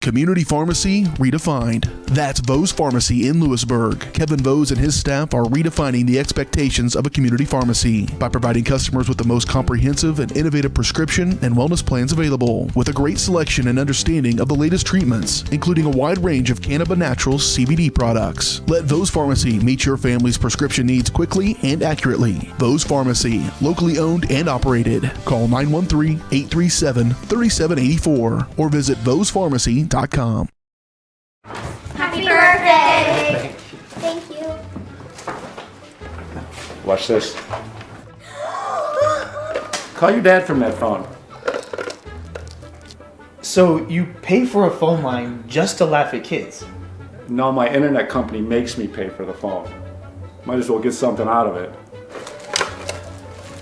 Community Pharmacy Redefined. That's Vose Pharmacy in Lewisburg. Kevin Vose and his staff are redefining the expectations of a community pharmacy by providing customers with the most comprehensive and innovative prescription and wellness plans available, with a great selection and understanding of the latest treatments, including a wide range of Cannabis Naturals CBD products. Let Vose Pharmacy meet your family's prescription needs quickly and accurately. Vose Pharmacy, locally owned and operated. Call 913-837-3784 or visit vosepharmacy.com. Happy birthday! Thank you. Watch this. Call your dad from that phone. So you pay for a phone line just to laugh at kids? No, my internet company makes me pay for the phone. Might as well get something out of it.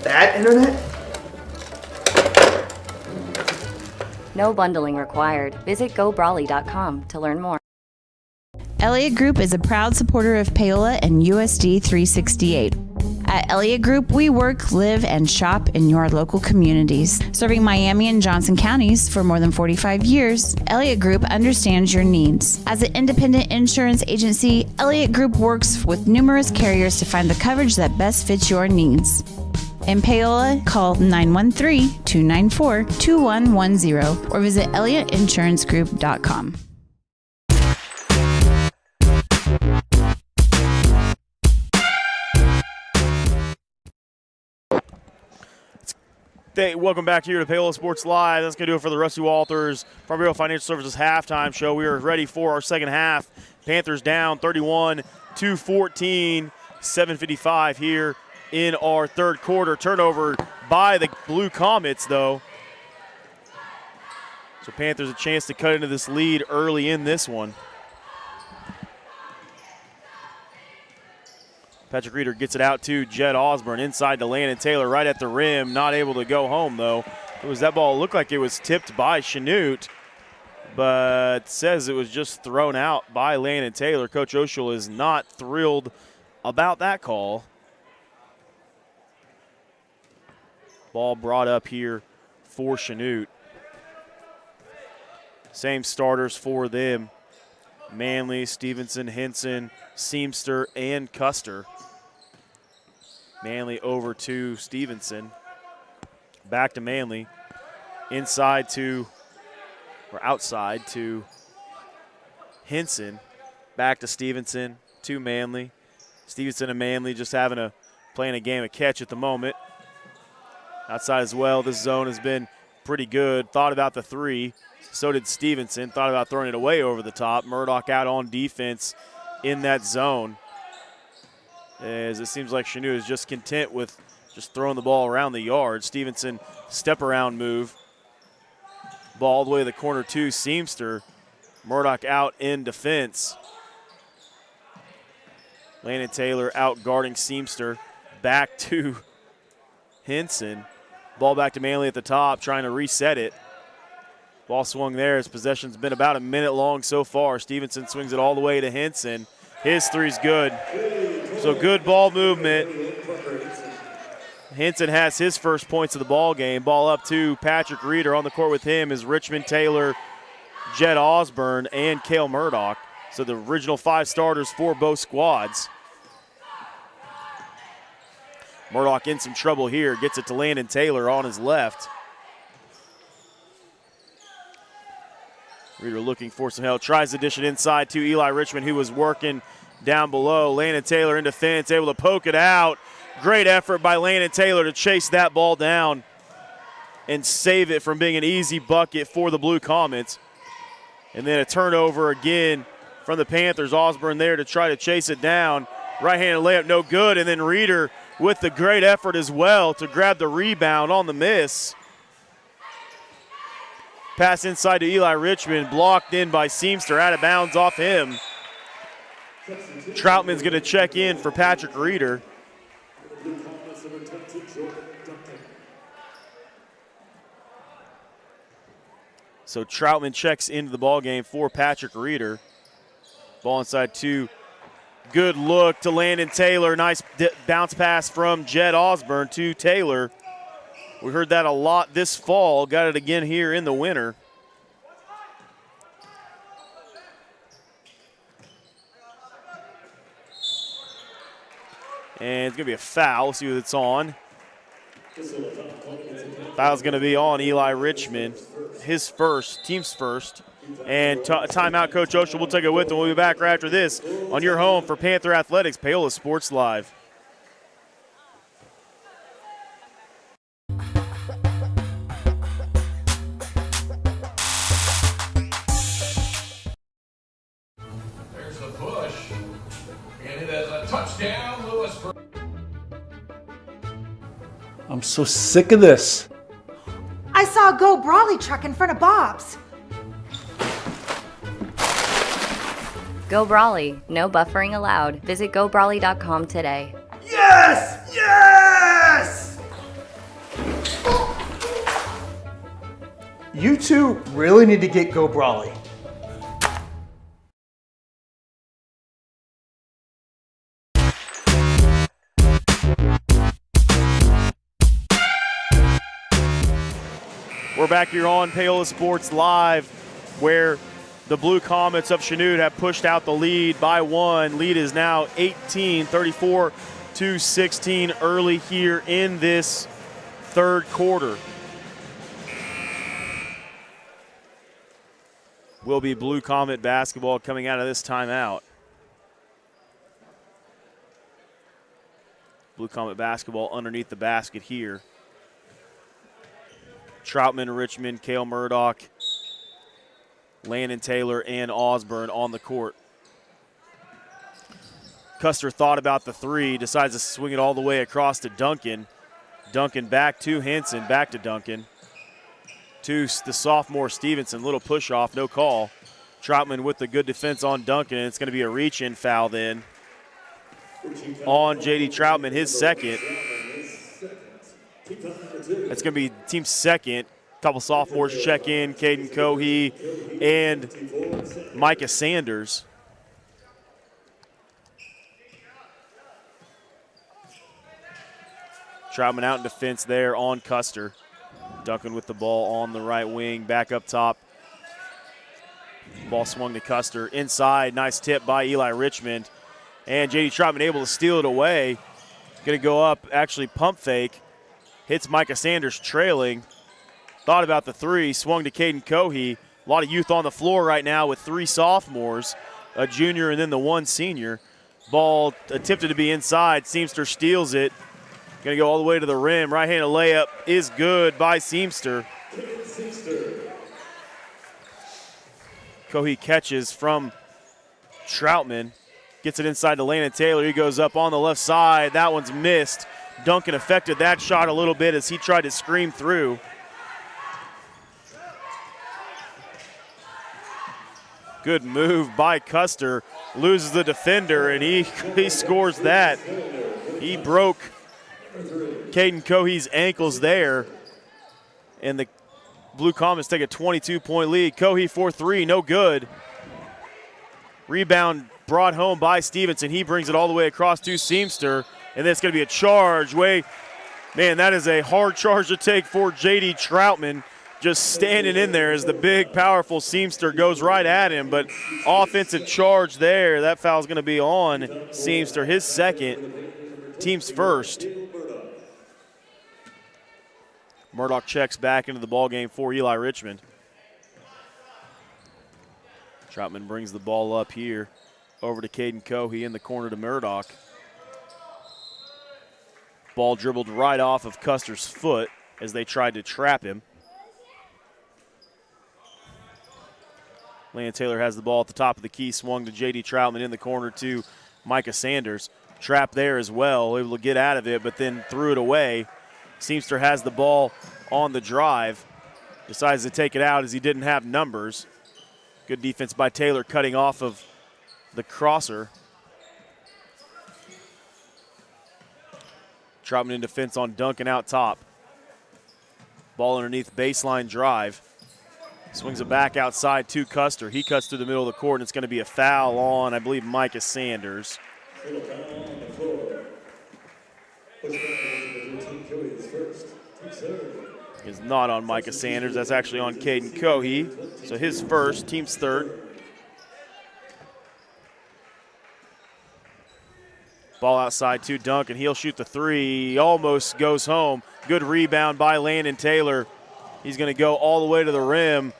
That internet? No bundling required. Visit GoBrawly.com to learn more. Elliott Group is a proud supporter of Paola and USD 368. At Elliott Group, we work, live, and shop in your local communities. Serving Miami and Johnson counties for more than 45 years, Elliott Group understands your needs. As an independent insurance agency, Elliott Group works with numerous carriers to find the coverage that best fits your needs. In Paola, call 913-294-2110 or visit elliotinsurancegroup.com. Welcome back here to Paola Sports Live. That's going to do it for the Rusty Walters Farm Bureau Financial Services halftime show. We are ready for our second half. Panthers down 31-14, 7:55 here in our third quarter. Turnover by the Blue Comets, though. So Panthers a chance to cut into this lead early in this one. Patrick Reeder gets it out to Jed Osborne inside to Landon Taylor right at the rim. Not able to go home, though. That ball looked like it was tipped by Chanute, but says it was just thrown out by Landon Taylor. Coach Oshel is not thrilled about that call. Ball brought up here for Chanute. Same starters for them. Manley, Stevenson, Henson, Seamster, and Custer. Manley over to Stevenson. Back to Manley. Inside to, or outside to Henson. Back to Stevenson, to Manley. Stevenson and Manley just playing a game of catch at the moment. Outside as well, this zone has been pretty good. Thought about the three. So did Stevenson. Thought about throwing it away over the top. Murdoch out on defense in that zone. As it seems like Chanute is just content with just throwing the ball around the yard. Stevenson, step around move. Ball all the way to the corner to Seamster. Murdoch out in defense. Landon Taylor out guarding Seamster. Back to Henson. Ball back to Manley at the top, trying to reset it. Ball swung there. His possession's been about a minute long so far. Stevenson swings it all the way to Henson. His three's good. So good ball movement. Henson has his first points of the ball game. Ball up to Patrick Reeder. On the court with him is Richmond Taylor, Jed Osborne, and Cale Murdoch. So the original 5 starters for both squads. Murdoch in some trouble here. Gets it to Landon Taylor on his left. Reeder looking for some help. Tries to dish it inside to Eli Richmond, who was working down below. Landon Taylor in defense, able to poke it out. Great effort by Landon Taylor to chase that ball down and save it from being an easy bucket for the Blue Comets. And then a turnover again from the Panthers. Osborne there to try to chase it down. Right-handed layup, no good. And then Reeder with the great effort as well to grab the rebound on the miss. Pass inside to Eli Richmond, blocked in by Seamster, out of bounds off him. Troutman's going to check in for Patrick Reeder. So Troutman checks into the ballgame for Patrick Reeder. Ball inside two. Good look to Landon Taylor. Nice bounce pass from Jed Osborne to Taylor. We heard that a lot this fall. Got it again here in the winter. And it's going to be a foul. Let's see what it's on. Foul's going to be on Eli Richmond. His first, team's first. And timeout, Coach Oshel. We'll take it with him. We'll be back right after this on your home for Panther Athletics, Paola Sports Live. There's a push, and it is a touchdown, Lewisburg. I'm so sick of this. I saw a Go Brawley truck in front of Bob's. Go Brawley. No buffering allowed. Visit gobrawley.com today. Yes! Yes! You two really need to get Go Brawley. We're back here on Paola Sports Live, where the Blue Comets of Chanute have pushed out the lead by 1. Lead is now 18, 34-16 early here in this third quarter. Will be Blue Comet basketball coming out of this timeout. Blue Comet basketball underneath the basket here. Troutman, Richmond, Cale Murdoch, Landon Taylor, and Osborne on the court. Custer thought about the three, decides to swing it all the way across to Duncan. Duncan back to Henson, back to Duncan. To the sophomore Stevenson, little push off, no call. Troutman with the good defense on Duncan, and it's going to be a reach-in foul then on J.D. Troutman, his second. That's going to be team's second. A couple sophomores check in, Caden Cohee and Micah Sanders. Troutman out in defense there on Custer. Duncan with the ball on the right wing, back up top. Ball swung to Custer. Inside, nice tip by Eli Richmond. And J.D. Troutman able to steal it away. Going to go up, actually pump fake. hits Micah Sanders trailing. Thought about the three, swung to Caden Cohey. A lot of youth on the floor right now with 3 sophomores, a junior and then the 1 senior. Ball attempted to be inside. Seamster steals it. Going to go all the way to the rim. Right-handed layup is good by Seamster. Cohey catches from Troutman. Gets it inside to Landon Taylor. He goes up on the left side. That one's missed. Duncan affected that shot a little bit as he tried to scream through. Good move by Custer. Loses the defender, and he scores that. He broke Caden Cohey's ankles there. And the Blue Comets take a 22-point lead. Cohey for 3, no good. Rebound brought home by Stevenson. He brings it all the way across to Seamster. And then it's going to be a charge. Man, that is a hard charge to take for J.D. Troutman. Just standing in there as the big, powerful Seamster goes right at him. But offensive charge there. That foul's going to be on Seamster, his second, team's first. Murdoch checks back into the ballgame for Eli Richmond. Troutman brings the ball up here over to Caden Cohey in the corner to Murdoch. Ball dribbled right off of Custer's foot as they tried to trap him. Landon Taylor has the ball at the top of the key, swung to J.D. Troutman in the corner to Micah Sanders. Trap there as well, able to get out of it, but then threw it away. Seamster has the ball on the drive. Decides to take it out as he didn't have numbers. Good defense by Taylor cutting off of the crosser. Troutman in defense on Duncan out top. Ball underneath, baseline drive. Swings it back outside to Custer. He cuts through the middle of the court, and it's going to be a foul on, I believe, Micah Sanders. Is not on Micah Sanders. That's actually on Caden Cohey. So his first, team's third. Ball outside to Duncan. He'll shoot the three. Almost goes home. Good rebound by Landon Taylor. He's going to go all the way to the rim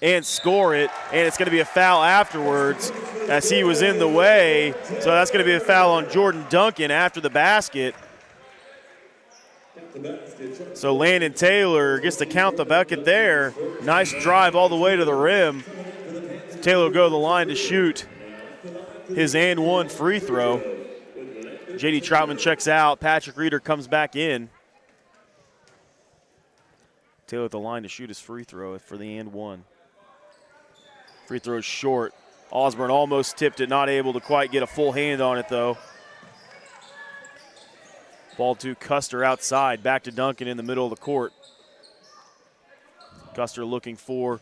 and score it. And it's going to be a foul afterwards as he was in the way. So that's going to be a foul on Jordan Duncan after the basket. So Landon Taylor gets to count the bucket there. Nice drive all the way to the rim. Taylor will go to the line to shoot his and one free throw. J.D. Troutman checks out. Patrick Reeder comes back in. Taylor at the line to shoot his free throw for the and one. Free throw is short. Osborne almost tipped it, not able to quite get a full hand on it though. Ball to Custer outside, back to Duncan in the middle of the court. Custer looking for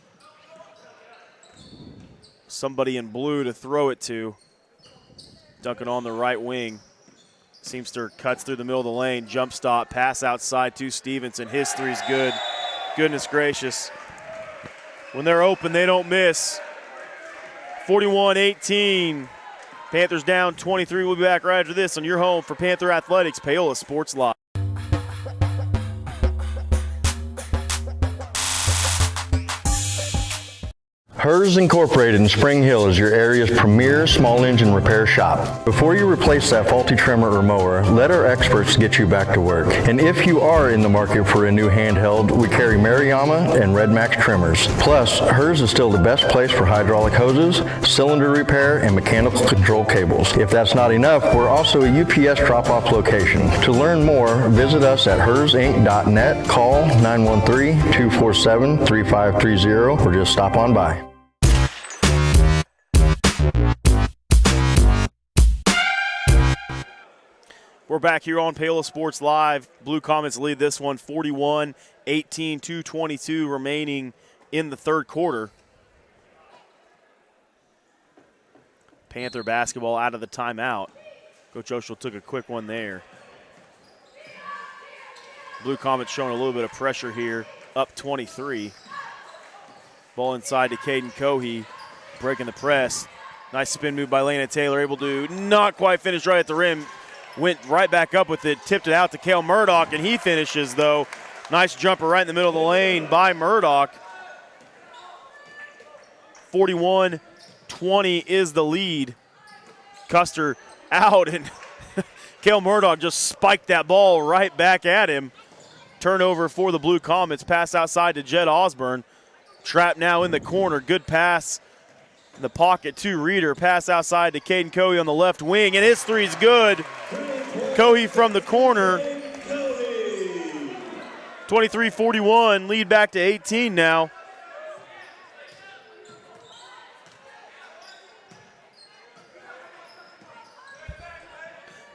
somebody in blue to throw it to. Duncan on the right wing. Seamster cuts through the middle of the lane, jump stop, pass outside to Stevenson. His three's good. Goodness gracious. When they're open, they don't miss. 41-18. Panthers down 23. We'll be back right after this on your home for Panther Athletics, Paola Sports Live. Hers Incorporated in Spring Hill is your area's premier small engine repair shop. Before you replace that faulty trimmer or mower, let our experts get you back to work. And if you are in the market for a new handheld, we carry Maruyama and Red Max trimmers. Plus, Hers is still the best place for hydraulic hoses, cylinder repair, and mechanical control cables. If that's not enough, we're also a UPS drop-off location. To learn more, visit us at hersinc.net, call 913-247-3530, or just stop on by. We're back here on Paola Sports Live. Blue Comets lead this one 41-18, 2:22 remaining in the third quarter. Panther basketball out of the timeout. Coach Oshel took a quick one there. Blue Comets showing a little bit of pressure here, up 23. Ball inside to Caden Cohey, breaking the press. Nice spin move by Landon Taylor, able to not quite finish right at the rim. went right back up with it, tipped it out to Cale Murdoch, and he finishes, though. Nice jumper right in the middle of the lane by Murdoch. 41-20 is the lead. Custer out, and Cale Murdoch just spiked that ball right back at him. Turnover for the Blue Comets. Pass outside to Jed Osborne. Trapped now in the corner. Good pass in the pocket to Reeder. Pass outside to Caden Cohey on the left wing, and his three's good. Cohey from the corner. 23-41, lead back to 18 now.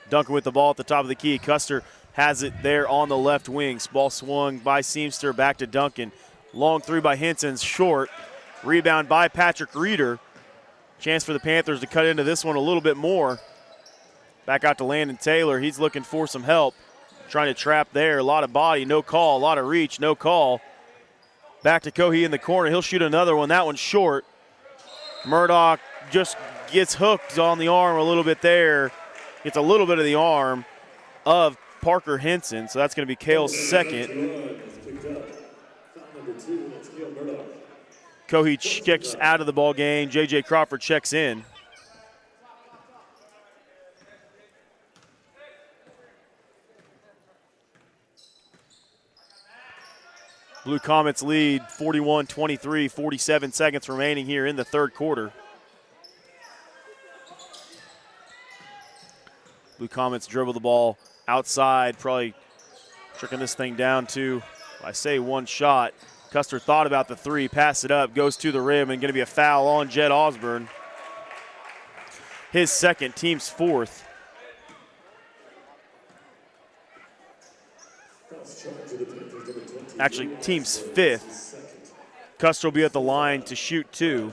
Duncan with the ball at the top of the key. Custer has it there on the left wing. Ball swung by Seamster, back to Duncan. Long three by Henson's short. Rebound by Patrick Reeder. Chance for the Panthers to cut into this one a little bit more. Back out to Landon Taylor. He's looking for some help. Trying to trap there. A lot of body, no call. A lot of reach, no call. Back to Cohey in the corner. He'll shoot another one. That one's short. Murdoch just gets hooked on the arm a little bit there. Gets a little bit of the arm of Parker Henson, so that's going to be Cale's second. Cohey checks out of the ball game. J.J. Crawford checks in. Blue Comets lead 41-23, 47 seconds remaining here in the third quarter. Blue Comets dribble the ball outside, probably tricking this thing down to, I say, one shot. Custer thought about the three, pass it up, goes to the rim, and going to be a foul on Jed Osborne. His second, team's fourth. Actually, team's fifth. Custer will be at the line to shoot two.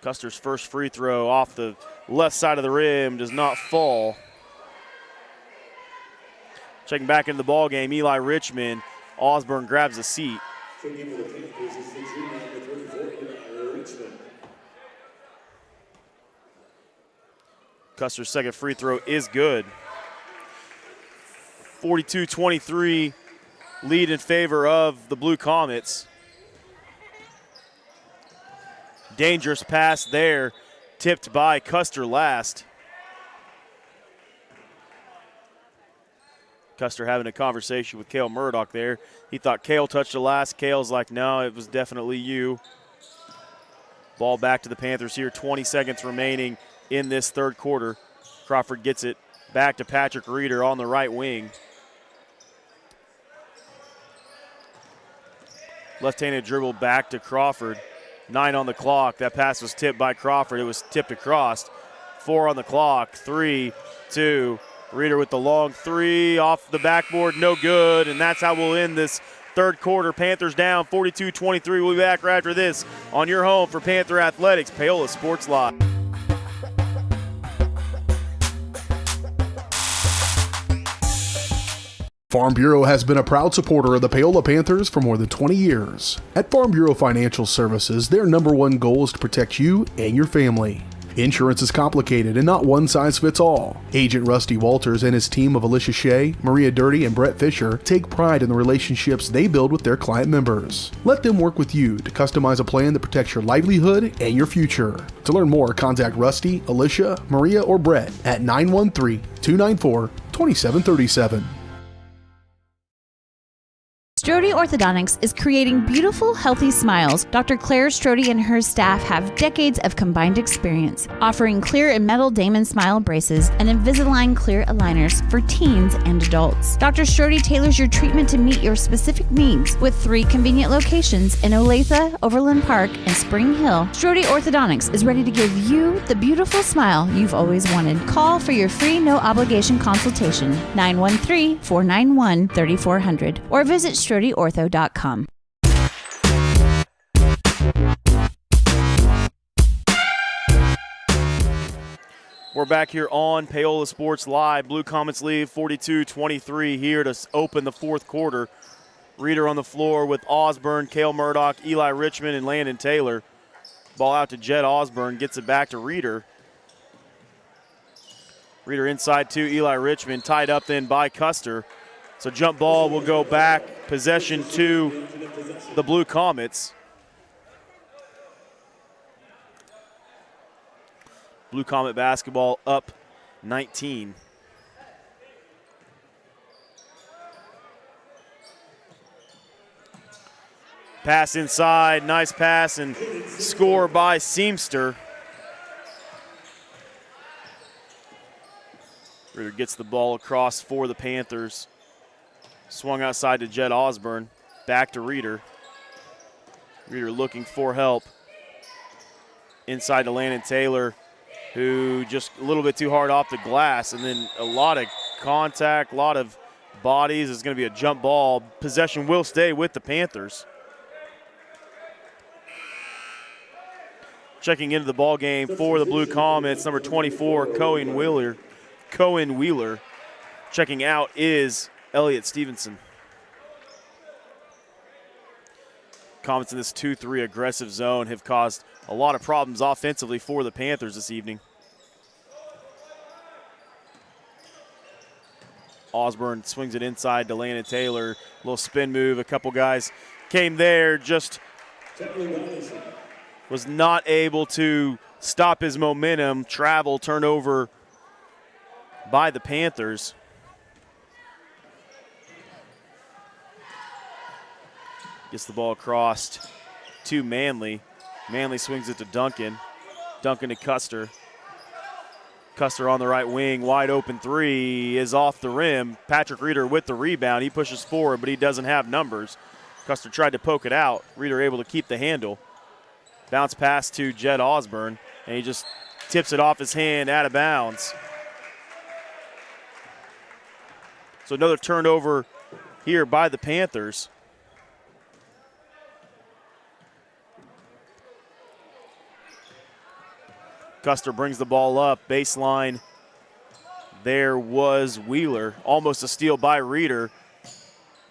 Custer's first free throw off the left side of the rim does not fall. Checking back into the ball game, Eli Richmond. Osborne grabs a seat. Custer's second free throw is good. 42-23 lead in favor of the Blue Comets. Dangerous pass there, tipped by Custer last. Custer having a conversation with Cale Murdoch there. He thought Cale touched it last. Cale's like, no, it was definitely you. Ball back to the Panthers here, 20 seconds remaining in this third quarter. Crawford gets it back to Patrick Reeder on the right wing. Left-handed dribble back to Crawford. 9 on the clock. That pass was tipped by Crawford. It was tipped across. 4 on the clock. 3, 2. Reeder with the long three off the backboard. No good. And that's how we'll end this third quarter. Panthers down 42-23. We'll be back right after this on your home for Panther Athletics, Paola Sports Live. Farm Bureau has been a proud supporter of the Paola Panthers for more than 20 years. At Farm Bureau Financial Services, their number one goal is to protect you and your family. Insurance is complicated and not one size fits all. Agent Rusty Walters and his team of Alicia Shea, Maria Dirty, and Brett Fisher take pride in the relationships they build with their client members. Let them work with you to customize a plan that protects your livelihood and your future. To learn more, contact Rusty, Alicia, Maria, or Brett at 913-294-2737. Strode Orthodontics is creating beautiful, healthy smiles. Dr. Claire Strode and her staff have decades of combined experience, offering clear and metal Damon smile braces and Invisalign clear aligners for teens and adults. Dr. Strode tailors your treatment to meet your specific needs with 3 convenient locations in Olathe, Overland Park, and Spring Hill. Strode Orthodontics is ready to give you the beautiful smile you've always wanted. Call for your free no-obligation consultation, 913-491-3400, or visit StrodeOrtho.com. We're back here on Paola Sports Live. Blue Comets lead 42-23 here to open the fourth quarter. Reeder on the floor with Osborne, Cale Murdoch, Eli Richmond, and Landon Taylor. Ball out to Jed Osborne, gets it back to Reeder. Reeder inside to Eli Richmond, tied up then by Custer. So jump ball will go back, possession to the Blue Comets. Blue Comet basketball up 19. Pass inside, nice pass, and score by Seamster. Reeder gets the ball across for the Panthers. Swung outside to Jed Osborne, back to Reeder. Reeder looking for help. Inside to Landon Taylor, who just a little bit too hard off the glass, and then a lot of contact, a lot of bodies. It's going to be a jump ball. Possession will stay with the Panthers. Checking into the ball game for the Blue Comets, number 24, Cohen Wheeler. Checking out is Elliott Stevenson. Comets in this 2-3 aggressive zone have caused a lot of problems offensively for the Panthers this evening. Osborne swings it inside to Landon Taylor. A little spin move. A couple guys came there, just was not able to stop his momentum. Travel turnover by the Panthers. Gets the ball across to Manley. Manley swings it to Duncan. Duncan to Custer. Custer on the right wing, wide open three is off the rim. Patrick Reeder with the rebound. He pushes forward, but he doesn't have numbers. Custer tried to poke it out. Reeder able to keep the handle. Bounce pass to Jed Osborne, and he just tips it off his hand out of bounds. So another turnover here by the Panthers. Custer brings the ball up, baseline. There was Wheeler, almost a steal by Reeder.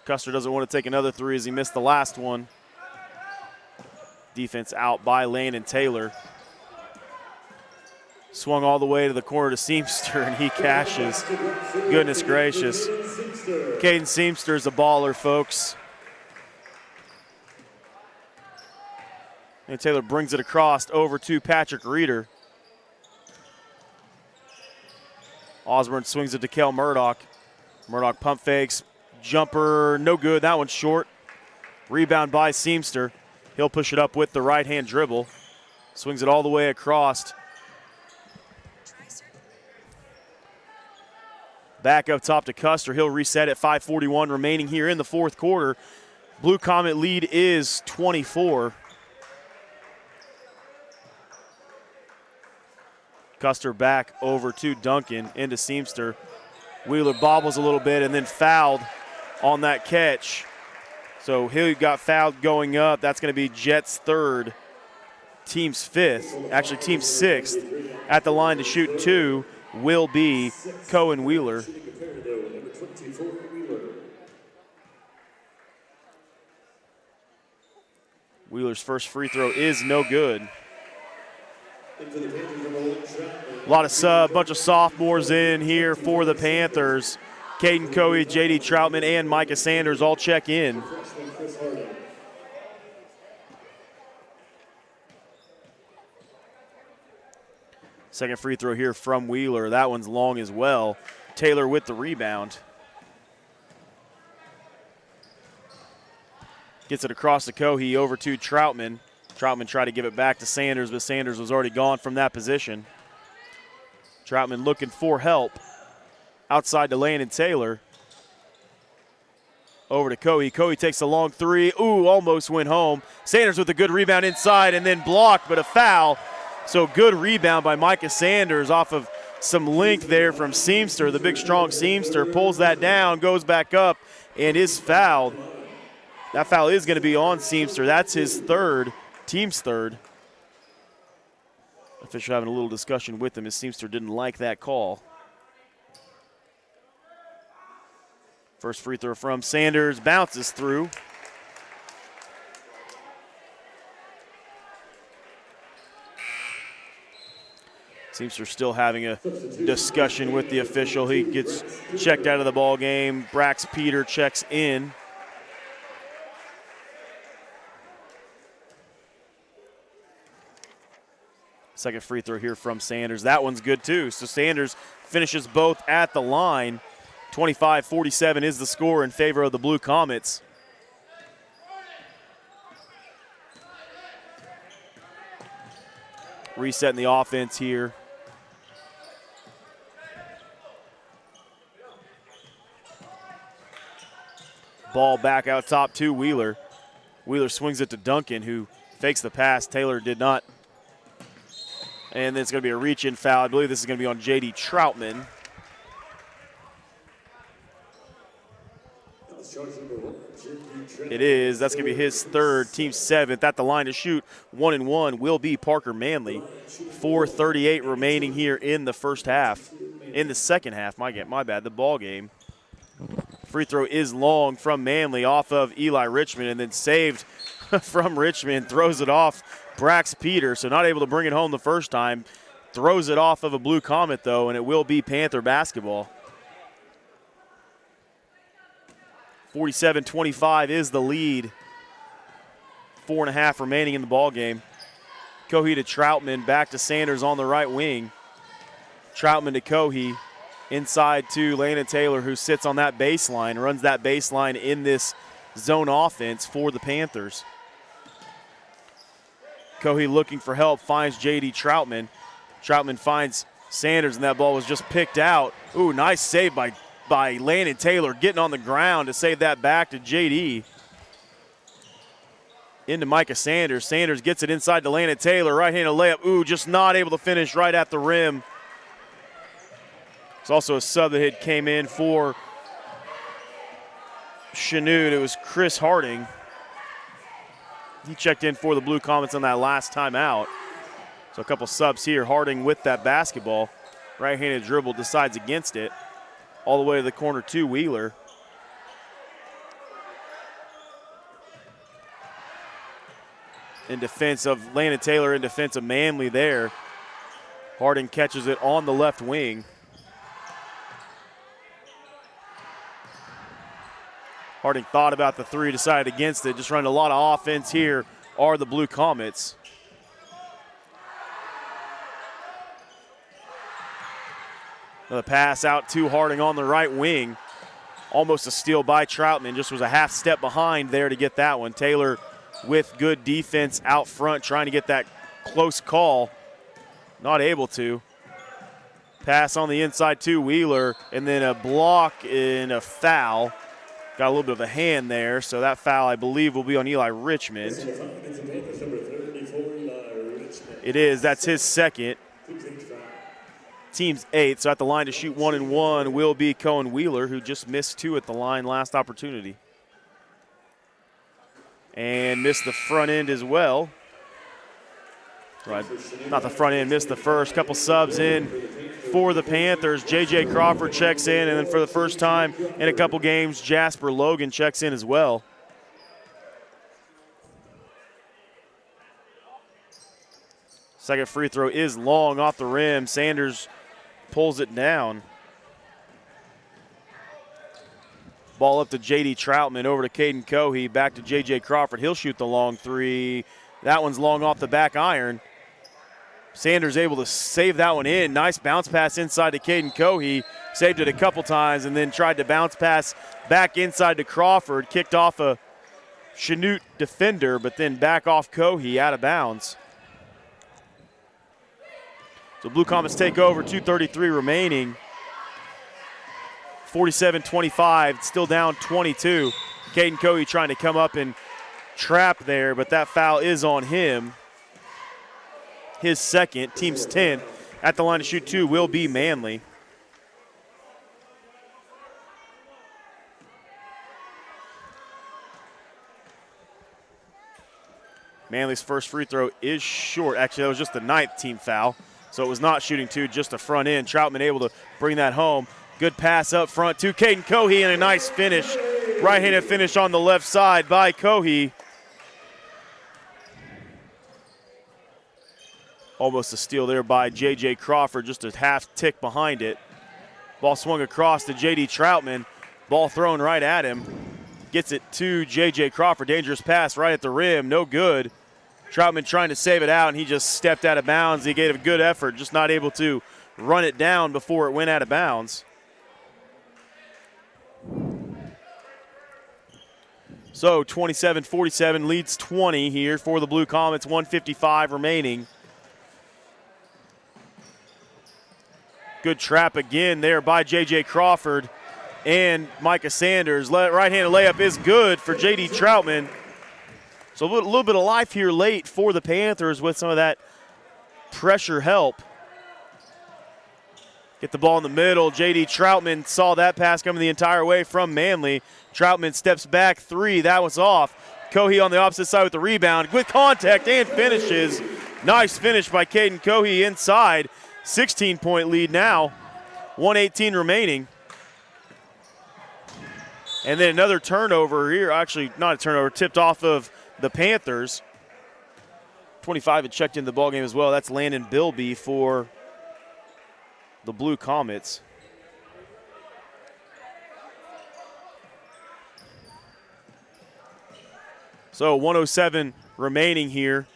Custer doesn't want to take another three as he missed the last one. Defense out by Landon Taylor. Swung all the way to the corner to Seamster, and he cashes. Goodness gracious. Caden Seamster's a baller, folks. And Taylor brings it across over to Patrick Reeder. Osborne swings it to Kel Murdoch. Murdoch pump fakes. Jumper, no good. That one's short. Rebound by Seamster. He'll push it up with the right-hand dribble. Swings it all the way across. Back up top to Custer. He'll reset at 5:41 remaining here in the fourth quarter. Blue Comet lead is 24. Custer back over to Duncan, into Seamster. Wheeler bobbles a little bit and then fouled on that catch. So he got fouled going up. That's going to be Jets' third, team's fifth, actually team's sixth. At the line to shoot two will be Cohen Wheeler. Wheeler's first free throw is no good. A lot of bunch of sophomores in here for the Panthers. Caden Coey, J.D. Troutman, and Micah Sanders all check in. Second free throw here from Wheeler. That one's long as well. Taylor with the rebound. Gets it across to Cohey over to Troutman. Troutman tried to give it back to Sanders, but Sanders was already gone from that position. Troutman looking for help. Outside to Landon Taylor. Over to Cohey. Cohey takes a long three. Ooh, almost went home. Sanders with a good rebound inside and then blocked, but a foul. So good rebound by Micah Sanders off of some length there from Seamster. The big, strong Seamster pulls that down, goes back up, and is fouled. That foul is going to be on Seamster. That's his third, team's third. Official having a little discussion with him as Seamster didn't like that call. First free throw from Sanders, bounces through. Seems they're still having a discussion with the official. He gets checked out of the ball game. Brax Peter checks in. Second free throw here from Sanders. That one's good too. So Sanders finishes both at the line. 25-47 is the score in favor of the Blue Comets. Resetting the offense here. Ball back out top to Wheeler. Wheeler swings it to Duncan, who fakes the pass. Taylor did not. And then it's going to be a reach-in foul. I believe this is going to be on J.D. Troutman. It is. That's going to be his third, team seventh. At the line to shoot, 1-1 will be Parker Manley. 4:38 remaining here in the first half. In the second half, my bad, the ball game. Free throw is long from Manley off of Eli Richmond, and then saved from Richmond. Throws it off Brax Peter, so not able to bring it home the first time. Throws it off of a Blue Comet, though, and it will be Panther basketball. 47-25 is the lead. 4.5 remaining in the ball game. Cohee to Troutman, back to Sanders on the right wing. Troutman to Cohee, inside to Landon Taylor, who sits on that baseline, runs that baseline in this zone offense for the Panthers. Cohee looking for help, finds J.D. Troutman. Troutman finds Sanders, and that ball was just picked out. Ooh, nice save by Landon Taylor, getting on the ground to save that back to J.D. Into Micah Sanders. Sanders gets it inside to Landon Taylor. Right-handed layup. Ooh, just not able to finish right at the rim. It's also a sub that had came in for Chanute. It was Chris Harding. He checked in for the Blue Comets on that last time out. So a couple subs here. Harding with that basketball. Right-handed dribble, decides against it. All the way to the corner to Wheeler. In defense of Landon Taylor, in defense of Manley there. Harding catches it on the left wing. Harding thought about the three, decided against it. Just running a lot of offense here are the Blue Comets. Another pass out to Harding on the right wing. Almost a steal by Troutman. Just was a half step behind there to get that one. Taylor with good defense out front, trying to get that close call. Not able to. Pass on the inside to Wheeler, and then a block and a foul. Got a little bit of a hand there, so that foul, I believe, will be on Eli Richmond. It is. That's his second. Team's 8, so at the line to shoot 1-1 will be Cohen Wheeler, who just missed 2 at the line last opportunity. And missed the front end as well. Right, not the front end, missed the first. Couple subs in for the Panthers. J.J. Crawford checks in, and then for the first time in a couple games, Jasper Logan checks in as well. Second free throw is long off the rim. Sanders pulls it down. Ball up to J.D. Troutman, over to Caden Cohee, back to J.J. Crawford. He'll shoot the long three. That one's long off the back iron. Sanders able to save that one in. Nice bounce pass inside to Caden Cohee. Saved it a couple times and then tried to bounce pass back inside to Crawford. Kicked off a Chanute defender, but then back off Cohee out of bounds. So Blue Comets take over, 2:33 remaining. 47-25, still down 22. Caden Cohee trying to come up and trap there, but that foul is on him. His second, team's 10. At the line to shoot 2 will be Manley. Manley's first free throw is short. Actually, that was just the 9th team foul, so it was not shooting 2, just a front end. Troutman able to bring that home. Good pass up front to Caden Cohee, and a nice finish. Right-handed finish on the left side by Cohee. Almost a steal there by J.J. Crawford, just a half tick behind it. Ball swung across to J.D. Troutman. Ball thrown right at him. Gets it to J.J. Crawford. Dangerous pass right at the rim. No good. Troutman trying to save it out, and he just stepped out of bounds. He gave a good effort, just not able to run it down before it went out of bounds. So 27-47 leads 20 here for the Blue Comets. 1:55 remaining. Good trap again there by J.J. Crawford and Micah Sanders. Right-handed layup is good for J.D. Troutman. So a little bit of life here late for the Panthers with some of that pressure help. Get the ball in the middle. J.D. Troutman saw that pass coming the entire way from Manley. Troutman steps back, 3. That was off. Cohee on the opposite side with the rebound. With contact and finishes. Nice finish by Caden Cohee inside. 16-point lead now. 1:18 remaining. And then another turnover here. Actually, not a turnover. Tipped off of the Panthers. 25 had checked into the ballgame as well. That's Landon Bilby for the Blue Comets. So 1:07 remaining here.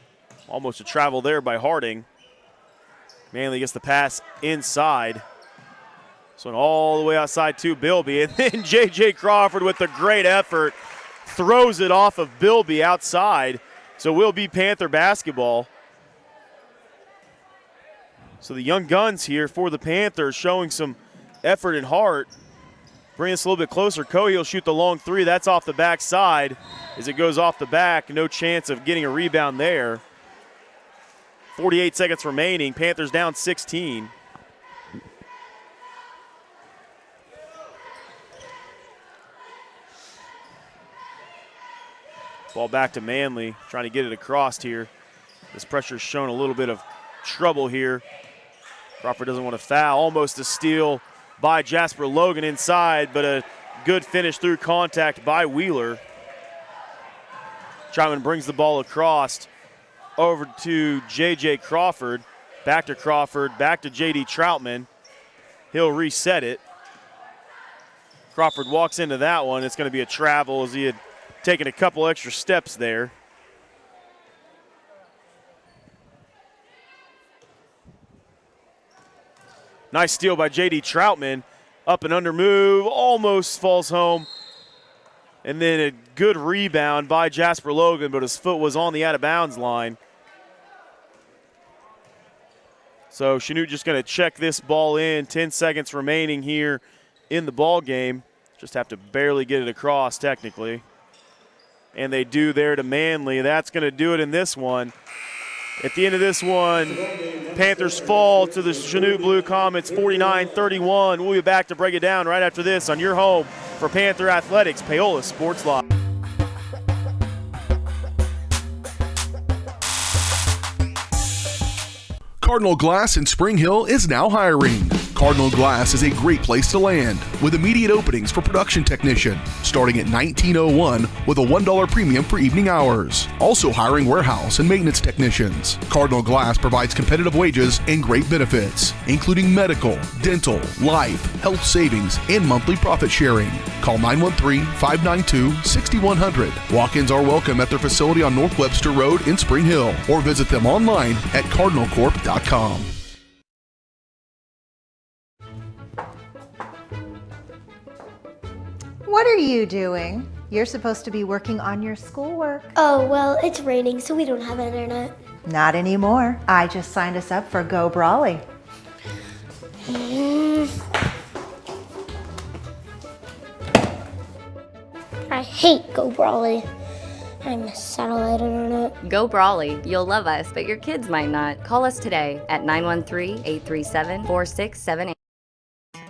Almost a travel there by Harding. Manley gets the pass inside. So all the way outside to Bilby. And then J.J. Crawford with a great effort throws it off of Bilby outside. So will be Panther basketball. So the young guns here for the Panthers showing some effort and heart. Bring us a little bit closer. Cohee will shoot the long 3. That's off the backside. As it goes off the back, no chance of getting a rebound there. 48 seconds remaining. Panthers down 16. Ball back to Manley, trying to get it across here. This pressure's shown a little bit of trouble here. Crawford doesn't want to foul. Almost a steal by Jasper Logan inside, but a good finish through contact by Wheeler. Troutman brings the ball across over to J.J. Crawford. Back to Crawford, back to J.D. Troutman. He'll reset it. Crawford walks into that one. It's going to be a travel as he had taken a couple extra steps there. Nice steal by J.D. Troutman. Up and under move, almost falls home. And then a good rebound by Jasper Logan, but his foot was on the out-of-bounds line. So Chanute just going to check this ball in. 10 seconds remaining here in the ball game. Just have to barely get it across technically. And they do there to Manley. That's going to do it in this one. At the end of this one, Panthers fall to the Chanute Blue Comets 49-31. We'll be back to break it down right after this on your home for Panther Athletics, Paola Sports Live. Cardinal Glass in Spring Hill is now hiring. Cardinal Glass is a great place to land with immediate openings for production technician starting at $19.01 with a $1 premium for evening hours. Also hiring warehouse and maintenance technicians. Cardinal Glass provides competitive wages and great benefits, including medical, dental, life, health savings, and monthly profit sharing. Call 913-592-6100. Walk-ins are welcome at their facility on North Webster Road in Spring Hill or visit them online at cardinalcorp.com. What are you doing? You're supposed to be working on your schoolwork. Oh, well, it's raining, so we don't have internet. Not anymore. I just signed us up for Go Brawley. I hate Go Brawley. I miss satellite internet. Go Brawley. You'll love us, but your kids might not. Call us today at 913-837-4678.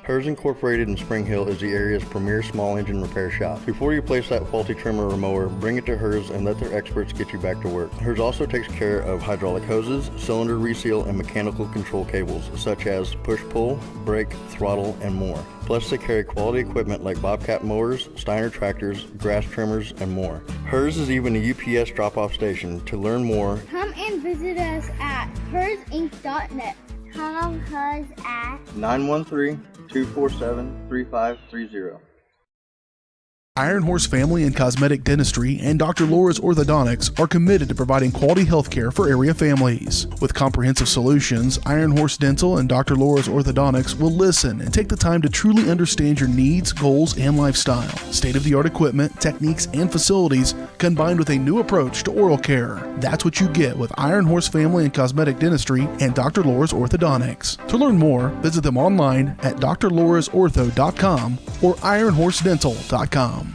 Hers Incorporated in Spring Hill is the area's premier small engine repair shop. Before you place that faulty trimmer or mower, bring it to Hers and let their experts get you back to work. Hers also takes care of hydraulic hoses, cylinder reseal, and mechanical control cables, such as push-pull, brake, throttle, and more. Plus, they carry quality equipment like Bobcat mowers, Steiner tractors, grass trimmers, and more. Hers is even a UPS drop-off station. To learn more, Come in can visit us at hersinc.net. Call us at 913-247-3530. Iron Horse Family and Cosmetic Dentistry and Dr. Laura's Orthodontics are committed to providing quality health care for area families. With comprehensive solutions, Iron Horse Dental and Dr. Laura's Orthodontics will listen and take the time to truly understand your needs, goals, and lifestyle. State-of-the-art equipment, techniques, and facilities combined with a new approach to oral care. That's what you get with Iron Horse Family and Cosmetic Dentistry and Dr. Laura's Orthodontics. To learn more, visit them online at drlaurasortho.com or ironhorsedental.com.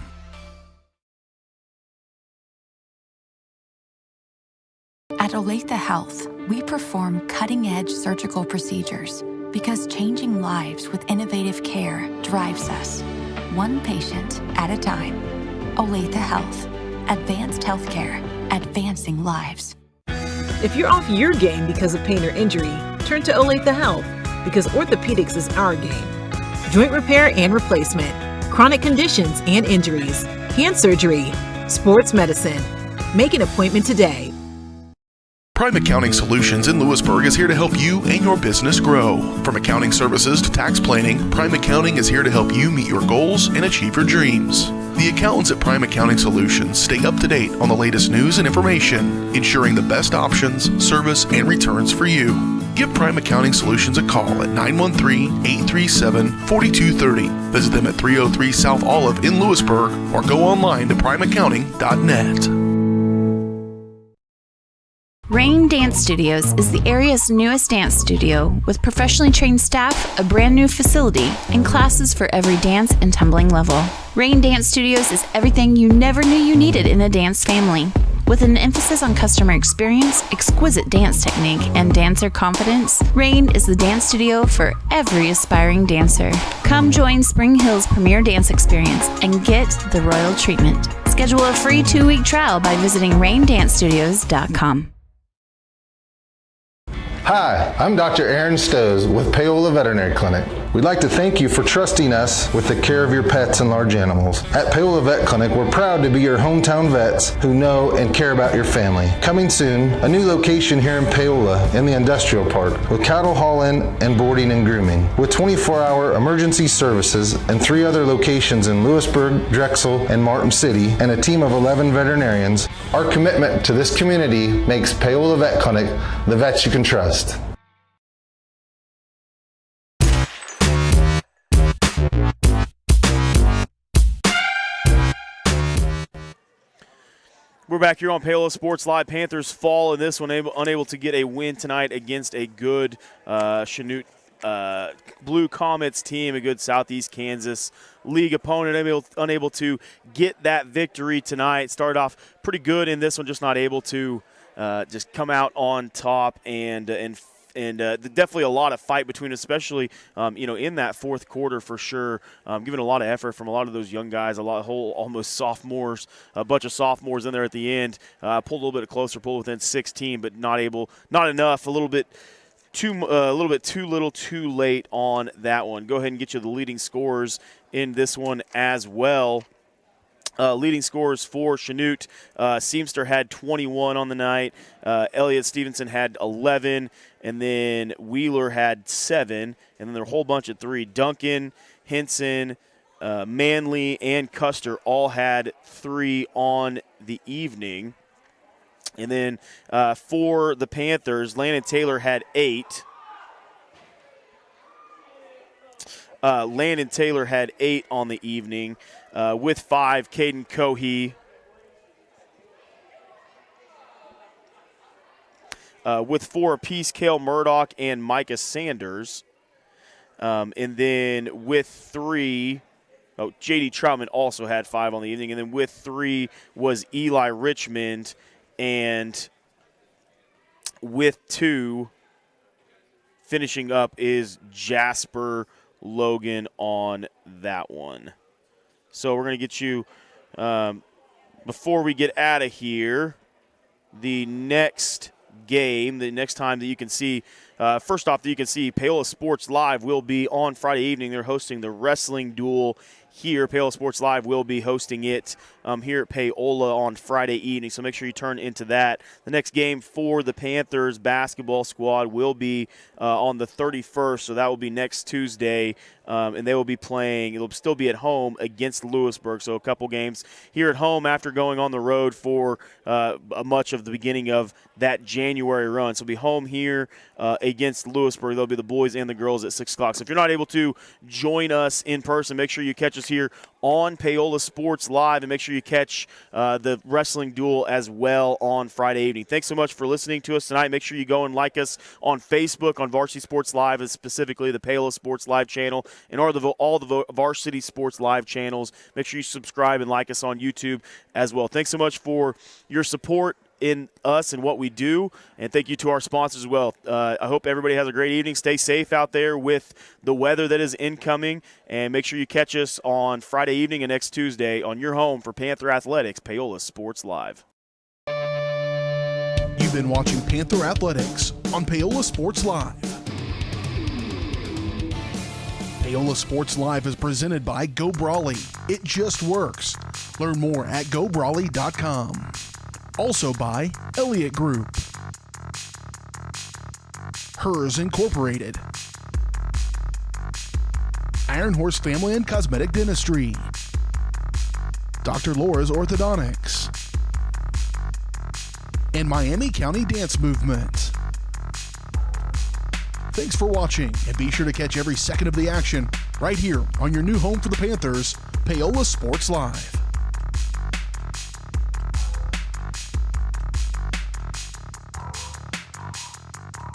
At Olathe Health, we perform cutting-edge surgical procedures because changing lives with innovative care drives us, one patient at a time. Olathe Health. Advanced healthcare. Advancing lives. If you're off your game because of pain or injury, turn to Olathe Health because orthopedics is our game. Joint repair and replacement, chronic conditions and injuries, hand surgery, sports medicine. Make an appointment today. Prime Accounting Solutions in Lewisburg is here to help you and your business grow. From accounting services to tax planning, Prime Accounting is here to help you meet your goals and achieve your dreams. The accountants at Prime Accounting Solutions stay up to date on the latest news and information, ensuring the best options, service, and returns for you. Give Prime Accounting Solutions a call at 913-837-4230. Visit them at 303 South Olive in Lewisburg or go online to primeaccounting.net. Rain Dance Studios is the area's newest dance studio with professionally trained staff, a brand new facility, and classes for every dance and tumbling level. Rain Dance Studios is everything you never knew you needed in a dance family. With an emphasis on customer experience, exquisite dance technique, and dancer confidence, Rain is the dance studio for every aspiring dancer. Come join Spring Hill's premier dance experience and get the royal treatment. Schedule a free 2-week trial by visiting raindancestudios.com. Hi, I'm Dr. Aaron Stoes with Paola Veterinary Clinic. We'd like to thank you for trusting us with the care of your pets and large animals. At Paola Vet Clinic, we're proud to be your hometown vets who know and care about your family. Coming soon, a new location here in Paola in the industrial park with cattle haul-in and boarding and grooming. With 24-hour emergency services and 3 other locations in Lewisburg, Drexel, and Martin City, and a team of 11 veterinarians, our commitment to this community makes Paola Vet Clinic the vets you can trust. We're back here on Paola Sports Live. Panthers fall in this one, unable to get a win tonight against a good Chanute Blue Comets team, a good Southeast Kansas League opponent, unable to get that victory tonight. Started off pretty good in this one, just not able to just come out on top and definitely a lot of fight between, especially in that fourth quarter for sure. Giving a lot of effort from a lot of those young guys, almost sophomores, a bunch of sophomores in there at the end. Pulled a little bit closer, pulled within 16, but not enough. A little bit too little, too late on that one. Go ahead and get you the leading scorers in this one as well. Leading scorers for Chanute, Seamster had 21 on the night. Elliott Stevenson had 11, and then Wheeler had 7, and then there were a whole bunch of 3. Duncan, Henson, Manley, and Custer all had 3 on the evening. And then for the Panthers, Landon Taylor had 8. Landon Taylor had 8 on the evening. With 5, Caden Cohey. With 4 apiece, Cale Murdoch and Micah Sanders. And then with 3, J.D. Troutman also had 5 on the evening. And then with 3 was Eli Richmond. And with 2, finishing up is Jasper Logan on that one. So we're going to get you, before we get out of here, the next game, the next time that you can see, first off, that you can see Paola Sports Live will be on Friday evening. They're hosting the wrestling duel here. Paola Sports Live will be hosting it here at Paola on Friday evening, so make sure you turn into that. The next game for the Panthers basketball squad will be on the 31st, so that will be next Tuesday, and they will be playing. It'll still be at home against Lewisburg, so a couple games here at home after going on the road for much of the beginning of that January run. So we'll be home here against Lewisburg. They'll be the boys and the girls at 6 o'clock. So if you're not able to join us in person, make sure you catch us here on Paola Sports Live, and make sure you catch the wrestling duel as well on Friday evening. Thanks so much for listening to us tonight. Make sure you go and like us on Facebook on Varsity Sports Live, and specifically the Paola Sports Live channel, and all the Varsity Sports Live channels. Make sure you subscribe and like us on YouTube as well. Thanks so much for your support in us and what we do, and thank you to our sponsors as well. I hope everybody has a great evening. Stay safe out there with the weather that is incoming, and make sure you catch us on Friday evening and next Tuesday on your home for Panther Athletics, Paola Sports Live. You've been watching Panther Athletics on Paola Sports Live. Paola Sports Live is presented by Go Brawley. It just works. Learn more at gobrawley.com. Also by Elliott Group, Hers Incorporated, Iron Horse Family and Cosmetic Dentistry, Dr. Laura's Orthodontics, and Miami County Dance Movement. Thanks for watching, and be sure to catch every second of the action right here on your new home for the Panthers, Paola Sports Live.